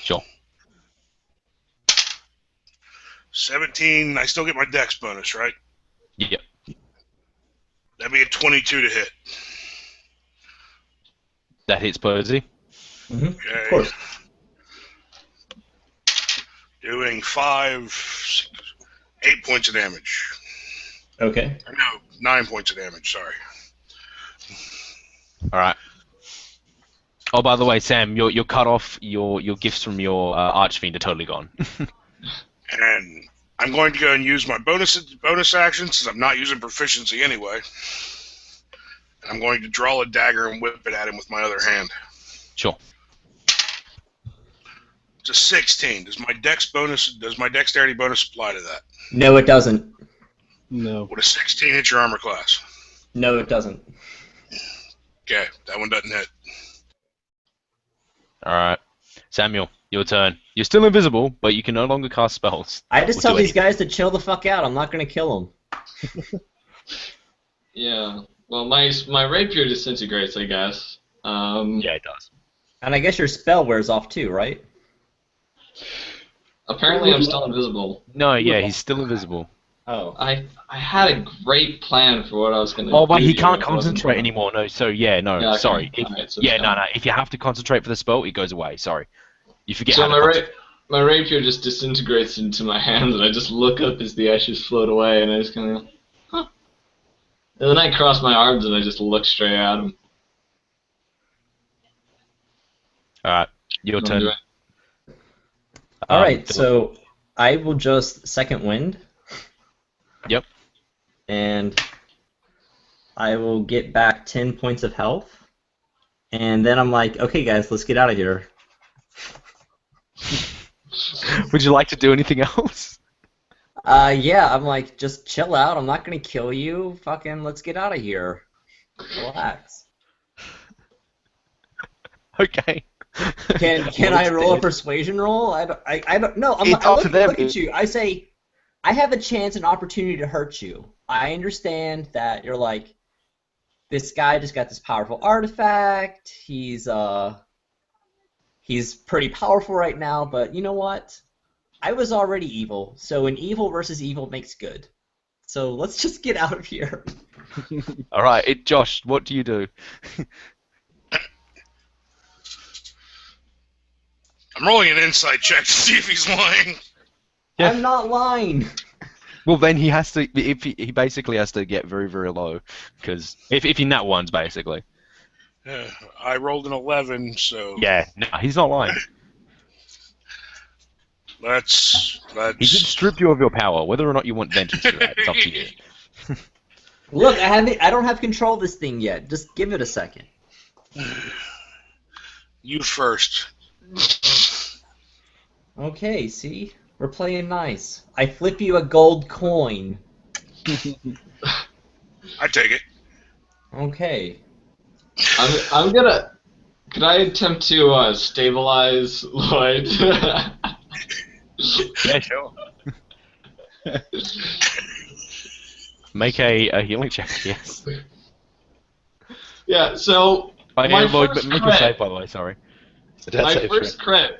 Sure. 17. I still get my dex bonus, right? Yep. That'd be a 22 to hit. That hits Posey. Mm-hmm. Okay. Of course. Doing 8 points of damage. Okay. Or no, 9 points of damage. Sorry. All right. Oh, by the way, Sam, you're cut off. Your gifts from your Archfiend are totally gone. And I'm going to go and use my bonus action since I'm not using proficiency anyway. I'm going to draw a dagger and whip it at him with my other hand. Sure. It's a 16. Does my dexterity bonus apply to that? No, it doesn't. No. Would a 16 hit your armor class? No, it doesn't. Okay, that one doesn't hit. All right. Samuel, your turn. You're still invisible, but you can no longer cast spells. I just Or tell do these anything. guys to chill the fuck out. I'm not gonna kill them. Yeah. Well, my rapier disintegrates, I guess. Yeah, it does. And I guess your spell wears off too, right? Apparently, I'm still invisible. No, yeah, he's still invisible. Oh. I had a great plan for what I was gonna. Oh, but do he here. can't It wasn't concentrate fun. anymore. No, so yeah, no, Yeah, okay. sorry. Alright, so Yeah, it's no, fine. no. If you have to concentrate for the spell, it goes away. Sorry, you forget So how to my concentrate. my rapier just disintegrates into my hands, and I just look up as the ashes float away, and I just kind of, huh. And then I cross my arms and I just look straight at him. All right, your What am I turn. doing? All right, Philip. so I will just second wind. Yep. And I will get back 10 points of health. And then I'm like, okay, guys, let's get out of here. Would you like to do anything else? Yeah, I'm like, just chill out. I'm not gonna kill you. Fucking, let's get out of here. Relax. Okay. Can I roll a persuasion roll? I don't. No, I'm It's not. I up to them. look at you. I say, I have a chance, an opportunity to hurt you. I understand that you're like, this guy just got this powerful artifact. He's pretty powerful right now, but you know what? I was already evil, so an evil versus evil makes good. So let's just get out of here. All right, Josh, what do you do? I'm rolling an insight check to see if he's lying. Yeah. I'm not lying. Well, then he has to. If he basically has to get very, very low, because if he nat ones basically. I rolled an 11, so Yeah, no, he's not lying. let's. He did strip you of your power. Whether or not you want vengeance for that, it's up to you. Look, I don't have control of this thing yet. Just give it a second. You first. Okay, see? We're playing nice. I flip you a gold coin. I take it. Okay. I'm gonna. Could I attempt to stabilize Lloyd? Yeah, sure. Make a healing check, yes. Yeah. So I my am Lloyd, but first make a crit. save, by the way, sorry. That's my safe, first crit.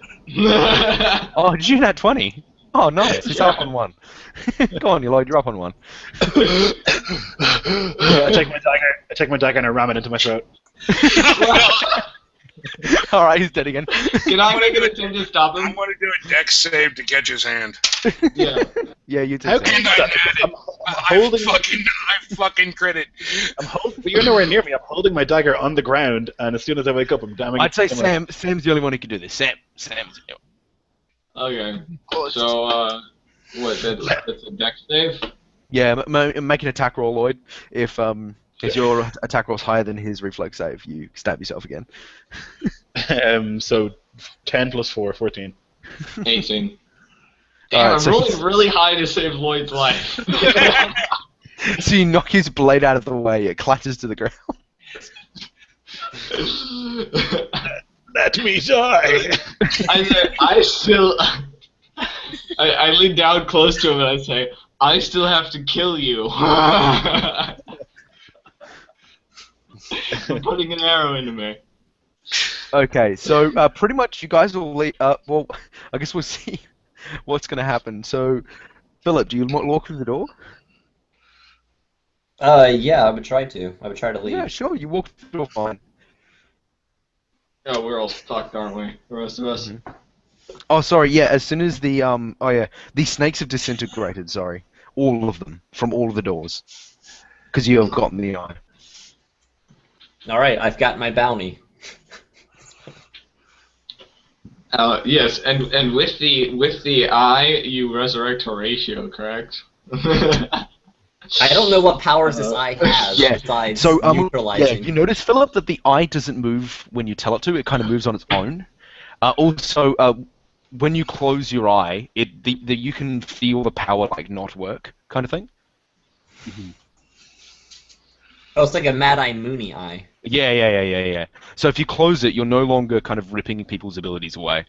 Oh, did you nat 20? Oh, nice. It's Yeah. up on one. Go on, Lloyd, you're up on one. I take my dagger and I ram it into my throat. Alright, he's dead again. Can I make an attempt to stop I'm him? going to do a dex save to catch his hand. Yeah. Yeah, you too. How Sam. can And I that- nat it. I'm holding. I fucking crit it. But you're nowhere near me. I'm holding my dagger on the ground, and as soon as I wake up, I'm damning. I'd say it. Sam's the only one who can do this. Sam's Okay. So what? That's a dex save. Yeah, make an attack roll, Lloyd. If your attack roll's higher than his reflex save, you stab yourself again. So 10 plus 4, 14. 18. Alright, Damn, I'm so rolling he's- really high to save Lloyd's life. So you knock his blade out of the way, it clatters to the ground. Let me die. I lean down close to him and I say, I still have to kill you. For putting an arrow into me. Okay, so pretty much you guys will leave. Well, I guess we'll see what's going to happen. So, Philip, do you walk through the door? Yeah, I would try to. I would try to leave. Yeah, sure. You walk through the door fine. Oh, we're all fucked, aren't we? The rest of us. Oh, sorry. Yeah, as soon as the the snakes have disintegrated. Sorry, all of them from all of the doors, because you have gotten the eye. All right, I've got my bounty. Yes, and with the eye, you resurrect Horatio, correct? I don't know what powers this eye has Yeah. besides So yeah, neutralizing. you notice, Philip, that the eye doesn't move when you tell it to. It kind of moves on its own. Also, when you close your eye, you can feel the power like not work, kind of thing. Oh, it's like a Mad Eye Mooney eye. Yeah. So if you close it, you're no longer kind of ripping people's abilities away.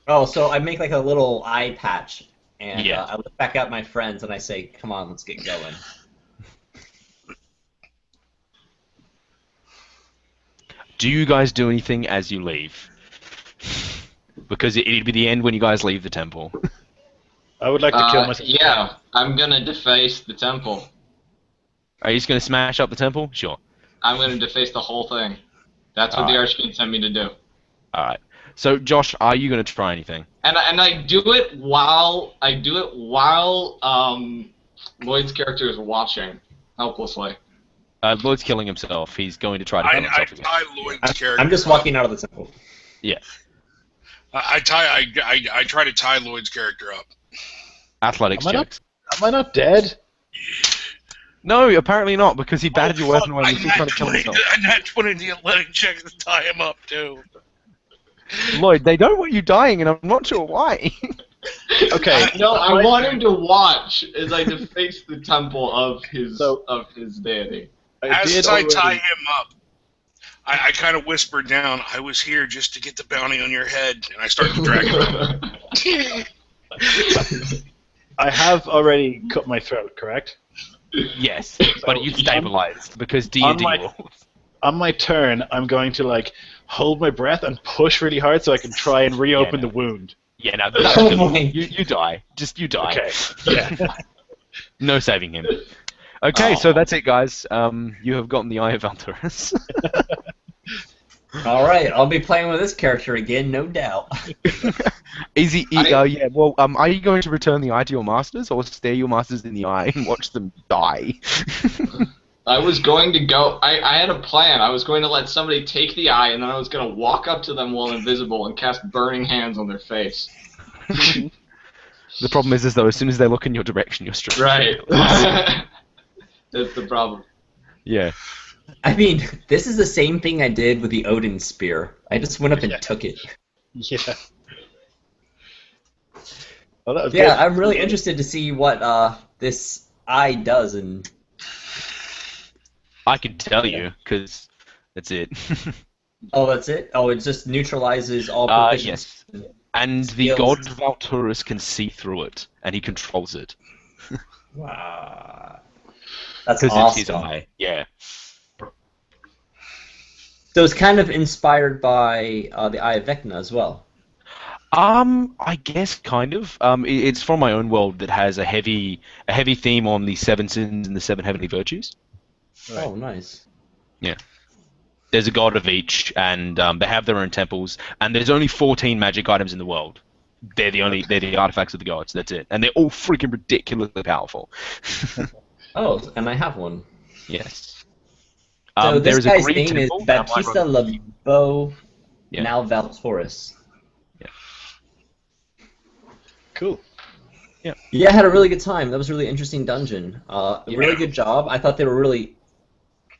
Oh, so I make like a little eye patch, and Yeah. I look back at my friends and I say, "Come on, let's get going." Do you guys do anything as you leave? Because it'd be the end when you guys leave the temple. I would like to kill myself. Yeah, I'm gonna deface the temple. Are you just going to smash up the temple? Sure. I'm gonna deface the whole thing. That's what the Archfiend sent me to do. Alright. So, Josh, are you going to try anything? And I do it while Lloyd's character is watching helplessly. Lloyd's killing himself. He's going to try to kill I himself again. tie Lloyd's character. I'm just walking out of the temple. Yeah. I try to tie Lloyd's character up. Athletics checks. Am I not dead? No, apparently not, because he batted your weapon away and he's still trying to kill himself. I nat 20 the athletic checks to tie him up, too. Lloyd, they don't want you dying, and I'm not sure why. Okay. I want him to watch as I deface the temple of his deity. As I tie him up, I kind of whisper down, I was here just to get the bounty on your head, and I start to drag him out. I have already cut my throat, correct? Yes, but you stabilized, because D&D On my- rules. On my turn, I'm going to like hold my breath and push really hard so I can try and reopen the wound. Yeah, no, that's Oh good. my- You die. Just you die. Okay. Yeah. No saving him. Okay, so that's it, guys. You have gotten the Eye of Valturis. All right, I'll be playing with this character again, no doubt. Easy. Yeah. Well, are you going to return the eye to your masters, or stare your masters in the eye and watch them die? I was going to go. I had a plan. I was going to let somebody take the eye, and then I was going to walk up to them while invisible and cast burning hands on their face. The problem is though, as soon as they look in your direction, you're straight. Right. That's the problem. Yeah. I mean, this is the same thing I did with the Odin spear. I just went up and took it. Yeah. Well, that was Yeah, good. I'm really interested to see what this eye does, and I can tell you, because that's it. oh, that's it. Oh, it just neutralizes all proficiency. Yes. And the god Valturis can see through it, and he controls it. Wow, that's Because awesome. it's his eye. Yeah. So it's kind of inspired by the Eye of Vecna as well. I guess kind of. It's from my own world that has a heavy theme on the 7 sins and the 7 heavenly virtues. Oh, nice. Yeah. There's a god of each, and they have their own temples, and there's only 14 magic items in the world. They're the artifacts of the gods. That's it, and they're all freaking ridiculously powerful. Oh, and I have one. Yes. So there this is a guy's green name is temple, Baptista Labo Yeah. now Valturis. Cool. Yeah, I had a really good time. That was a really interesting dungeon. Really good job. I thought they were really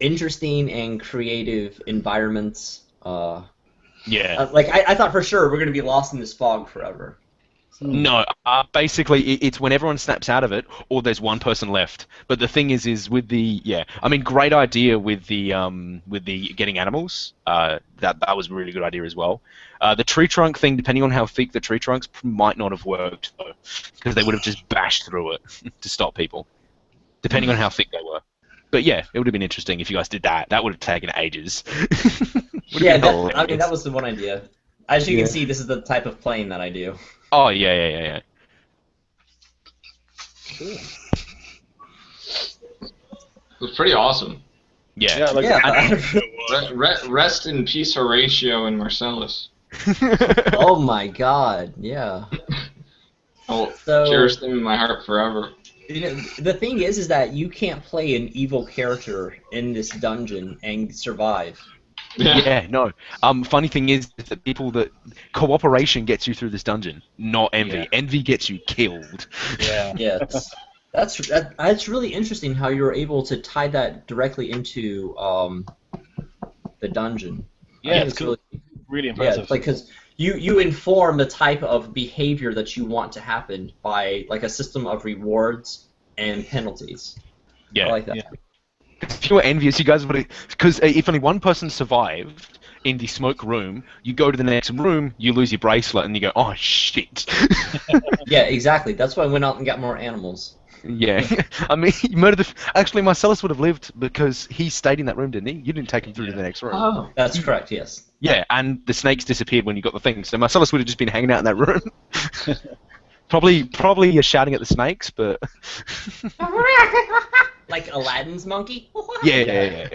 interesting and creative environments. Yeah. Like I thought for sure we're gonna be lost in this fog forever. No, basically it's when everyone snaps out of it, or there's one person left. But the thing is with the I mean, great idea with the getting animals. That was a really good idea as well. The tree trunk thing, depending on how thick the tree trunks, might not have worked though, because they would have just bashed through it to stop people, depending on how thick they were. But yeah, it would have been interesting if you guys did that. That would have taken ages. Yeah, I mean that was the one idea. As you can see, this is the type of playing that I do. Oh yeah. Cool. It was pretty awesome. Yeah. Rest in peace, Horatio and Marcellus. Oh my God, yeah. I'll So- cherish them in my heart forever. You know, the thing is that you can't play an evil character in this dungeon and survive. Yeah, no. Funny thing is that cooperation gets you through this dungeon, not envy. Yeah. Envy gets you killed. Yeah. Yeah, that's really interesting how you're able to tie that directly into the dungeon. I Yeah, think it's cool. Really impressive. Yeah, like because you inform the type of behavior that you want to happen by like a system of rewards and penalties. Yeah. I like that. Yeah. If you were envious, you guys would have... Because if only one person survived in the smoke room, you go to the next room, you lose your bracelet, and you go, oh, shit. Yeah, exactly. That's why I went out and got more animals. Yeah. I mean, you murdered the... Actually, Marcellus would have lived because he stayed in that room, didn't he? You didn't take him through to the next room. Oh. That's correct, yes. Yeah, and the snakes disappeared when you got the thing, so Marcellus would have just been hanging out in that room. Probably you're shouting at the snakes, but... Like Aladdin's monkey? Yeah.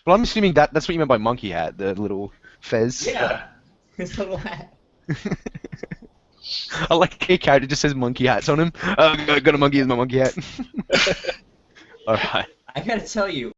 Well, I'm assuming that's what you meant by monkey hat, the little fez. Yeah. His little hat. I like a character just says monkey hats on him. I got a monkey as my monkey hat. Alright. I gotta tell you,